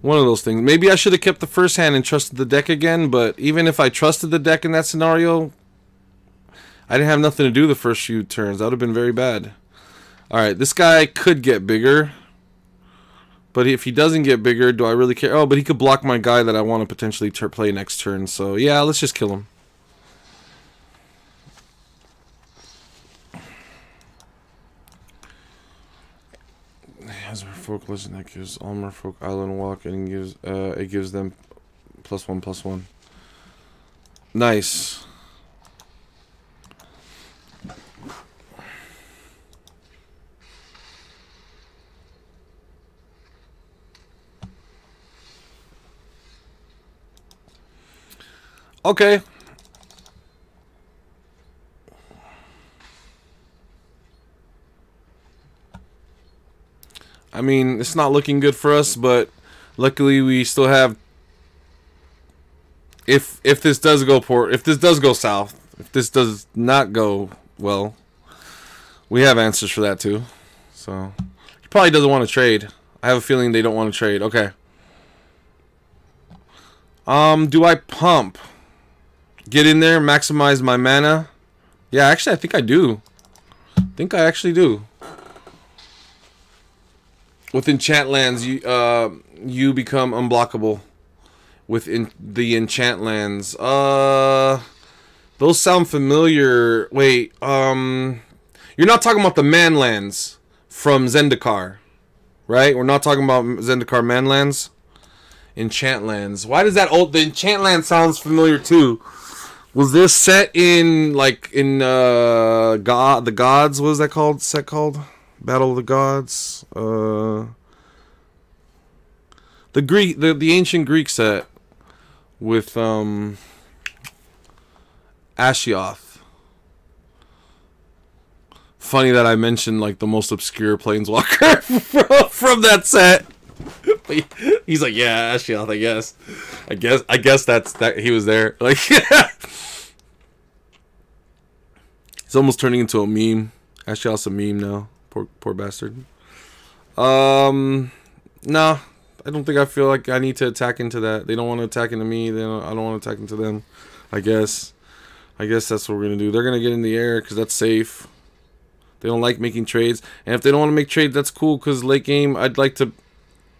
One of those things. Maybe I should have kept the first hand and trusted the deck again, but even if I trusted the deck in that scenario, I didn't have nothing to do the first few turns. That would have been very bad. Alright, this guy could get bigger. But if he doesn't get bigger, do I really care? Oh, but he could block my guy that I want to potentially play next turn. So, yeah, let's just kill him. It has a Merfolk legend that gives all Merfolk Island Walk, and it gives them +1/+1. Nice. Okay. I mean, it's not looking good for us, but luckily we still have... If this does go south, if this does not go well, we have answers for that too. So he probably doesn't want to trade. I have a feeling they don't want to trade. Okay. Do I pump? Get in there, maximize my mana? Yeah, actually I think I do. I think I actually do. With enchant lands, you become unblockable. With the enchant lands. Those sound familiar. Wait, you're not talking about the man lands from Zendikar, right? We're not talking about Zendikar man lands. Enchant lands. Why does that the enchant land sounds familiar too? Was this set in like in the gods? What was that called? Set called Battle of the Gods. The ancient Greek set with Ashioth. Funny that I mentioned like the most obscure planeswalker from that set. He's like, yeah, Ashioth, I guess that's that he was there. Like he's almost turning into a meme. Ashioth's a meme now. Poor bastard. Nah. I don't think I feel like I need to attack into that. They don't want to attack into me. I don't want to attack into them. I guess that's what we're going to do. They're going to get in the air because that's safe. They don't like making trades. And if they don't want to make trades, that's cool because late game, I'd like to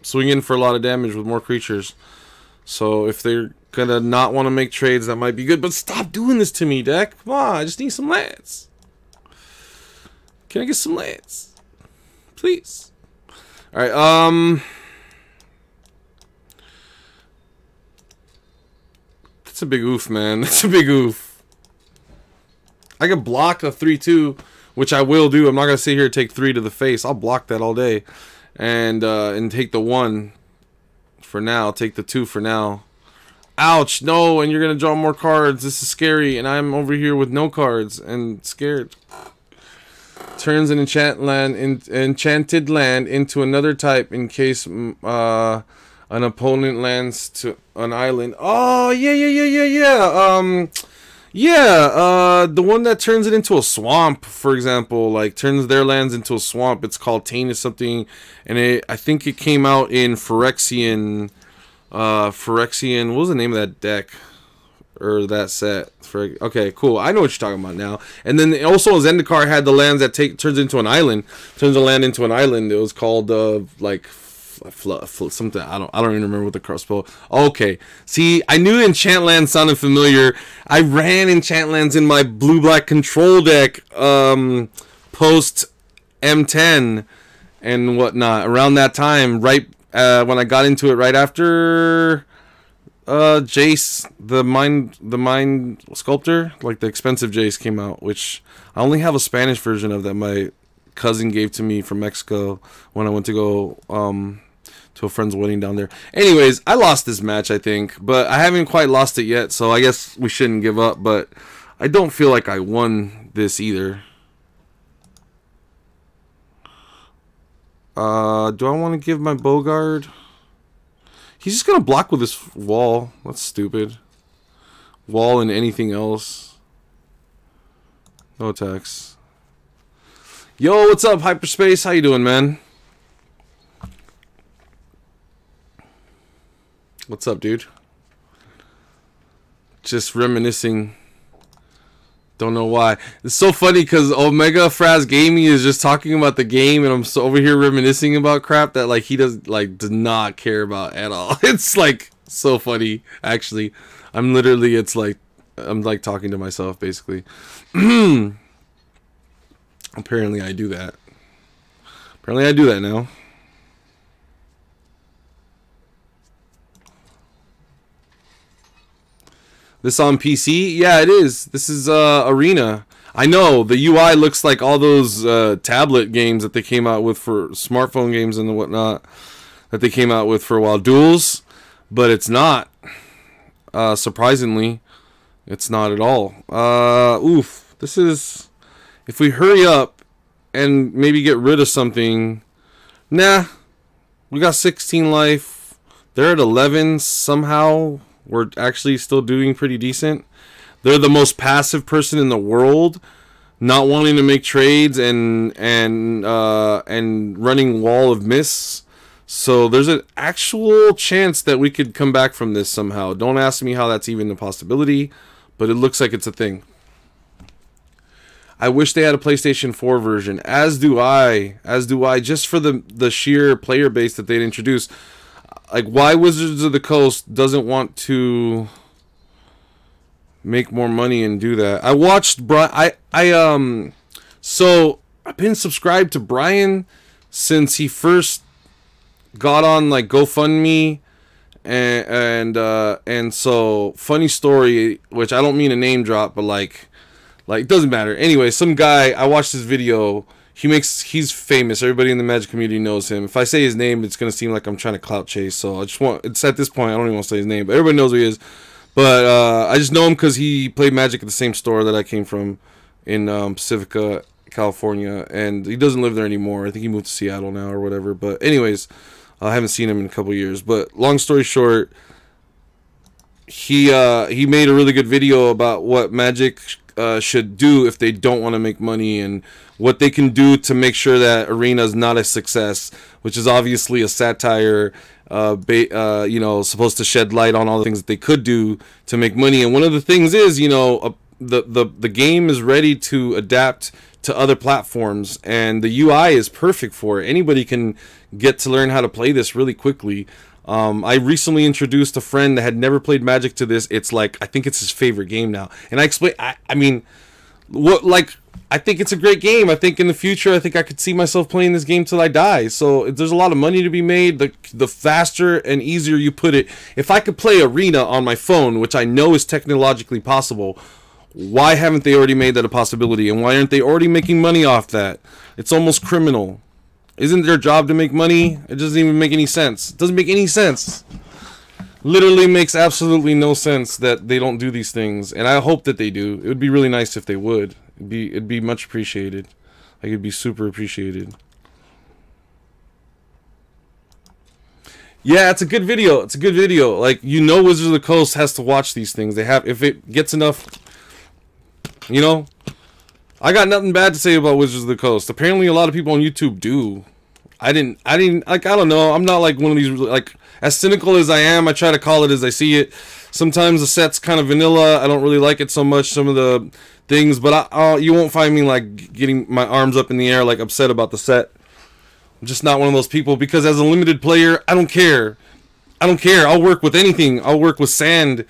swing in for a lot of damage with more creatures. So if they're going to not want to make trades, that might be good. But stop doing this to me, deck. Come on, I just need some lands. Can I get some lands? Please. Alright, that's a big oof, man. That's a big oof. I can block a 3/2, which I will do. I'm not gonna sit here and take 3 to the face. I'll block that all day, and take the 1 for now. Take the 2 for now. Ouch! No, and you're gonna draw more cards. This is scary, and I'm over here with no cards and scared. Turns an enchanted land into another type in case an opponent lands to an island. Oh, yeah. The one that turns it into a swamp, for example, like turns their lands into a swamp. It's called Tainted something, and I think it came out in Phyrexian. Phyrexian. What was the name of that deck or that set? Okay, cool. I know what you're talking about now. And then also Zendikar had the lands that turns into an island. Turns a land into an island. It was called like. Something I don't even remember what the cross spell. Okay, see, I knew Enchantland sounded familiar. I ran Enchantlands in my blue-black control deck post M10 and whatnot around that time, right when I got into it, right after Jace, the mind sculptor, like the expensive Jace came out, which I only have a Spanish version of that my cousin gave to me from Mexico when I went to go to a friend's wedding down there. Anyways, I lost this match, I think, but I haven't quite lost it yet, so I guess we shouldn't give up, but I don't feel like I won this either. Do I want to give my Bogard? He's just gonna block with this wall. That's stupid. Wall and anything else. No attacks. Yo, what's up, Hyperspace? How you doing, man? What's up, dude? Just reminiscing. Don't know why. It's so funny because Omega Fraz Gaming is just talking about the game, and I'm so over here reminiscing about crap that like he does not care about at all. It's like so funny, actually. I'm literally, I'm like talking to myself basically. Apparently I do that. Apparently I do that now. This on PC? Yeah, it is. This is Arena. I know, the UI looks like all those tablet games that they came out with for smartphone games and whatnot that they came out with for a while. Duels, but it's not. Surprisingly, it's not at all. Oof. This is... If we hurry up and maybe get rid of something... Nah. We got 16 life. They're at 11 somehow. We're actually still doing pretty decent. They're the most passive person in the world. not wanting to make trades and running wall of miss. So there's an actual chance that we could come back from this somehow. Don't ask me how that's even a possibility, but it looks like it's a thing. I wish they had a PlayStation 4 version, as do I, just for the sheer player base that they'd introduce. Like, why Wizards of the Coast doesn't want to make more money and do that. I watched so I've been subscribed to Brian since he first got on like GoFundMe, and so funny story, which I don't mean a name drop, but like it doesn't matter. Anyway, some guy, I watched his video. He's famous. Everybody in the Magic community knows him. If I say his name, it's gonna seem like I'm trying to clout chase. So it's at this point I don't even want to say his name, but everybody knows who he is. But I just know him because he played Magic at the same store that I came from in Pacifica, California, and he doesn't live there anymore. I think he moved to Seattle now or whatever. But anyways, I haven't seen him in a couple years. But long story short, he made a really good video about what Magic should do if they don't want to make money, and what they can do to make sure that Arena is not a success, which is obviously a satire, you know, supposed to shed light on all the things that they could do to make money. And one of the things is, you know, the game is ready to adapt to other platforms, and the UI is perfect for it. Anybody can get to learn how to play this really quickly. I recently introduced a friend that had never played Magic to this. It's like, I think it's his favorite game now. And I explain, I mean, I think it's a great game. I think in the future, I think I could see myself playing this game till I die. So there's a lot of money to be made. The faster and easier you put it. If I could play Arena on my phone, which I know is technologically possible, why haven't they already made that a possibility? And why aren't they already making money off that? It's almost criminal. Isn't their job to make money? It doesn't even make any sense. It doesn't make any sense. Literally makes absolutely no sense that they don't do these things. And I hope that they do. It would be really nice if they would. It'd be much appreciated. Like, it'd be super appreciated. Yeah, it's a good video. It's a good video. Like, you know, Wizards of the Coast has to watch these things. They have, if it gets enough, you know. I got nothing bad to say about Wizards of the Coast. Apparently, a lot of people on YouTube do. I didn't, like, I don't know. I'm not like one of these, like, as cynical as I am, I try to call it as I see it. Sometimes the set's kind of vanilla. I don't really like it so much, some of the things, but you won't find me, like, getting my arms up in the air, like, upset about the set. I'm just not one of those people, because as a limited player, I don't care. I don't care. I'll work with anything. I'll work with sand,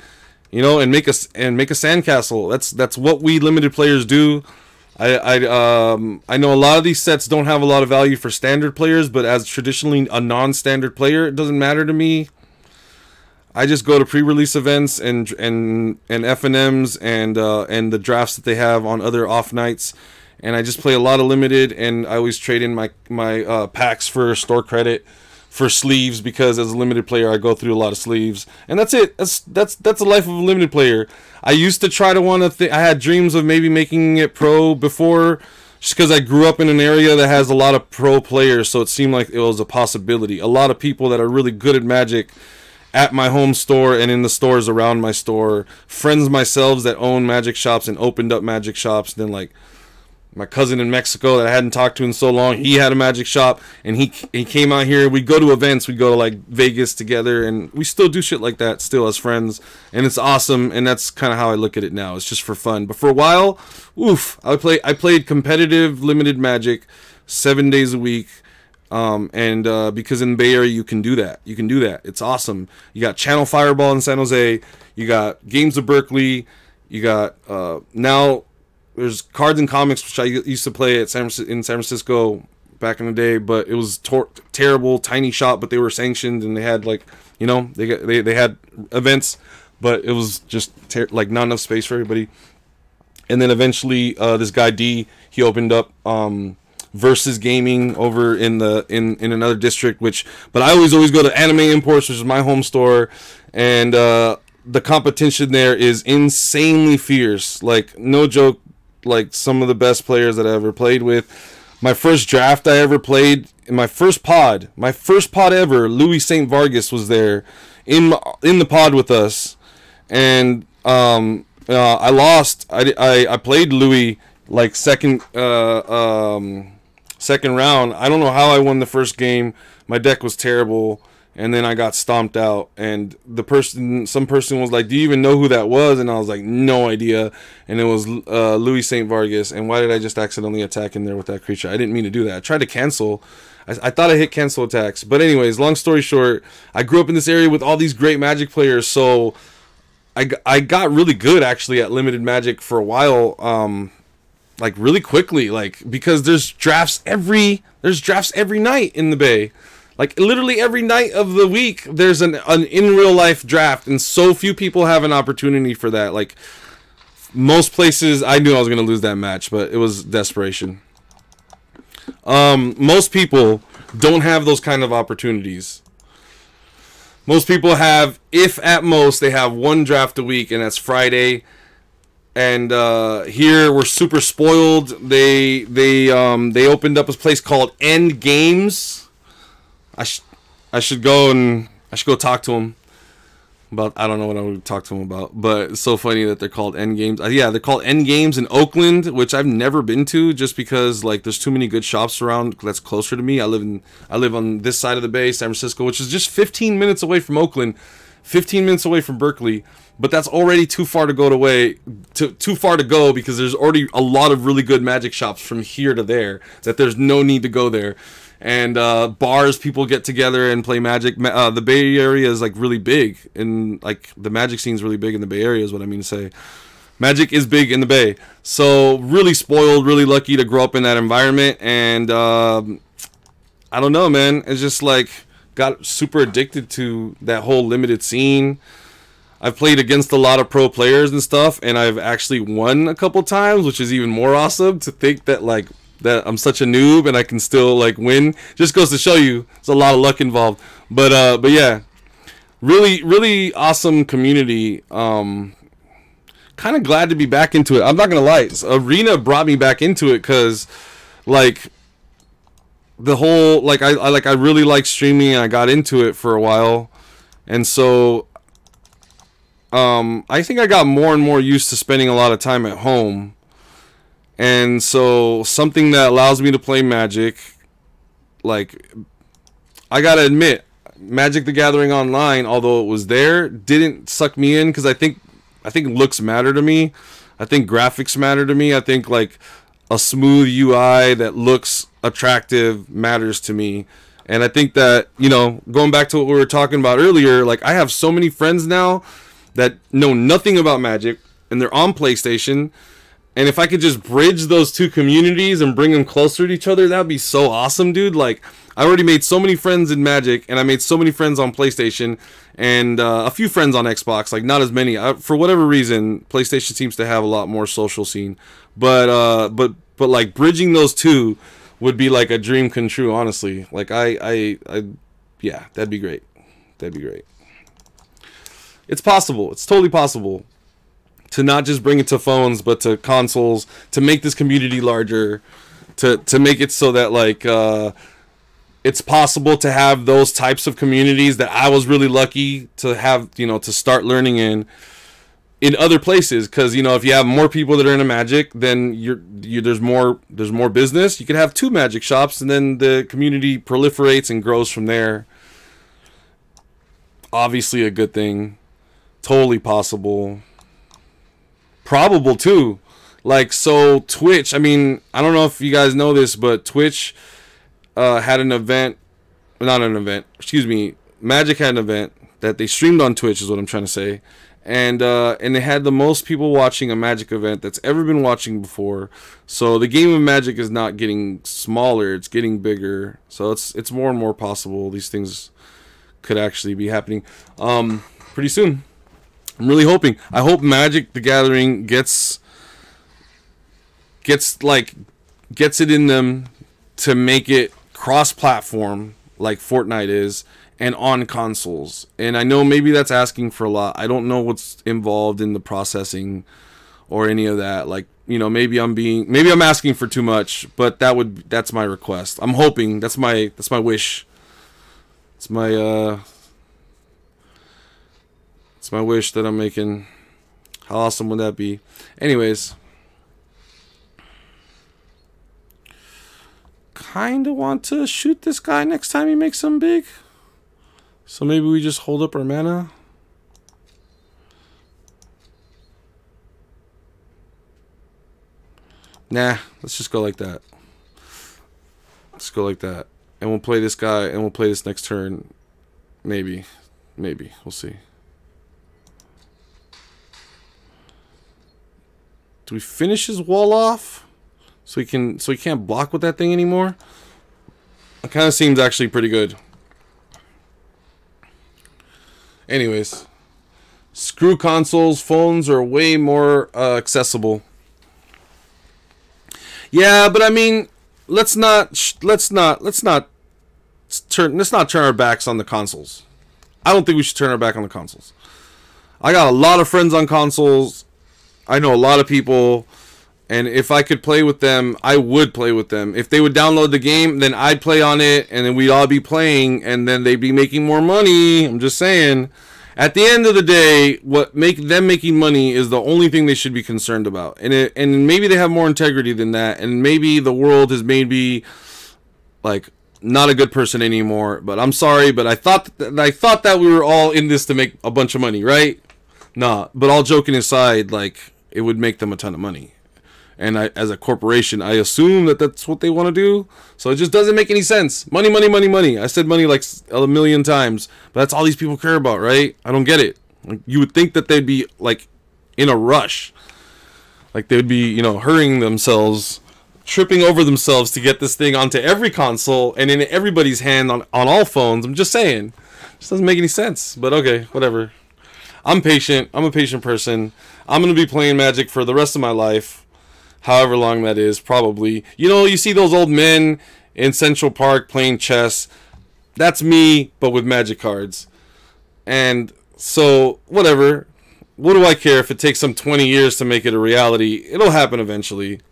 you know, and make a sandcastle. That's what we limited players do. I know a lot of these sets don't have a lot of value for standard players, but as traditionally a non-standard player, it doesn't matter to me. I just go to pre-release events and FNMs and the drafts that they have on other off nights, and I just play a lot of limited, and I always trade in my packs for store credit for sleeves, because as a limited player I go through a lot of sleeves, and that's it. That's the life of a limited player. I used to try to I had dreams of maybe making it pro before, just because I grew up in an area that has a lot of pro players, so it seemed like it was a possibility. A lot of people that are really good at Magic at my home store and in the stores around my store, friends myself that own Magic shops and opened up Magic shops. Then, like, my cousin in Mexico that I hadn't talked to in so long, he had a Magic shop, and he came out here. We'd go to events, we'd go to like Vegas together, and we still do shit like that still as friends, and it's awesome. And that's kind of how I look at it now. It's just for fun. But for a while, oof, I played competitive limited Magic 7 days a week, because in the Bay Area you can do that. You can do that. It's awesome. You got Channel Fireball in San Jose. You got Games of Berkeley. You got now. There's Cards and Comics, which I used to play in San Francisco back in the day, but it was terrible, tiny shop, but they were sanctioned, and they had, like, you know, they had events, but it was just like not enough space for everybody. And then eventually, this guy D, he opened up Versus Gaming over in another district, but I always go to Anime Imports, which is my home store, and the competition there is insanely fierce. Like, no joke. Like, some of the best players that I ever played with. My first draft I ever played, in my first pod ever, Louis St. Vargas was there in the pod with us, and I lost. I played Louis like second round. I don't know how I won the first game. My deck was terrible, and then I got stomped out. And some person was like, "Do you even know who that was?" And I was like, "No idea." And it was Louis Saint Vargas. And why did I just accidentally attack in there with that creature? I didn't mean to do that. I tried to cancel. I thought I hit cancel attacks. But anyways, long story short, I grew up in this area with all these great Magic players, so I got really good actually at limited Magic for a while. Like really quickly, like because there's drafts every night in the Bay. Like literally every night of the week there's an in real life draft, and so few people have an opportunity for that. Like most places, I knew I was going to lose that match, but it was desperation. Most people don't have those kind of opportunities. Most people have, if at most, they have one draft a week, and that's Friday. And here we're super spoiled. They opened up a place called End Games. I should go talk to them about. I don't know what I would talk to them about, but it's so funny that they're called End Games. Yeah, they're called End Games in Oakland, which I've never been to, just because like there's too many good shops around that's closer to me. I live on this side of the Bay, San Francisco, which is just 15 minutes away from Oakland, 15 minutes away from Berkeley. But that's already too far to go because there's already a lot of really good Magic shops from here to there that there's no need to go there. And bars, people get together and play Magic. The Bay Area is like really big, and like the Magic scene is really big in the Bay Area is what I mean to say. Magic is big in the Bay, so really spoiled, really lucky to grow up in that environment. And I don't know, man. It's just like got super addicted to that whole limited scene. I've played against a lot of pro players and stuff, and I've actually won a couple times, which is even more awesome to think that like that I'm such a noob and I can still like win. Just goes to show you there's a lot of luck involved. But yeah, really awesome community. Kind of glad to be back into it. I'm not gonna lie, Arena brought me back into it because like the whole like I really like streaming, and I got into it for a while, and so I think I got more and more used to spending a lot of time at home. And so something that allows me to play Magic, like, I gotta admit, Magic the Gathering Online, although it was there, didn't suck me in, because I think looks matter to me. I think graphics matter to me. I think, like, a smooth UI that looks attractive matters to me. And I think that, you know, going back to what we were talking about earlier, like, I have so many friends now that know nothing about Magic, and they're on PlayStation, and if I could just bridge those two communities and bring them closer to each other, that'd be so awesome, dude. Like, I already made so many friends in Magic, and I made so many friends on PlayStation, and a few friends on Xbox, like not as many. For whatever reason, PlayStation seems to have a lot more social scene, but like bridging those two would be like a dream come true, honestly. Like yeah, that'd be great. That'd be great. It's possible. It's totally possible to not just bring it to phones, but to consoles, to make this community larger, to make it so that like it's possible to have those types of communities that I was really lucky to have, you know, to start learning in other places. Because, you know, if you have more people that are into Magic, then there's more business. You could have 2 Magic shops, and then the community proliferates and grows from there. Obviously a good thing. Totally possible. Probable too. Like, so Twitch, I mean, I don't know if you guys know this, but Twitch had an event, not an event, excuse me, Magic had an event that they streamed on Twitch is what I'm trying to say. And they had the most people watching a Magic event that's ever been watching before. So the game of Magic is not getting smaller, it's getting bigger. So it's more and more possible these things could actually be happening pretty soon. I'm really hoping. I hope Magic the Gathering gets it in them to make it cross-platform like Fortnite is, and on consoles. And I know maybe that's asking for a lot. I don't know what's involved in the processing or any of that. Like, you know, maybe I'm asking for too much, but that's my request. I'm hoping. That's my wish. It's my wish that I'm making. How awesome would that be? Anyways, kind of want to shoot this guy next time he makes some big. So maybe we just hold up our mana. Nah, let's just go like that. Let's go like that. And we'll play this guy, and we'll play this next turn. Maybe. Maybe. We'll see. Do we finish his wall off? So he can't block with that thing anymore? It kind of seems actually pretty good. Anyways. Screw consoles. Phones are way more accessible. Yeah, but I mean, let's not turn our backs on the consoles. I don't think we should turn our back on the consoles. I got a lot of friends on consoles. I know a lot of people, and if I could play with them, I would play with them. If they would download the game, then I'd play on it, and then we'd all be playing, and then they'd be making more money. I'm just saying. At the end of the day, making money is the only thing they should be concerned about. And maybe they have more integrity than that, and maybe the world has made me like not a good person anymore. But I'm sorry, but I thought that we were all in this to make a bunch of money, right? Nah, but all joking aside, like it would make them a ton of money. And as a corporation, I assume that that's what they want to do. So it just doesn't make any sense. Money, money, money, money. I said money like a million times. But that's all these people care about, right? I don't get it. Like, you would think that they'd be like in a rush. Like they would be, you know, hurrying themselves, tripping over themselves to get this thing onto every console and in everybody's hand on all phones. I'm just saying. It just doesn't make any sense. But okay, whatever. I'm patient. I'm a patient person. I'm going to be playing Magic for the rest of my life. However long that is, probably. You know, you see those old men in Central Park playing chess. That's me, but with Magic cards. And so, whatever. What do I care if it takes some 20 years to make it a reality? It'll happen eventually.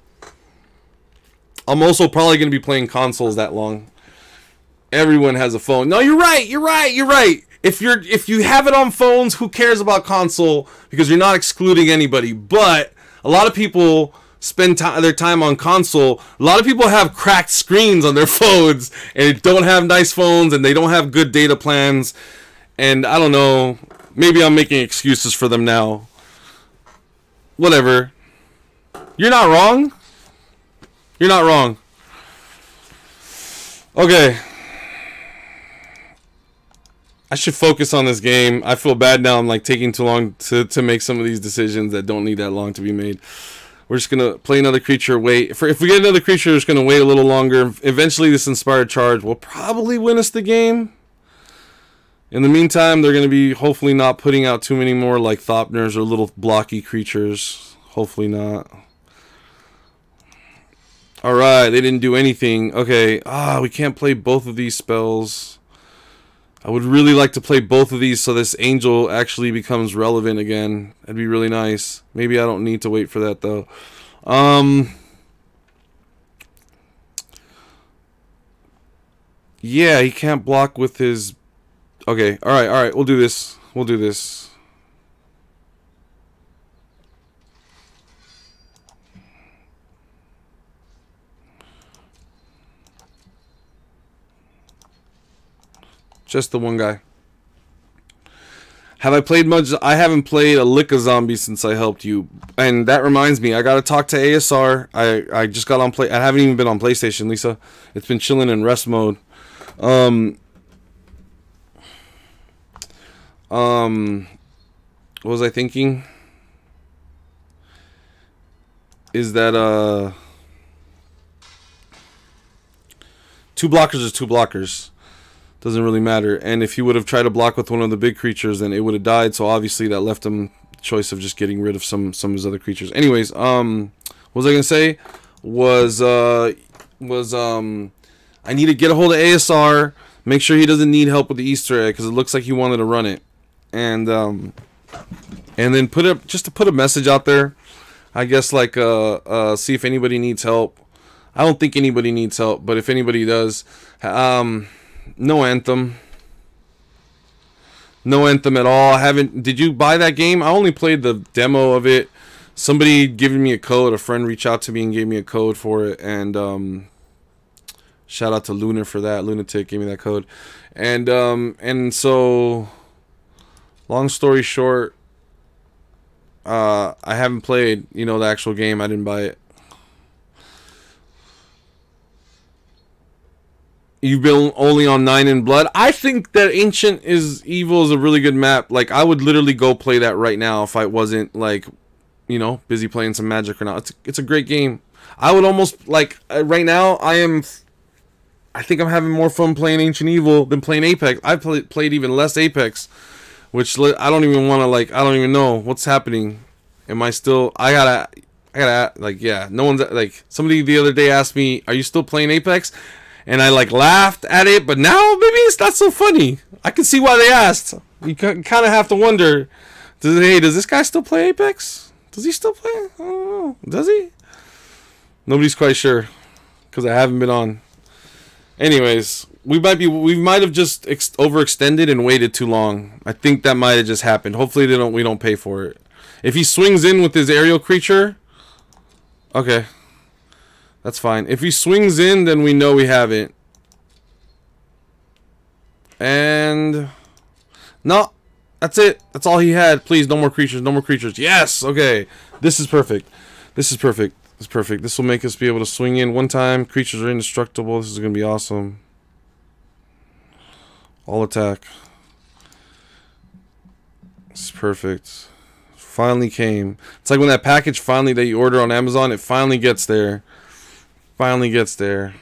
I'm also probably going to be playing consoles that long. Everyone has a phone. No, you're right. You're right. You're right. If you have it on phones, who cares about console? Because you're not excluding anybody. But a lot of people spend their time on console. A lot of people have cracked screens on their phones and don't have nice phones and they don't have good data plans. And I don't know, maybe I'm making excuses for them now. Whatever. You're not wrong. You're not wrong. Okay. I should focus on this game. I feel bad now. I'm like taking too long to make some of these decisions that don't need that long to be made. We're just going to play another creature, wait. If we get another creature, we're just going to wait a little longer. Eventually, this Inspired Charge will probably win us the game. In the meantime, they're going to be hopefully not putting out too many more like Thopners or little blocky creatures. Hopefully not. Alright, they didn't do anything. Okay, we can't play both of these spells. I would really like to play both of these so this angel actually becomes relevant again. That'd be really nice. Maybe I don't need to wait for that though. Yeah, he can't block with his... Okay, alright, we'll do this. We'll do this. Just the one guy. Have I played much? I haven't played a lick of zombie since I helped you. And that reminds me, I gotta talk to ASR. I just got on play. I haven't even been on PlayStation, Lisa. It's been chilling in rest mode. What was I thinking? Is that two blockers is two blockers. Doesn't really matter. And if he would have tried to block with one of the big creatures, then it would have died. So obviously that left him the choice of just getting rid of some of his other creatures. Anyways, what was I gonna say? I need to get a hold of ASR, make sure he doesn't need help with the Easter egg, because it looks like he wanted to run it. And then put a message out there. I guess like see if anybody needs help. I don't think anybody needs help, but if anybody does, no Anthem. No Anthem at all. Did you buy that game? I only played the demo of it. Somebody giving me a code. A friend reached out to me and gave me a code for it. And Shout out to Luna for that. Lunatic gave me that code. And so, long story short, I haven't played, you know, the actual game. I didn't buy it. You've been only on 9 in Blood. I think that Ancient is Evil is a really good map. Like, I would literally go play that right now if I wasn't, like, you know, busy playing some Magic or not. It's a great game. I would almost, like, right now, I think I'm having more fun playing Ancient Evil than playing Apex. I've played even less Apex, which I don't even want to, like, I don't even know what's happening. Am I still, I gotta, like, yeah, no one's, like, somebody the other day asked me, are you still playing Apex? And I, like, laughed at it, but now maybe it's not so funny. I can see why they asked. You kind of have to wonder, hey, does this guy still play Apex? Does he still play? I don't know. Does he? Nobody's quite sure, because I haven't been on. Anyways, we might have just overextended and waited too long. I think that might have just happened. Hopefully we don't pay for it. If he swings in with his aerial creature, okay. That's fine. If he swings in, then we know we have it. And no, that's it. That's all he had. Please, no more creatures. No more creatures. Yes. Okay. This is perfect. This is perfect. This is perfect. This will make us be able to swing in one time. Creatures are indestructible. This is gonna be awesome. All attack. This is perfect. Finally came. It's like when that package finally that you order on Amazon, it finally gets there. Finally gets there.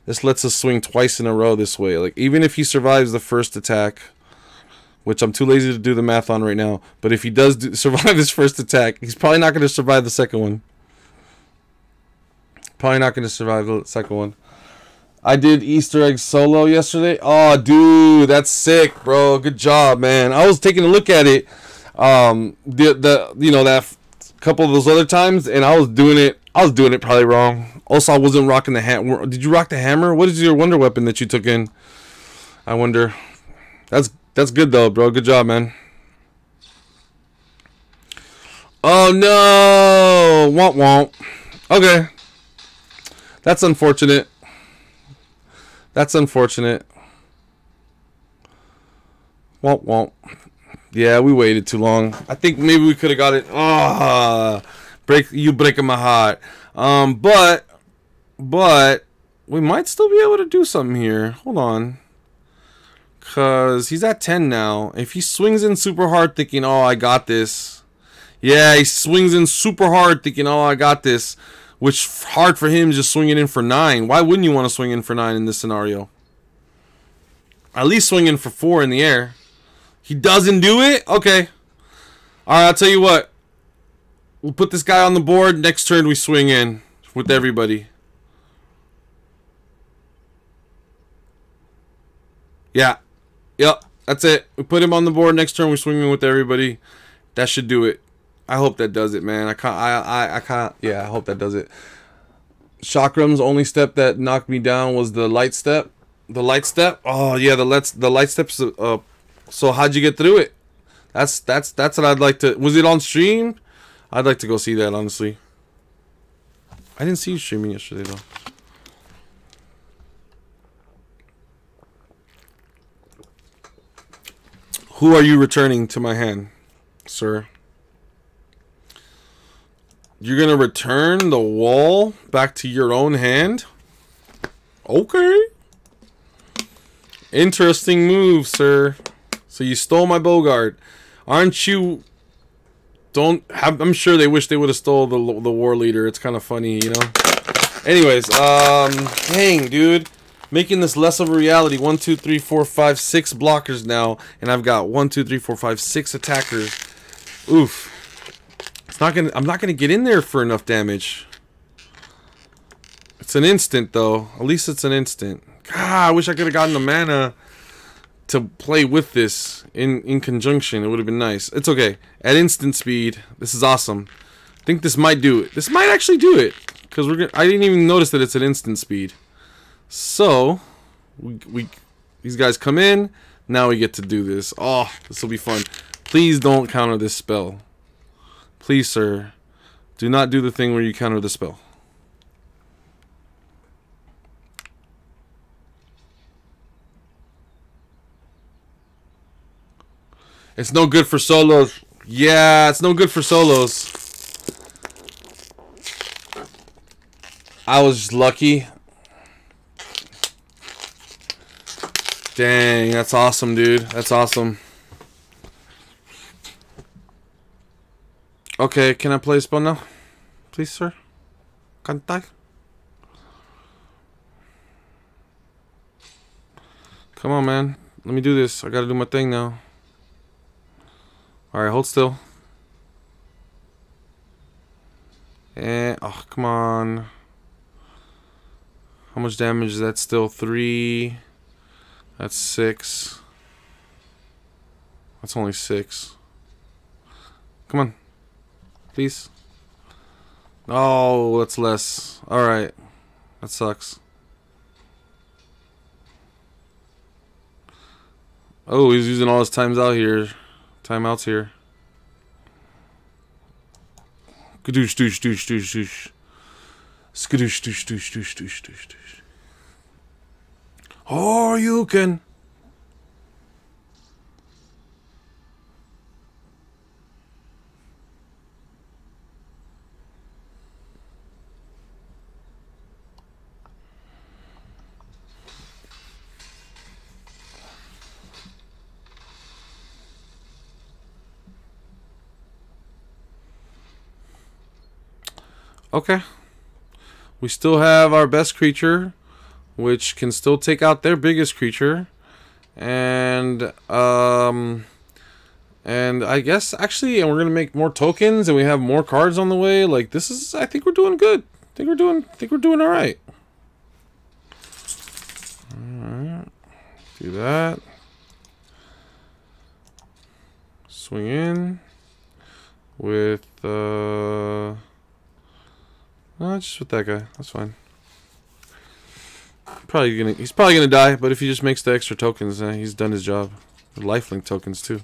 This lets us swing twice in a row this way. Like, even if he survives the first attack, which I'm too lazy to do the math on right now, but if he does survive his first attack, he's probably not going to survive the second one. Probably not going to survive the second one. I did Easter egg solo yesterday. Oh, dude, that's sick, bro. Good job, man. I was taking a look at it. You know, that couple of those other times, and I was doing it probably wrong. Also, I wasn't rocking the hammer. Did you rock the hammer? What is your wonder weapon that you took in? I wonder. That's good though, bro. Good job, man. Oh no! Womp womp. Okay. That's unfortunate. That's unfortunate. Womp womp. Yeah, we waited too long. I think maybe we could have got it. Ah, breaking my heart. But we might still be able to do something here. Hold on. Cause he's at 10 now. If he swings in super hard thinking, oh, I got this. Yeah, he swings in super hard thinking, oh, I got this. Which hard for him just swinging in for 9. Why wouldn't you want to swing in for 9 in this scenario? At least swing in for 4 in the air. He doesn't do it? Okay. Alright, I'll tell you what. We'll put this guy on the board. Next turn we swing in with everybody. Yeah. Yep. That's it. We put him on the board. Next turn we swing in with everybody. That should do it. I hope that does it, man. I can't. Yeah, I hope that does it. Chakram's only step that knocked me down was the light step. The light step? Oh, yeah, the light steps. So how'd you get through it? That's what I'd like to. Was it on stream? I'd like to go see that, honestly. I didn't see you streaming yesterday, though. Who are you returning to my hand, sir? You're gonna return the wall back to your own hand? Okay. Interesting move, sir. So you stole my Bogart. Aren't you... I'm sure they wish they would have stole the war leader. It's kind of funny, you know? Anyways, dang, dude. Making this less of a reality. 1, 2, 3, 4, 5, 6 blockers now. And I've got 1, 2, 3, 4, 5, 6 attackers. Oof. I'm not gonna get in there for enough damage. It's an instant though. At least it's an instant. God, I wish I could have gotten the mana to play with this in conjunction. It would have been nice. It's okay. At instant speed, this is awesome. I think this might do it. This might actually do it because I didn't even notice that it's at instant speed. So these guys come in. Now we get to do this. Oh, this will be fun. Please don't counter this spell. Please, sir, do not do the thing where you counter the spell. It's no good for solos. Yeah, it's no good for solos. I was just lucky. Dang, that's awesome, dude. That's awesome. Okay, can I play a spell now? Please, sir? Can't I? Come on, man. Let me do this. I gotta do my thing now. Alright, hold still. And, oh, come on. How much damage is that still? 3. That's 6. That's only 6. Come on. Please. Oh, that's less. Alright. That sucks. Oh, he's using all his times out here. Timeouts here. Skadoosh, doosh, doosh, doosh, doosh. Skadoosh, doosh, doosh, doosh, doosh, doosh, doosh. Or you can. Okay. We still have our best creature, which can still take out their biggest creature. And I guess actually, and we're gonna make more tokens, and we have more cards on the way. Like this is, I think we're doing good. I think we're doing all right. All right, do that. Swing in with just with that guy. That's fine. He's probably gonna die, but if he just makes the extra tokens, he's done his job. The lifelink tokens too.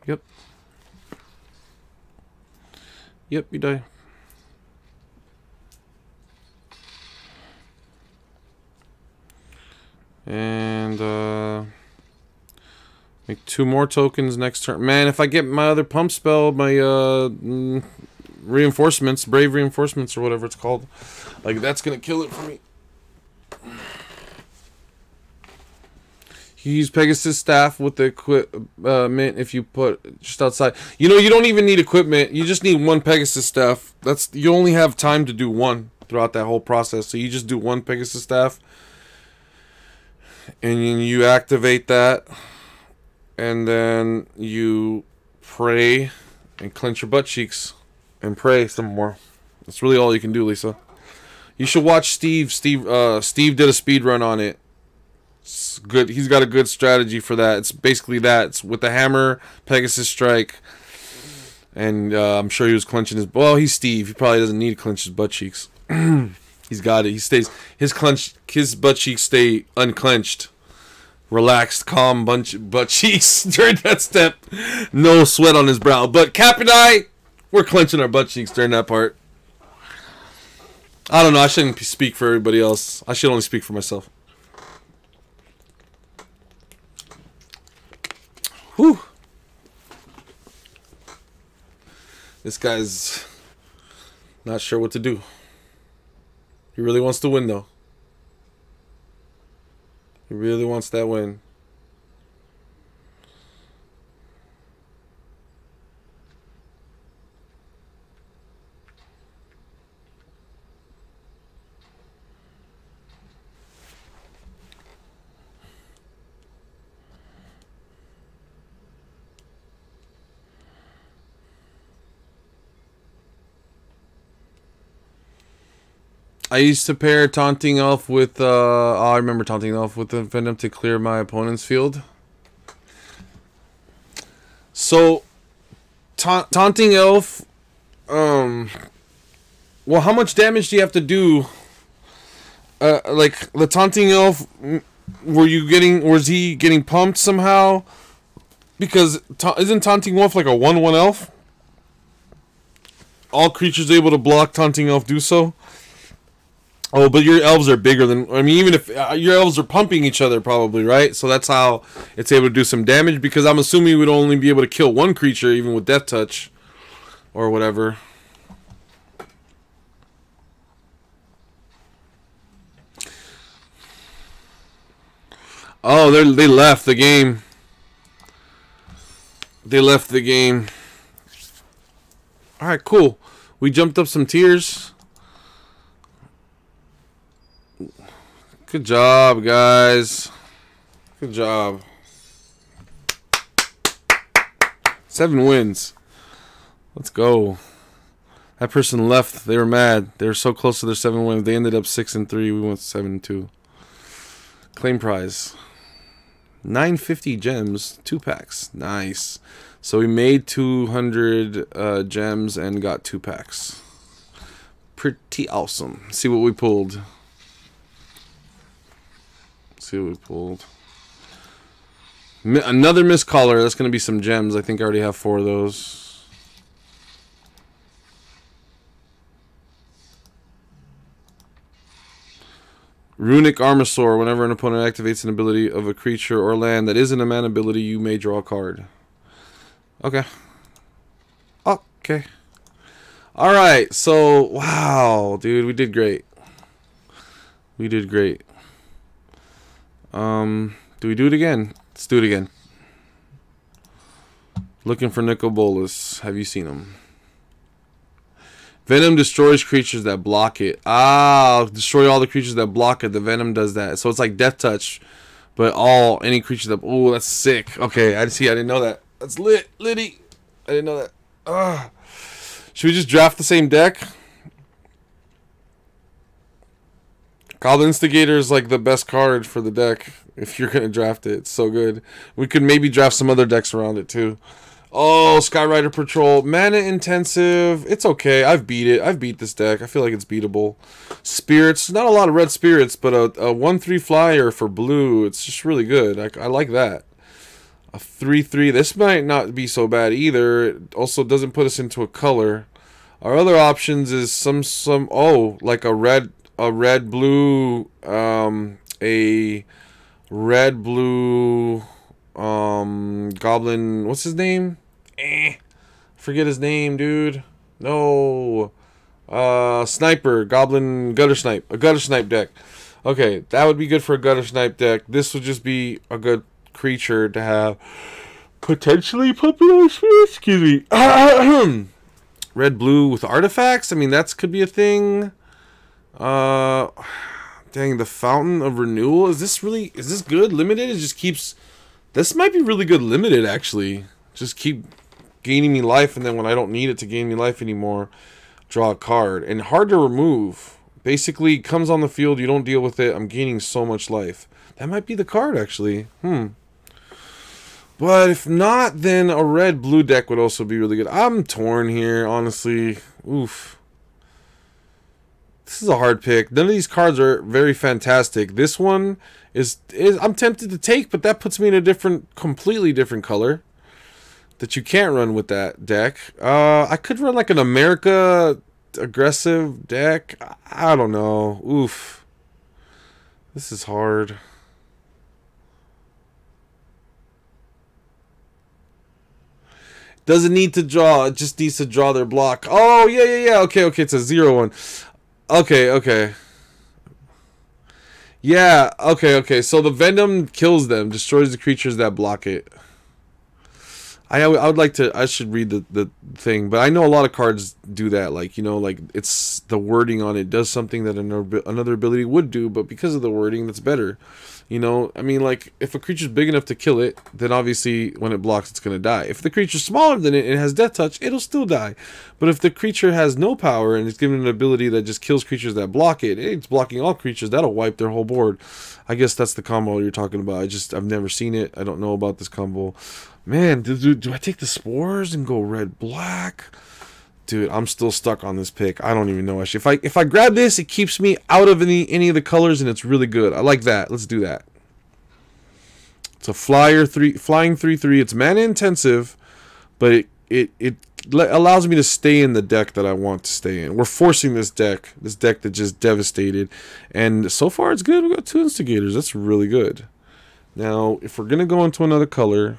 Yep. Yep, you die. And make 2 more tokens next turn. Man, if I get my other pump spell, my reinforcements, brave reinforcements or whatever it's called, like that's gonna kill it for me. You use Pegasus staff with the equipment if you put just outside. You know, you don't even need equipment. You just need 1 Pegasus staff. You only have time to do 1 throughout that whole process. So you just do 1 Pegasus staff, and you activate that. And then you pray and clench your butt cheeks and pray some more. That's really all you can do, Lisa. You should watch Steve. Steve did a speed run on it. It's good. He's got a good strategy for that. It's basically that. It's with the hammer, Pegasus strike, and I'm sure he was clenching his. Well, he's Steve. He probably doesn't need to clench his butt cheeks. He's got it. He stays. His butt cheeks stay unclenched. Relaxed, calm butt cheeks during that step. No sweat on his brow. But Cap and I, we're clenching our butt cheeks during that part. I don't know. I shouldn't speak for everybody else. I should only speak for myself. Whew. This guy's not sure what to do. He really wants to win, though. He really wants that win. I used to pair Taunting Elf with, I remember Taunting Elf with the Venom to clear my opponent's field. So, Taunting Elf, well, how much damage do you have to do? Like, the Taunting Elf, was he getting pumped somehow? Because, isn't Taunting Wolf like a 1/1 elf? All creatures able to block Taunting Elf do so? Oh, but your elves are bigger than... I mean, even if... your elves are pumping each other, probably, right? So that's how it's able to do some damage, because I'm assuming you would only be able to kill one creature, even with Death Touch. Or whatever. Oh, they left the game. They left the game. Alright, cool. We jumped up some tiers. Good job, guys. Good job. 7 wins. Let's go. That person left. They were mad. They were so close to their 7 wins. They ended up 6-3. We went 7-2. Claim prize. 950 gems. 2 packs. Nice. So we made 200 gems and got 2 packs. Pretty awesome. See what we pulled. See what we pulled. Another missed caller. That's going to be some gems. I think I already have 4 of those. Runic Armasaur. Whenever an opponent activates an ability of a creature or land that isn't a mana ability, you may draw a card. Okay. Okay. Alright, so, wow, dude, we did great. We did great. Do we do it again? Let's do it again. Looking for Nicol Bolas. Have you seen him? Venom destroys creatures that block it. Ah, destroy all the creatures that block it. The Venom does that. So it's like Death Touch, but any creature that... Oh, that's sick. Okay, I see. I didn't know that. That's lit. Litty. I didn't know that. Ah. Should we just draft the same deck? Goblin Instigator is like the best card for the deck if you're going to draft it. It's so good. We could maybe draft some other decks around it too. Oh, Skyrider Patrol. Mana intensive. It's okay. I've beat it. I've beat this deck. I feel like it's beatable. Spirits. Not a lot of red spirits, but a 1/3 flyer for blue. It's just really good. I like that. A 3/3. This might not be so bad either. It also doesn't put us into a color. Our other options is like a red blue goblin. What's his name? Forget his name, dude. No. Sniper. Goblin gutter snipe. A gutter snipe deck. Okay, that would be good for a gutter snipe deck. This would just be a good creature to have. Potentially popular. Excuse me. Red blue with artifacts. I mean, that could be a thing. Dang, the Fountain of Renewal. Is this good? Limited? It just keeps... This might be really good limited, actually. Just keep gaining me life, and then when I don't need it to gain me life anymore, draw a card. And hard to remove. Basically, comes on the field, you don't deal with it, I'm gaining so much life. That might be the card, actually. But if not, then a red-blue deck would also be really good. I'm torn here, honestly. Oof. This is a hard pick. None of these cards are very fantastic. This one is I'm tempted to take, but that puts me in a completely different color that you can't run with that deck. I could run like an America aggressive deck. I don't know. Oof. This is hard. Doesn't need to draw. It just needs to draw their block. Oh, yeah. Okay. It's a 0/1. Okay. Yeah, okay. So the Venom kills them, destroys the creatures that block it. I would like to... I should read the thing, but I know a lot of cards do that. Like, you know, like, it's the wording on it does something that another ability would do, but because of the wording, that's better. You know, I mean, like, if a creature's big enough to kill it, then obviously when it blocks, it's going to die. If the creature's smaller than it and has Death Touch, it'll still die. But if the creature has no power and it's given an ability that just kills creatures that block it, it's blocking all creatures, that'll wipe their whole board. I guess that's the combo you're talking about. I've never seen it. I don't know about this combo. Man, do I take the spores and go red-black? Dude, I'm still stuck on this pick. I don't even know, actually. If I grab this, it keeps me out of any of the colors, and it's really good. I like that. Let's do that. It's a flying 3/3. It's mana intensive, but allows me to stay in the deck that I want to stay in. We're forcing this deck that just devastated, and so far it's good. We got 2 instigators. That's really good. Now, if we're gonna go into another color,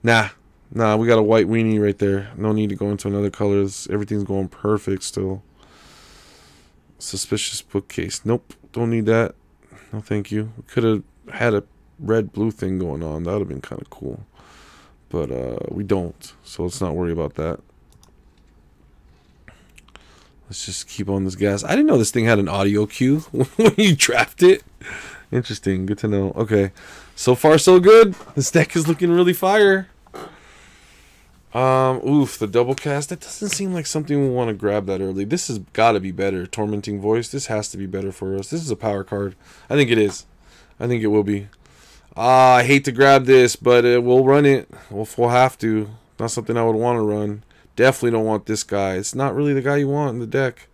nah, we got a white weenie right there. No need to go into another color. Everything's going perfect still. Suspicious bookcase. Nope, don't need that. No, thank you. We could have had a red-blue thing going on. That would have been kind of cool. But we don't, so let's not worry about that. Let's just keep on this gas. I didn't know this thing had an audio cue when you draft it. Interesting. Good to know. Okay. So far, so good. This deck is looking really fire. Oof, the double cast. That doesn't seem like something we want to grab that early. This has got to be better. Tormenting Voice. This has to be better for us. This is a power card. I think it is. I think it will be. I hate to grab this, but we'll run it. We'll have to. Not something I would want to run. Definitely don't want this guy. It's not really the guy you want in the deck.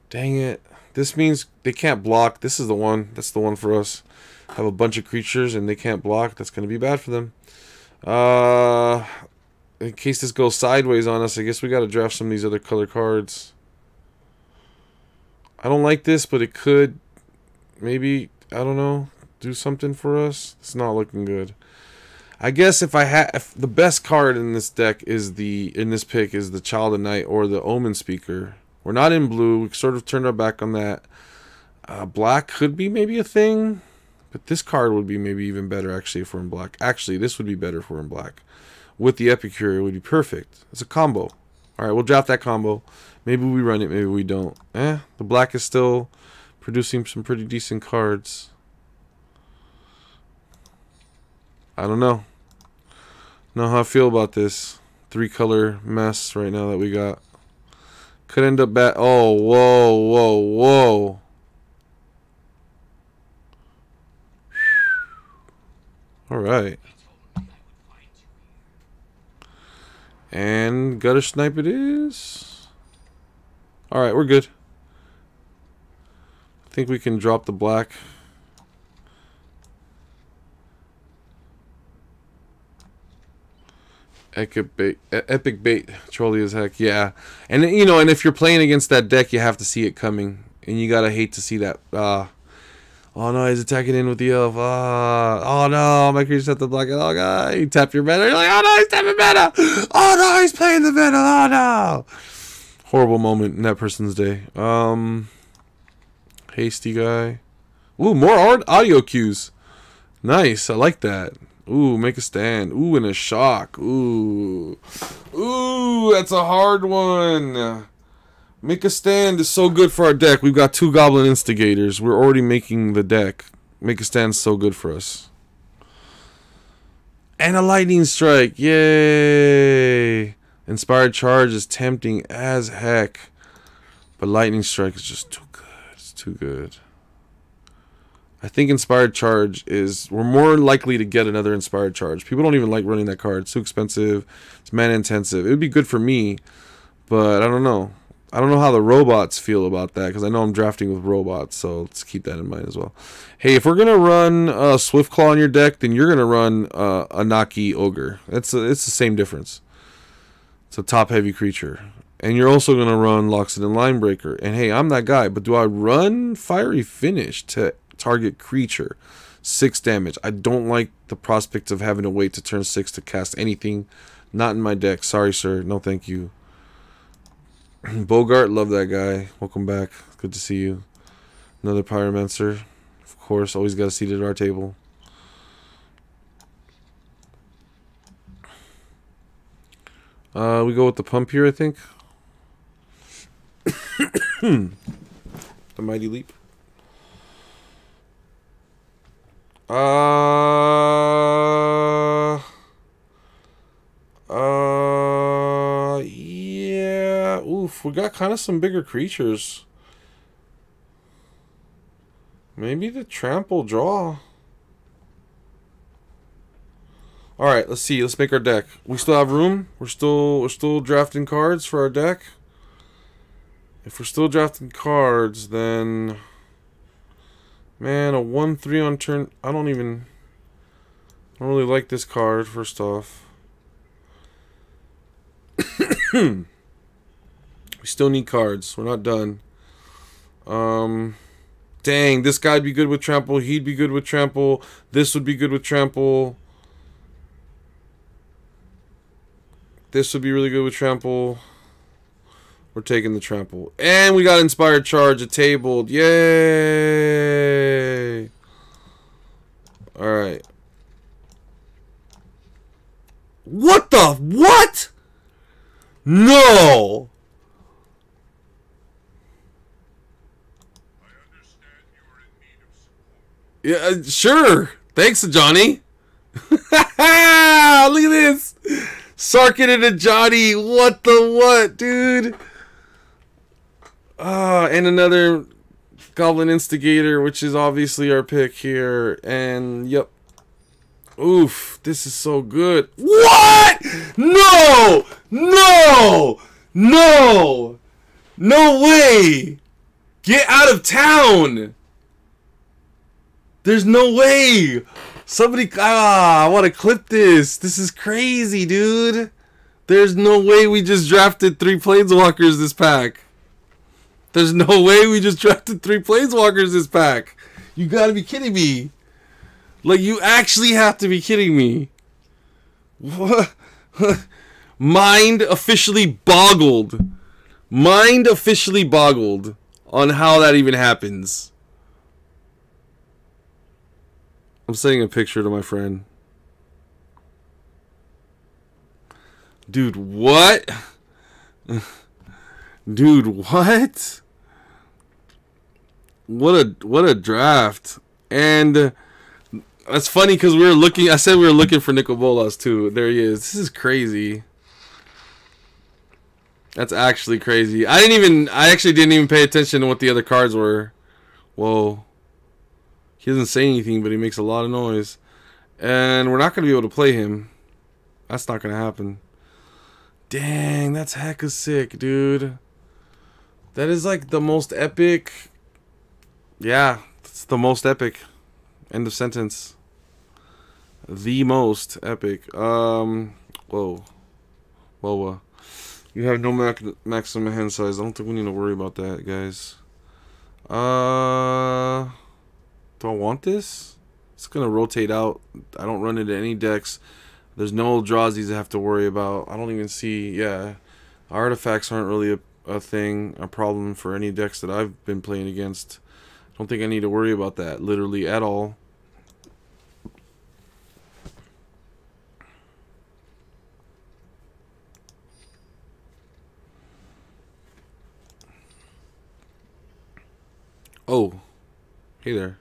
Dang it. This means they can't block. This is the one. That's the one for us. Have a bunch of creatures and they can't block. That's going to be bad for them. In case this goes sideways on us, I guess we got to draft some of these other color cards. I don't like this, but it could maybe, I don't know, do something for us. It's not looking good. I guess if the best card in this deck is in this pick is the Child of Night or the Omen Speaker. We're not in blue. We sort of turned our back on that. Black could be maybe a thing, but this card would be maybe even better actually if we're in black. Actually, this would be better if we're in black. With the Epicure, it would be perfect. It's a combo. All right, we'll draft that combo. Maybe we run it, maybe we don't. The black is still producing some pretty decent cards. I don't know. Know how I feel about this 3-color mess right now that we got. Could end up bad. Oh, whoa, whoa, whoa. All right. And gutter snipe it is. All right, we're good. I think we can drop the black. Epic bait, trolly as heck, yeah. And you know, and if you're playing against that deck, you have to see it coming, and you gotta hate to see that. Oh no, he's attacking in with the elf. Oh no, my creature's at the block. Oh god, you tap your mana. You're like, oh no, he's tapping mana. Oh no, he's playing the mana. Oh no. Horrible moment in that person's day. Hasty guy. Ooh, more audio cues. Nice, I like that. Ooh, make a stand. Ooh, and a shock. Ooh. Ooh, that's a hard one. Make a stand is so good for our deck. We've got 2 Goblin Instigators. We're already making the deck. Make a stand is so good for us. And a Lightning Strike. Yay. Inspired Charge is tempting as heck. But Lightning Strike is just too good. It's too good. I think Inspired Charge is... We're more likely to get another Inspired Charge. People don't even like running that card. It's too expensive. It's mana intensive. It would be good for me, but I don't know. I don't know how the robots feel about that, because I know I'm drafting with robots, so let's keep that in mind as well. Hey, if we're going to run Swiftclaw in your deck, then you're going to run Anaki Ogre. It's the same difference. It's a top-heavy creature. And you're also going to run Loxodon Linebreaker. And hey, I'm that guy, but do I run Fiery Finish to target creature? 6 damage. I don't like the prospect of having to wait to turn 6 to cast anything. Not in my deck. Sorry, sir. No, thank you. Bogart, love that guy. Welcome back. Good to see you. Another Pyromancer. Of course, always got a seat at our table. We go with the pump here, I think. The Mighty Leap. Yeah. Oof, we got kind of some bigger creatures. Maybe the trample draw. All right, let's see. Let's make our deck. We still have room. We're still drafting cards for our deck. If we're still drafting cards, then man, a 1/3 on turn. I don't really like this card. First off, We still need cards. We're not done. Dang, this guy'd be good with trample. He'd be good with trample. This would be good with trample. This would be really good with trample. We're taking the trample. And we got inspired charge. It tabled. Yay! Alright. What the? What? No! Yeah, sure. Thanks, Johnny. Look at this. Sarkin and a Johnny. What the what, dude? And another Goblin Instigator, which is obviously our pick here. And, yep. Oof. This is so good. What? No! No! No! No way! Get out of town! There's no way! Somebody... I want to clip this. This is crazy, dude. There's no way we just drafted 3 Planeswalkers this pack. There's no way we just drafted 3 Planeswalkers this pack. You gotta be kidding me. Like, you actually have to be kidding me. What? Mind officially boggled. Mind officially boggled on how that even happens. I'm sending a picture to my friend. Dude, what? Dude, what? What a draft. And that's funny because we were looking, I said we were looking for Nicol Bolas too. There he is. This is crazy. That's actually crazy. I actually didn't even pay attention to what the other cards were. Whoa. He doesn't say anything, but he makes a lot of noise. And we're not going to be able to play him. That's not going to happen. Dang, that's hecka sick, dude. That is like the most epic. Yeah, it's the most epic. End of sentence. The most epic. Whoa. Whoa. You have no maximum hand size. I don't think we need to worry about that, guys. Do I want this? It's going to rotate out. I don't run into any decks. There's no Eldrazi's I have to worry about. I don't even see... Yeah. Artifacts aren't really a thing, a problem for any decks that I've been playing against. I don't think I need to worry about that literally at all. Oh. Hey there.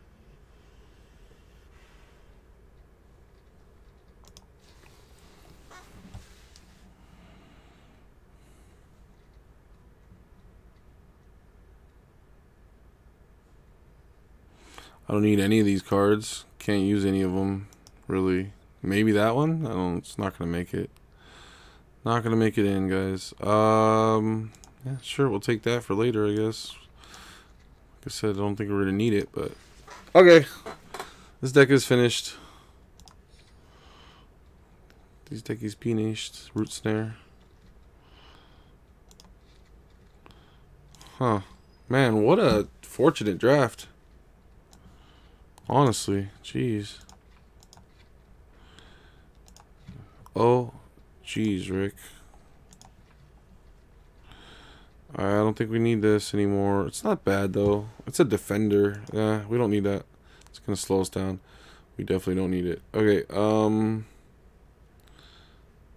I don't need any of these cards. Can't use any of them, really. Maybe that one? I don't. It's not gonna make it. Not gonna make it in, guys. Yeah, sure. We'll take that for later, I guess. Like I said, I don't think we're gonna need it, but okay. This deck is finished. This deck is finished. Root Snare. Huh. Man, what a fortunate draft. Honestly, jeez. Oh, jeez, Rick. I don't think we need this anymore. It's not bad, though. It's a defender. Yeah, we don't need that. It's going to slow us down. We definitely don't need it. Okay,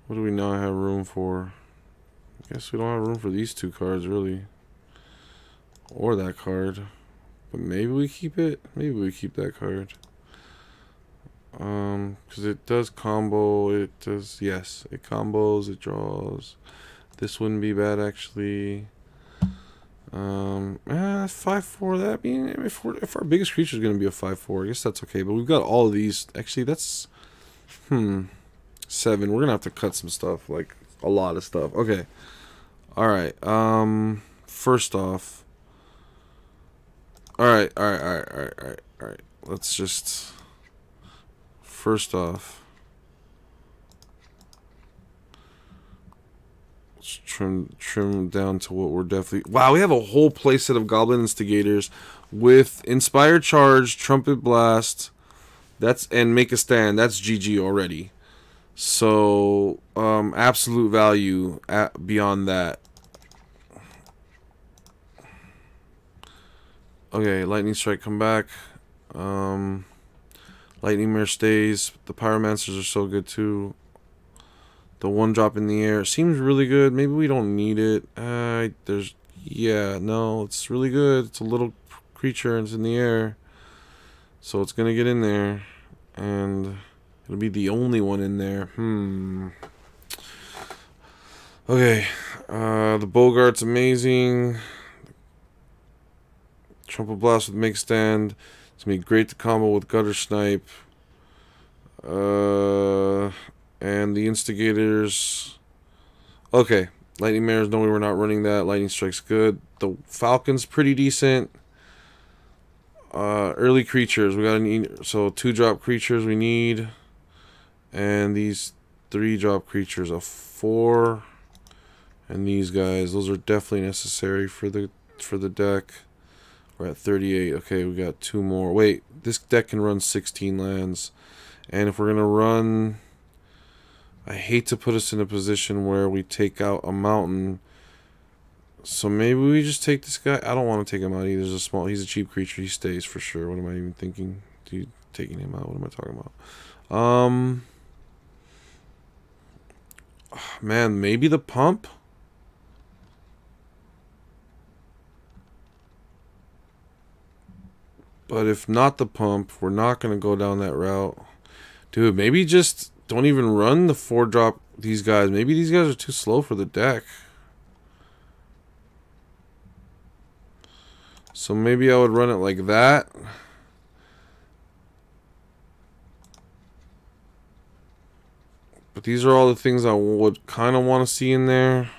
what do we not have room for? I guess we don't have room for these 2 cards, really. Or that card. But maybe we keep it. Maybe we keep that card. Because it does combo. It does, yes. It combos. It draws. This wouldn't be bad, actually. 5/4. That mean if our biggest creature is gonna be a 5/4, I guess that's okay. But we've got all of these. Actually, that's 7. We're gonna have to cut some stuff, like a lot of stuff. Okay. All right. First off. All right. Let's just. First off. Let's trim down to what we're definitely... Wow, we have a whole playset of Goblin Instigators with Inspired Charge, Trumpet Blast, and Make a Stand. That's GG already. So, absolute value beyond that. Okay, Lightning Strike, come back. Lightning Mirror stays. The Pyromancers are so good too. The one drop in the air seems really good. Maybe we don't need it. Yeah, no, it's really good. It's a little creature and it's in the air. So it's gonna get in there. And it'll be the only one in there. Okay. The Bogart's amazing. Trumpet Blast with Make Stand. It's gonna be great to combo with Gutter Snipe. And the Instigators. Okay. Lightning Mares, no, we were not running that. Lightning Strike's good. The Falcon's pretty decent. Early creatures. We gotta need, so 2-drop creatures we need. And these 3-drop creatures. A 4. And these guys. Those are definitely necessary for the deck. We're at 38. Okay, we got 2 more. Wait, this deck can run 16 lands. And if we're gonna run, I hate to put us in a position where we take out a mountain. So maybe we just take this guy. I don't want to take him out either. He's a cheap creature. He stays for sure. What am I even thinking? Dude, taking him out. What am I talking about? Man, maybe the pump? But if not the pump, we're not going to go down that route. Dude, maybe just don't even run the 4-drop these guys. Maybe these guys are too slow for the deck. So maybe I would run it like that. But these are all the things I would kind of want to see in there.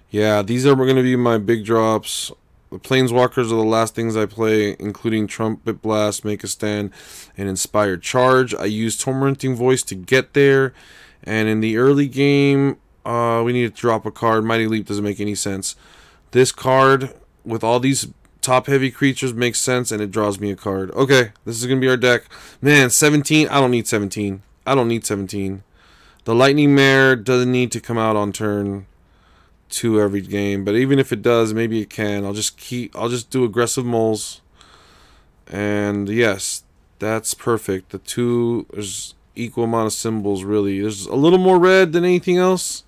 Yeah, these are going to be my big drops. The Planeswalkers are the last things I play, including Trumpet Blast, Make a Stand, and Inspired Charge. I use Tormenting Voice to get there. And in the early game, we need to drop a card. Mighty Leap doesn't make any sense. This card, with all these top-heavy creatures, makes sense, and it draws me a card. Okay, this is going to be our deck. Man, 17? I don't need 17. I don't need 17. The Lightning Mare doesn't need to come out on turn 2 every game, but even if it does, maybe it can. I'll just do aggressive moles. And yes, that's perfect. The 2 is equal amount of symbols, really. There's a little more red than anything else,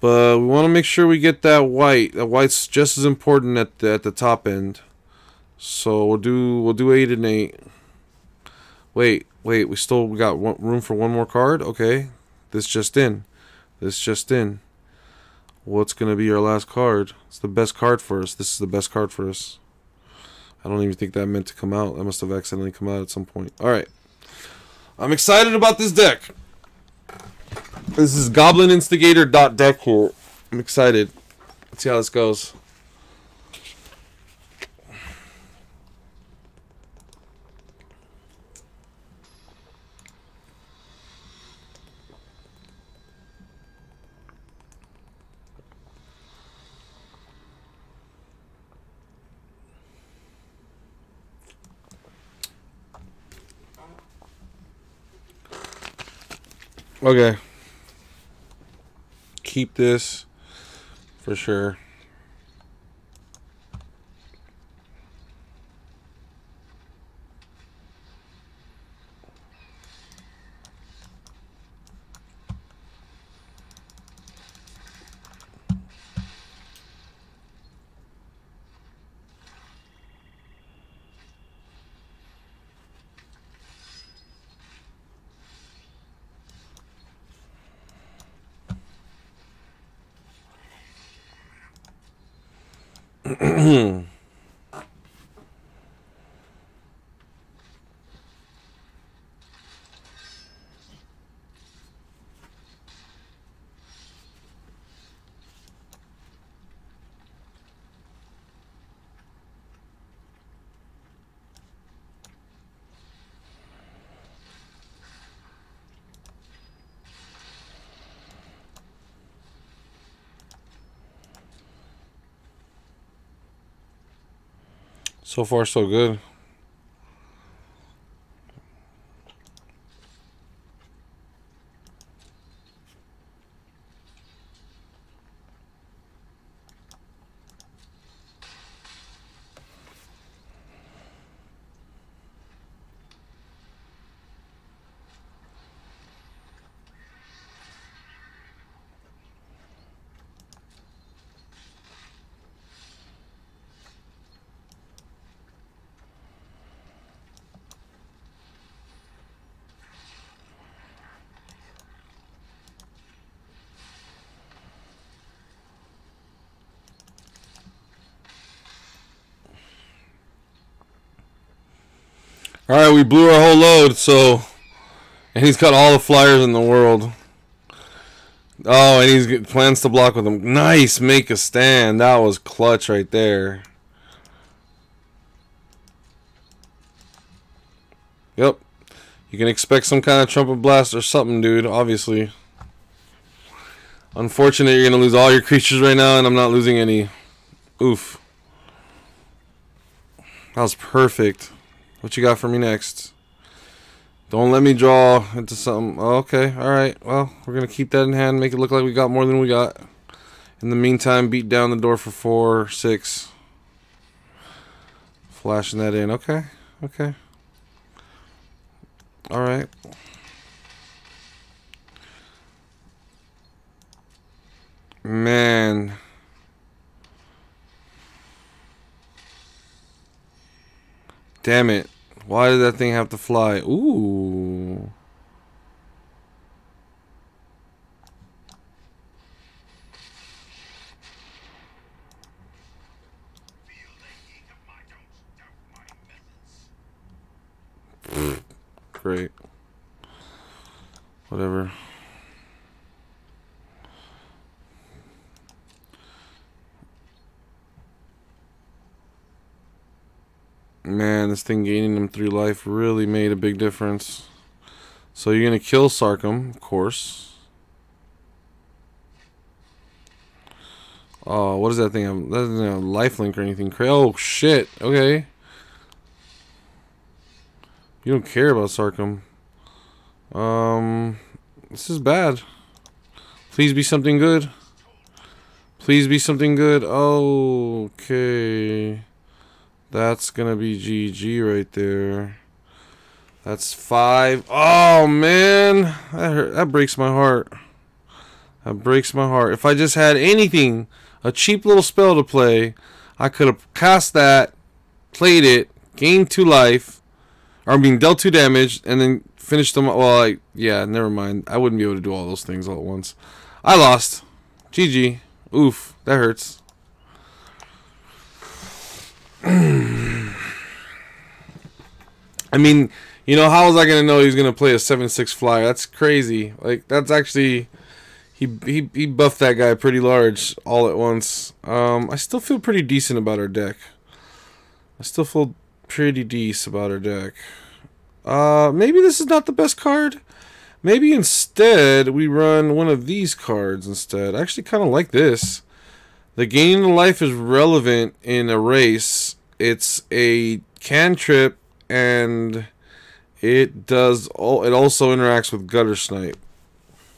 but we want to make sure we get that white. That white's just as important at the top end. So we'll do 8 and 8. Wait, we got room for one more card. Okay, this just in. What's gonna be our last card? It's the best card for us. This is the best card for us. I don't even think that meant to come out. That must have accidentally come out at some point. Alright. I'm excited about this deck. This is Goblin Instigator .deck here. I'm excited. Let's see how this goes. Okay. Keep this for sure. So far, so good. Alright, we blew our whole load, so... And he's got all the flyers in the world. Oh, and he's got plans to block with them. Nice, make a stand. That was clutch right there. Yep. You can expect some kind of trumpet blast or something, dude, obviously. Unfortunate, you're going to lose all your creatures right now, and I'm not losing any. Oof. That was perfect. What you got for me next? Don't let me draw into something. Oh, okay, alright. Well, we're going to keep that in hand, make it look like we got more than we got. In the meantime, beat down the door for 4, 6. Flashing that in. Okay, okay. Alright. Man. Damn it. Why did that thing have to fly? Ooh. Great. Whatever. Man, this thing gaining them 3 life really made a big difference. So you're going to kill Sarkham, of course. Oh, what is that thing? That doesn't have lifelink or anything. Oh, shit. Okay. You don't care about Sarkham. This is bad. Please be something good. Please be something good. Okay. That's gonna be GG right there. That's 5. Oh man, that hurt. That breaks my heart. That breaks my heart. If I just had anything, a cheap little spell to play, I could have cast that, played it, gained 2 life, or I mean dealt 2 damage, and then finished them. Well, yeah, never mind. I wouldn't be able to do all those things all at once. I lost. GG. Oof, that hurts. I mean, you know, how was I gonna know he was gonna play a 7/6 flyer? That's crazy. Like, that's actually he buffed that guy pretty large all at once. I still feel pretty decent about our deck. I still feel pretty decent about our deck. Maybe this is not the best card. Maybe instead we run one of these cards instead. I actually kind of like this. The gain of life is relevant in a race. It's a cantrip, and it does. It also interacts with Gutter Snipe.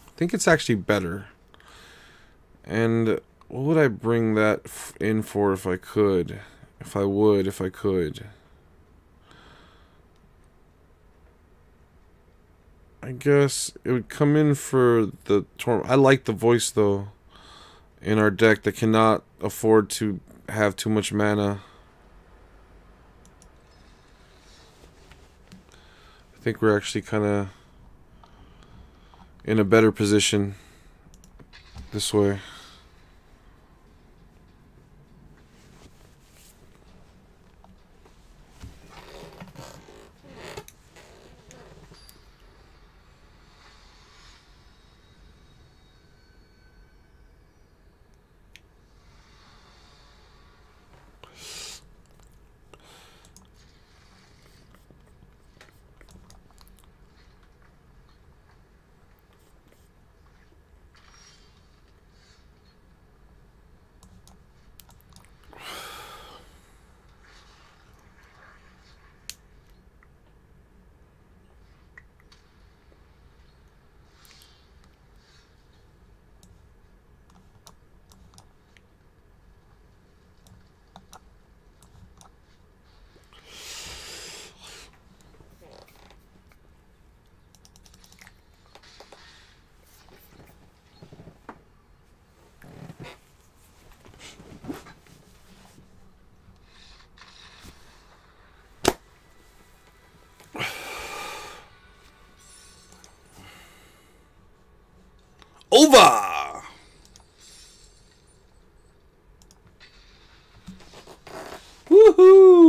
I think it's actually better. And what would I bring that in for if I could? If I could. I guess it would come in for the Torment. I like the voice though. In our deck that cannot afford to have too much mana. I think we're actually kind of in a better position this way.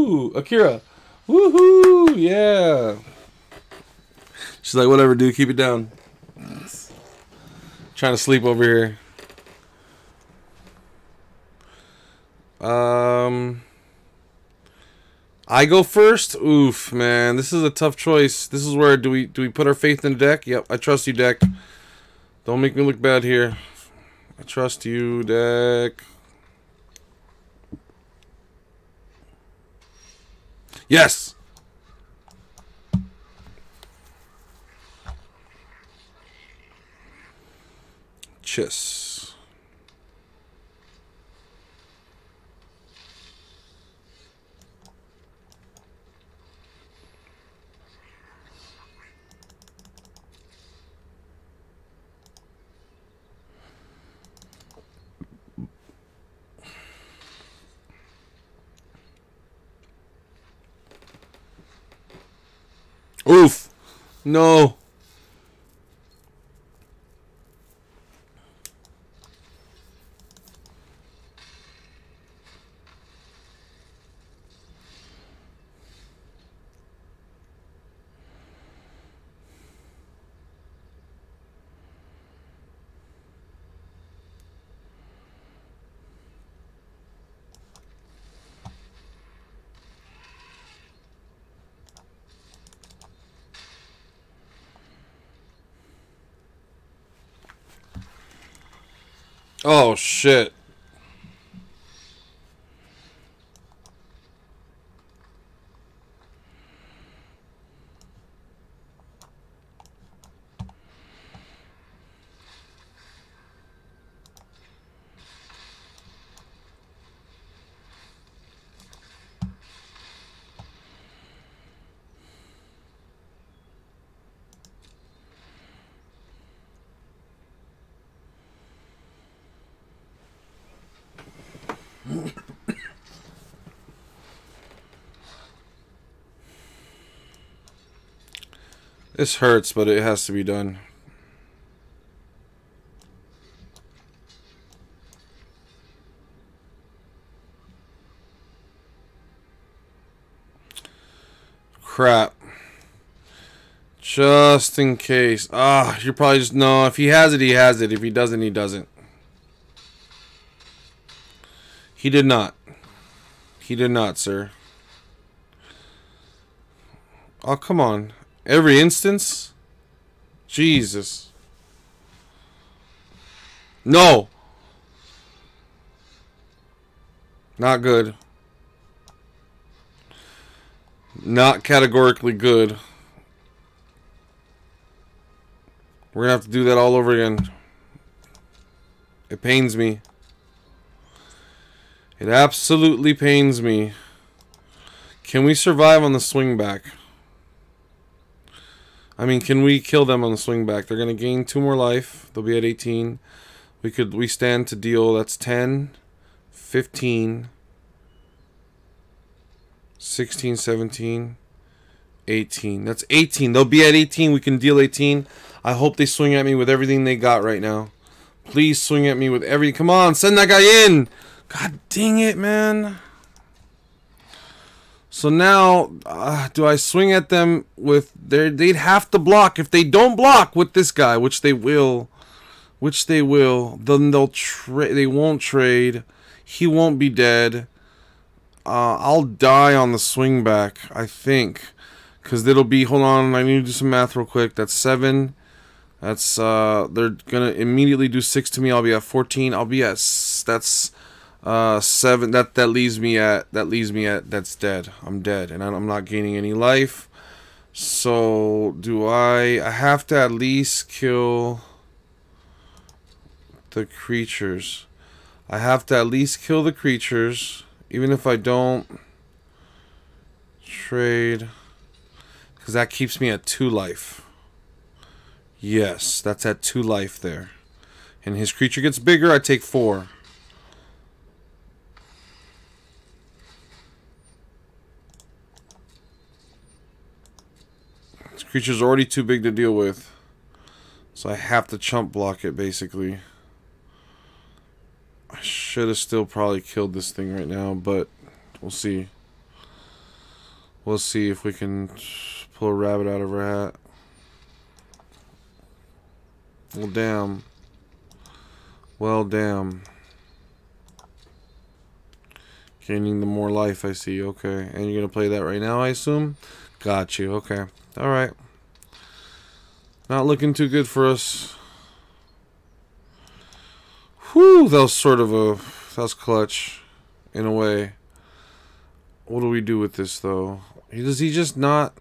Woohoo! Akira. Woohoo! Yeah. She's like, whatever, dude. Keep it down. Trying to sleep over here. I go first. Oof, man, this is a tough choice. This is where do we put our faith in the deck? Yep, I trust you, deck. Don't make me look bad here. I trust you, deck. Yes. Chess. Oof. No. Oh, shit. This hurts, but it has to be done. Crap. Just in case. Ah, you're probably just... No, if he has it, he has it. If he doesn't, he doesn't. He did not. He did not, sir. Oh, come on. Every instance? Jesus. No. Not good. Not categorically good. We're gonna have to do that all over again. It pains me. It absolutely pains me. Can we survive on the swing back? I mean, can we kill them on the swing back? They're gonna gain 2 more life. They'll be at 18. We stand to deal. That's 10, 15, 16, 17, 18. That's 18. They'll be at 18. We can deal 18. I hope they swing at me with everything they got right now. Please swing at me with everything. Come on, send that guy in. God dang it, man. So now, do I swing at them with their... They'd have to block. If they don't block with this guy, which they will, then they won't trade. He won't be dead. I'll die on the swing back, I think. Because it'll be... Hold on, I need to do some math real quick. That's 7. That's... they're going to immediately do 6 to me. I'll be at 14. I'll be at... That's... 7. That leaves me at that's dead. I'm dead, and I'm not gaining any life. So do I have to at least kill the creatures. I have to at least kill the creatures, even if I don't trade, because that keeps me at 2 life. Yes, that's at 2 life there, and his creature gets bigger. I take 4. Creature's already too big to deal with, so I have to chump block it, basically. I should have still probably killed this thing right now, but we'll see. We'll see if we can pull a rabbit out of our hat. Well, damn. Well, damn. Gaining the more life, I see. Okay. And you're going to play that right now, I assume? Got you. Okay. Alright. Not looking too good for us. Whew, that was sort of a... That was clutch. In a way. What do we do with this, though? Does he just not...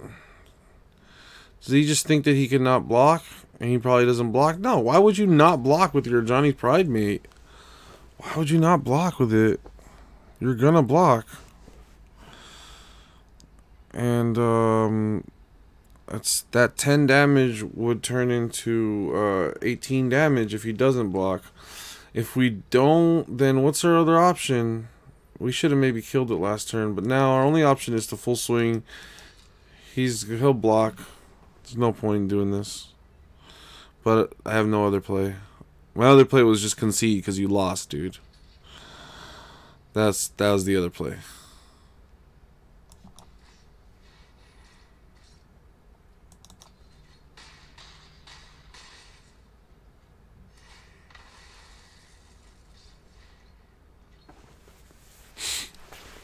Does he just think that he cannot block? And he probably doesn't block? No, why would you not block with your Johnny Pride mate? Why would you not block with it? You're gonna block. And, that 10 damage would turn into 18 damage if he doesn't block. If we don't, then what's our other option? We should have maybe killed it last turn, but now our only option is to full swing. He'll block. There's no point in doing this. But I have no other play. My other play was just concede because you lost, dude. That was the other play.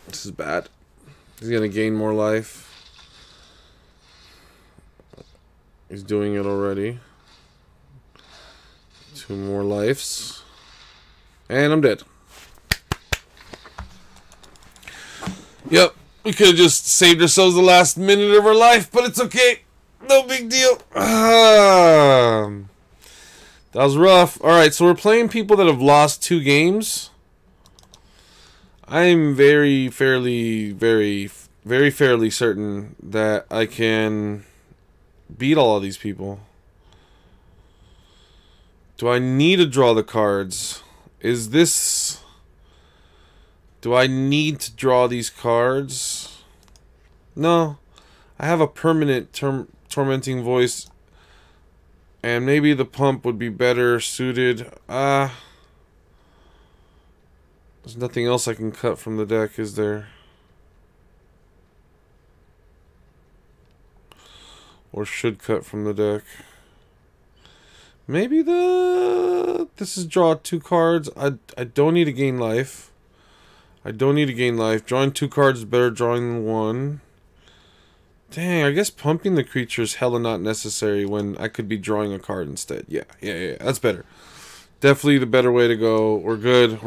This is bad. He's gonna gain more life. He's doing it already. 2 more lives. And I'm dead. Yep. We could have just saved ourselves the last minute of our life, but it's okay. No big deal. That was rough. Alright, so we're playing people that have lost 2 games. I'm very fairly certain that I can beat all of these people. Do I need to draw the cards? Is this... Do I need to draw these cards? No. I have a permanent tormenting voice. And maybe the pump would be better suited. There's nothing else I can cut from the deck, is there? Or should cut from the deck. Maybe this is draw 2 cards. I don't need to gain life. I don't need to gain life. Drawing 2 cards is better drawing 1. Dang, I guess pumping the creature is hella not necessary when I could be drawing a card instead. Yeah, that's better. Definitely the better way to go. We're good.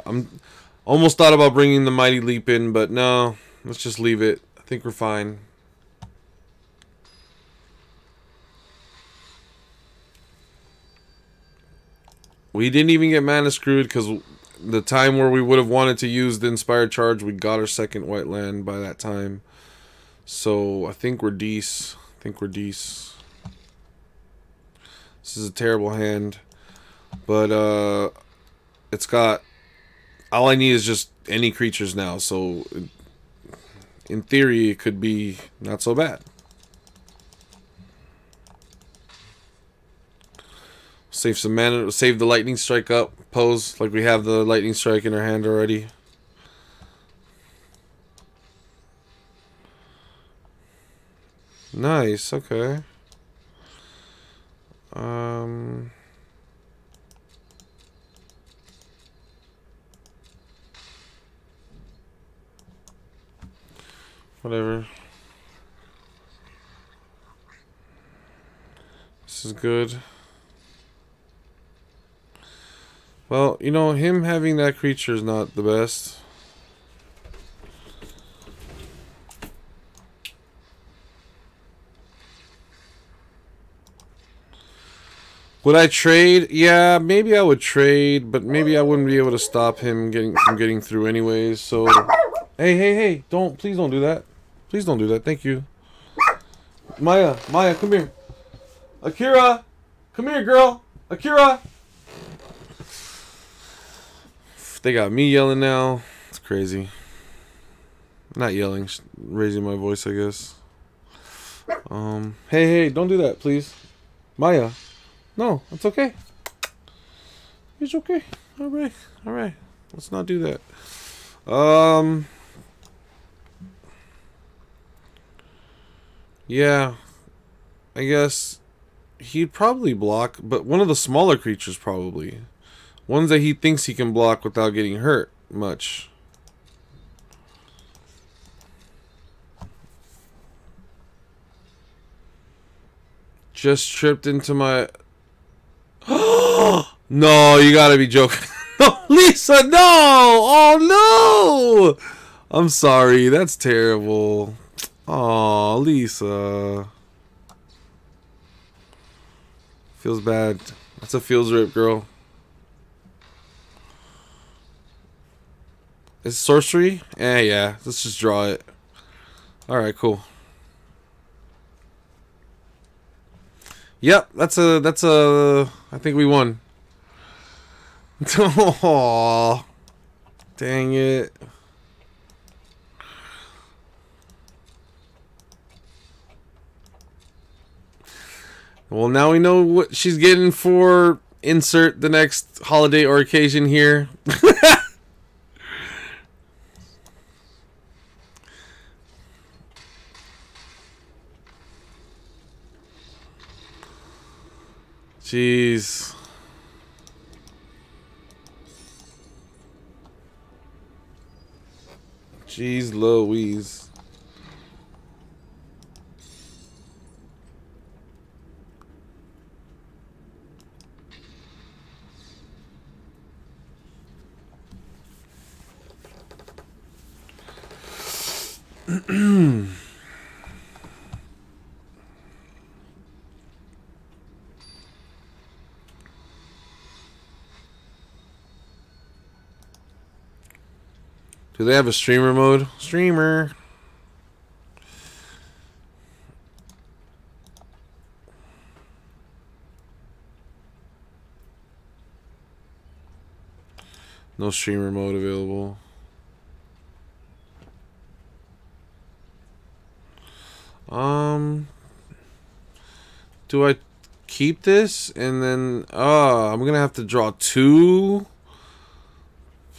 I'm almost thought about bringing the Mighty Leap in, but no. Let's just leave it. I think we're fine. We didn't even get mana screwed because the time where we would have wanted to use the Inspired Charge, we got our second white land by that time. So I think we're dece. This is a terrible hand. But it's got... All I need is just any creatures now. So in theory, it could be not so bad. Save some mana, save the Lightning Strike up, pose like we have the Lightning Strike in our hand already. Nice, okay. Whatever. This is good. Well, you know, him having that creature is not the best. Would I trade? Yeah, maybe I would trade, but maybe I wouldn't be able to stop him from getting through anyways. So, hey, please don't do that. Please don't do that. Thank you. Maya, come here. Akira, come here, girl. Akira. They got me yelling now. It's crazy. Not yelling, raising my voice, I guess. Hey, don't do that, please. Maya. No, it's okay. It's okay. Alright. Let's not do that. Yeah, I guess he'd probably block, but one of the smaller creatures probably. Ones that he thinks he can block without getting hurt much. Just tripped into my... No, you gotta be joking. No, Lisa, no! Oh, no! I'm sorry, that's terrible. Aw, Lisa. Feels bad. That's a feels rip, girl. Is it sorcery? Yeah. Let's just draw it. Alright, cool. Yep, that's a I think we won. Aww. Dang it. Well, now we know what she's getting for insert the next holiday or occasion here. Jeez. Jeez Louise. Do they have a streamer mode? Streamer. No streamer mode available. Do I keep this and then I'm gonna have to draw 2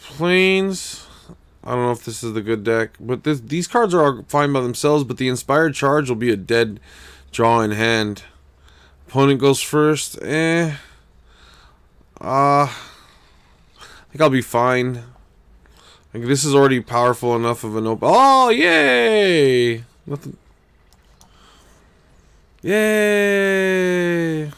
planes. I don't know if this is the good deck, but these cards are fine by themselves, but the Inspired Charge will be a dead draw in hand. Opponent goes first. I think I'll be fine. Like, this is already powerful enough of an open. Oh, yay! Nothing. Yay!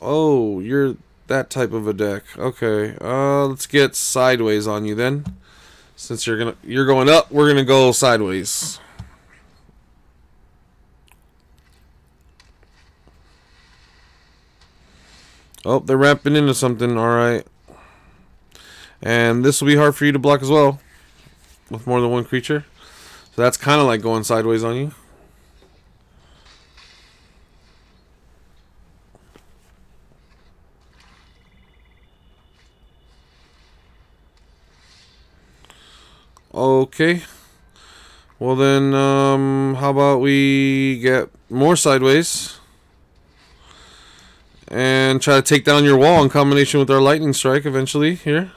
Oh, you're that type of a deck. Okay. Let's get sideways on you then. Since you're going up, we're gonna go sideways. Oh, they're ramping into something. Alright. And this will be hard for you to block as well. With more than one creature. So that's kind of like going sideways on you. Okay. Well then, how about we get more sideways. And try to take down your wall in combination with our lightning strike eventually here.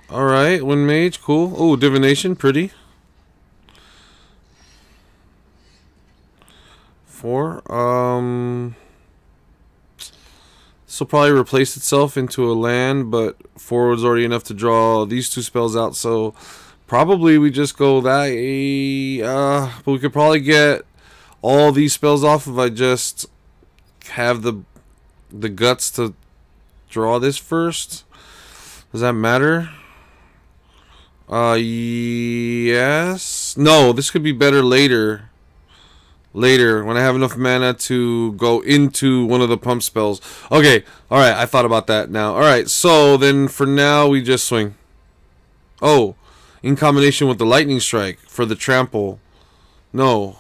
Alright, Wind Mage, cool. Oh, Divination, pretty. 4. This will probably replace itself into a land, but 4 was already enough to draw these 2 spells out, so probably we just go that. But we could probably get all these spells off if I just have the guts to draw this first. Does that matter? Yes. No, this could be better later. Later, when I have enough mana to go into one of the pump spells. Okay, alright, I thought about that now. Alright, so then for now, we just swing. Oh, in combination with the Lightning Strike for the trample. No.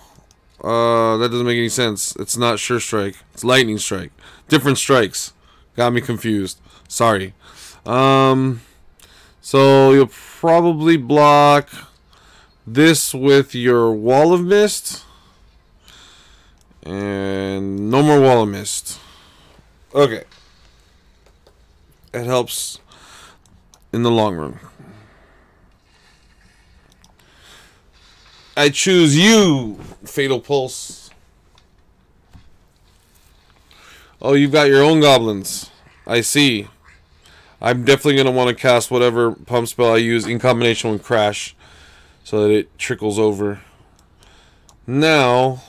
That doesn't make any sense. It's not Sure Strike. It's Lightning Strike. Different strikes. Got me confused. Sorry. So you'll probably block this with your Wall of Mist. And no more Wall of Mist. Okay. It helps in the long run. I choose you, Fatal Pulse. Oh, you've got your own goblins. I see. I'm definitely going to want to cast whatever pump spell I use in combination with Crash so that it trickles over. Now,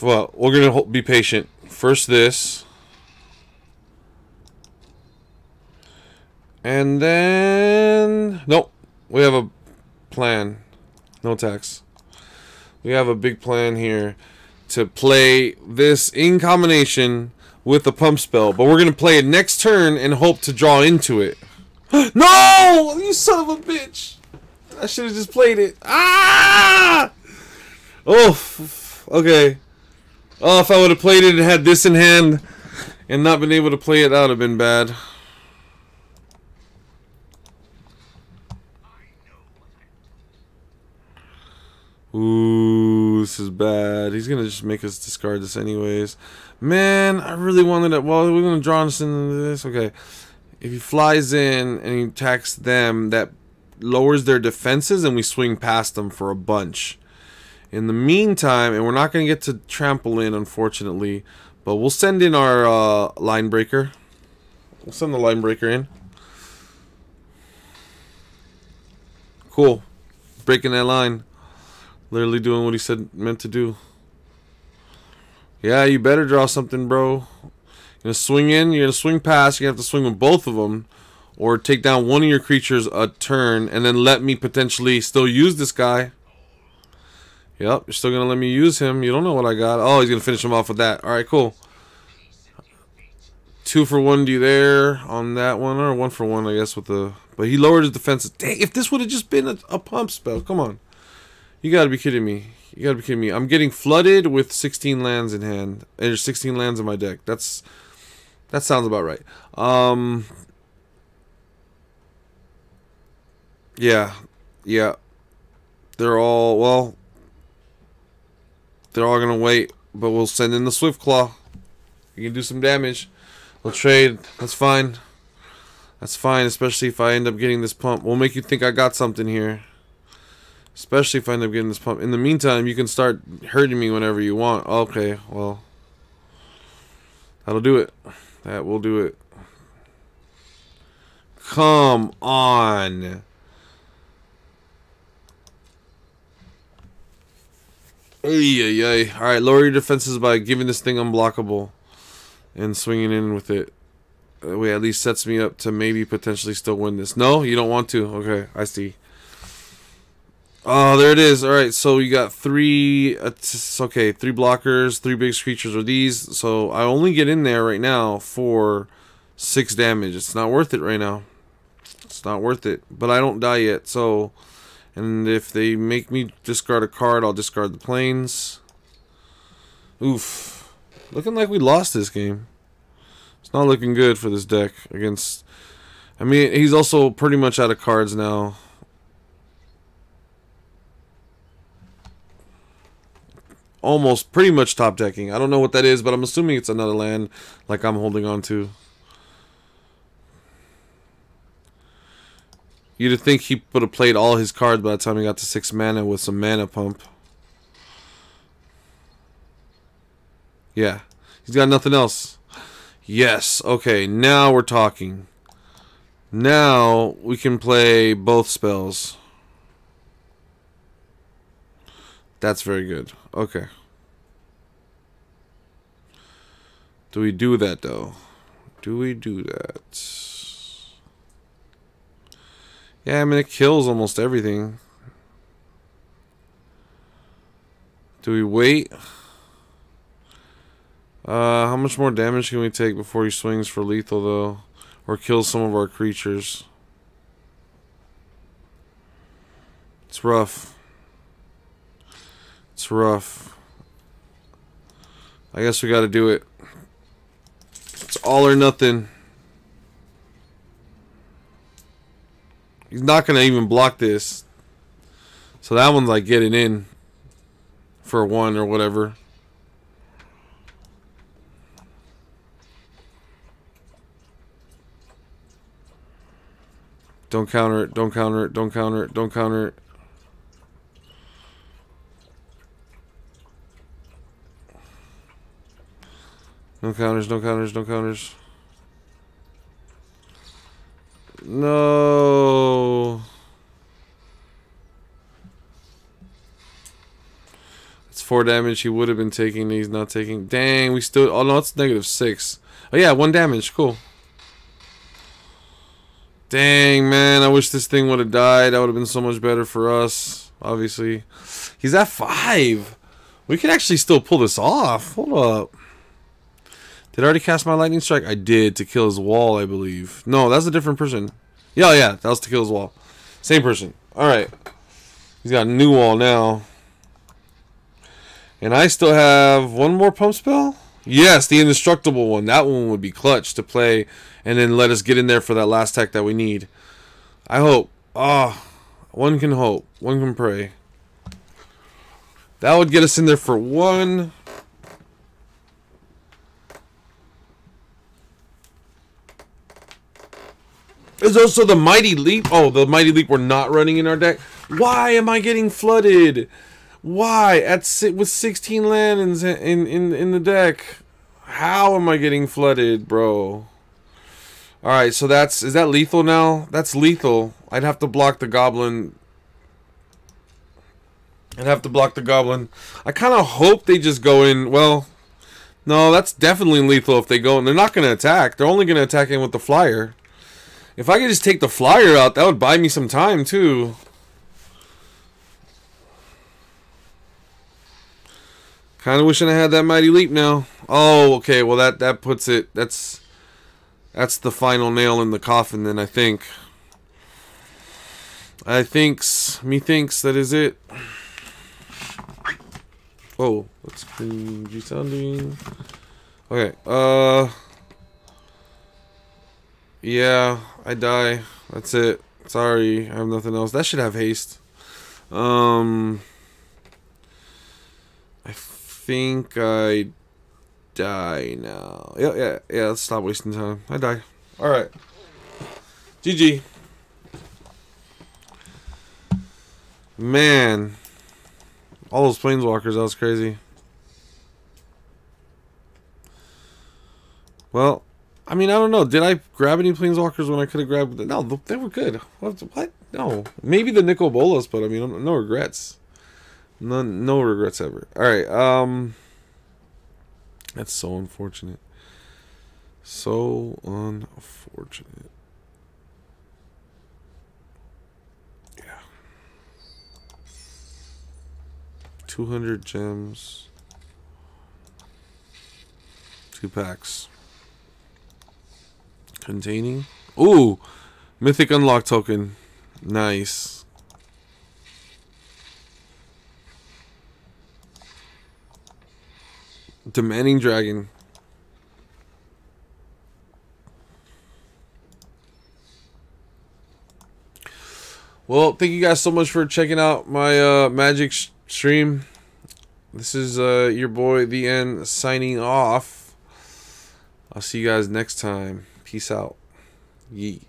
well, we're going to be patient. First this. And then... Nope. We have a plan. No attacks. We have a big plan here to play this in combination with the pump spell. But we're going to play it next turn and hope to draw into it. No! You son of a bitch! I should have just played it. Ah! Oh, okay. Oh, if I would have played it and had this in hand and not been able to play it, that would have been bad. Ooh, this is bad. He's gonna just make us discard this anyways. Man, I really wanted it. Well, we're gonna draw us into this. Okay. If he flies in and he attacks them, that lowers their defenses and we swing past them for a bunch. In the meantime, and we're not gonna get to trample in, unfortunately, but we'll send in our line breaker. We'll send the line breaker in. Cool. Breaking that line. Literally doing what he said meant to do. Yeah, you better draw something, bro. You're gonna swing in, you're gonna swing past, you have to swing with both of them. Or take down one of your creatures a turn, and then let me potentially still use this guy. Yep, you're still gonna let me use him. You don't know what I got. Oh, he's gonna finish him off with that. Alright, cool. 2 for 1 to you there on that one, or 1 for 1, I guess, with the... But he lowered his defenses. Dang, if this would have just been a pump spell, come on. You gotta be kidding me. You gotta be kidding me. I'm getting flooded with 16 lands in hand. There's 16 lands in my deck. That sounds about right. Yeah. Yeah. They're all, well, they're all gonna wait, but we'll send in the Swift Claw. You can do some damage. We'll trade. That's fine. That's fine, especially if I end up getting this pump. We'll make you think I got something here. Especially if I end up getting this pump. In the meantime, you can start hurting me whenever you want. Okay, well. That'll do it. That will do it. Come on. Alright, lower your defenses by giving this thing unblockable. And swinging in with it. That way at least sets me up to maybe potentially still win this. No, you don't want to. Okay, I see. Oh, there it is. Alright, so you got 3... okay, 3 blockers, 3 big creatures are these. So I only get in there right now for 6 damage. It's not worth it right now. It's not worth it. But I don't die yet, so... And if they make me discard a card, I'll discard the planes. Oof. Looking like we lost this game. It's not looking good for this deck against... I mean, he's also pretty much out of cards now. Almost pretty much top decking. I don't know what that is, but I'm assuming it's another land like I'm holding on to. You'd think he would have played all his cards by the time he got to 6 mana with some mana pump. Yeah. He's got nothing else. Yes. Okay, now we're talking. Now we can play both spells. That's very good. Okay. Do we do that, though? Do we do that? Yeah, I mean, it kills almost everything. Do we wait? How much more damage can we take before he swings for lethal, though? Or kills some of our creatures? It's rough. It's rough. I guess we gotta do it. It's all or nothing. He's not gonna even block this. So that one's like getting in for 1 or whatever. Don't counter it, don't counter it, don't counter it, don't counter it. No counters, no counters, no counters. No. It's 4 damage he would have been taking. He's not taking. Dang, we still. Oh no, it's -6. Oh yeah, 1 damage. Cool. Dang, man. I wish this thing would have died. That would have been so much better for us. Obviously. He's at 5. We can actually still pull this off. Hold up. Did I already cast my lightning strike? I did, to kill his wall, I believe. No, that's a different person. Yeah, that was to kill his wall. Same person. Alright. He's got a new wall now. And I still have 1 more pump spell? Yes, the indestructible one. That one would be clutch to play and then let us get in there for that last tech that we need. I hope. One can hope. One can pray. That would get us in there for 1. There's also the Mighty Leap. Oh, the Mighty Leap we're not running in our deck. Why am I getting flooded? Why? With 16 landings in the deck. How am I getting flooded, bro? Alright, so is that lethal now? That's lethal. I'd have to block the goblin. I kind of hope they just go in. Well, no, that's definitely lethal if they go in. They're not going to attack. They're only going to attack in with the flyer. If I could just take the flyer out, that would buy me some time, too. Kind of wishing I had that Mighty Leap now. Oh, okay. Well, that puts it. That's the final nail in the coffin, then, I think. Methinks that is it. Whoa. That's cringy sounding. Okay. Yeah, I die. That's it. Sorry, I have nothing else. That should have haste. I think I die now. Yeah. Let's stop wasting time. I die. Alright. GG. Man. All those planeswalkers, that was crazy. Well, I mean, I don't know. Did I grab any planeswalkers when I could have grabbed them? No, they were good. What? No. Maybe the Nicol Bolas, but I mean, no regrets. No regrets ever. Alright, that's so unfortunate. So unfortunate. Yeah. 200 gems. 2 packs. Containing. Ooh! Mythic Unlock token. Nice. Demanding Dragon. Well, thank you guys so much for checking out my Magic stream. This is your boy, The End, signing off. I'll see you guys next time. Peace out. Yee.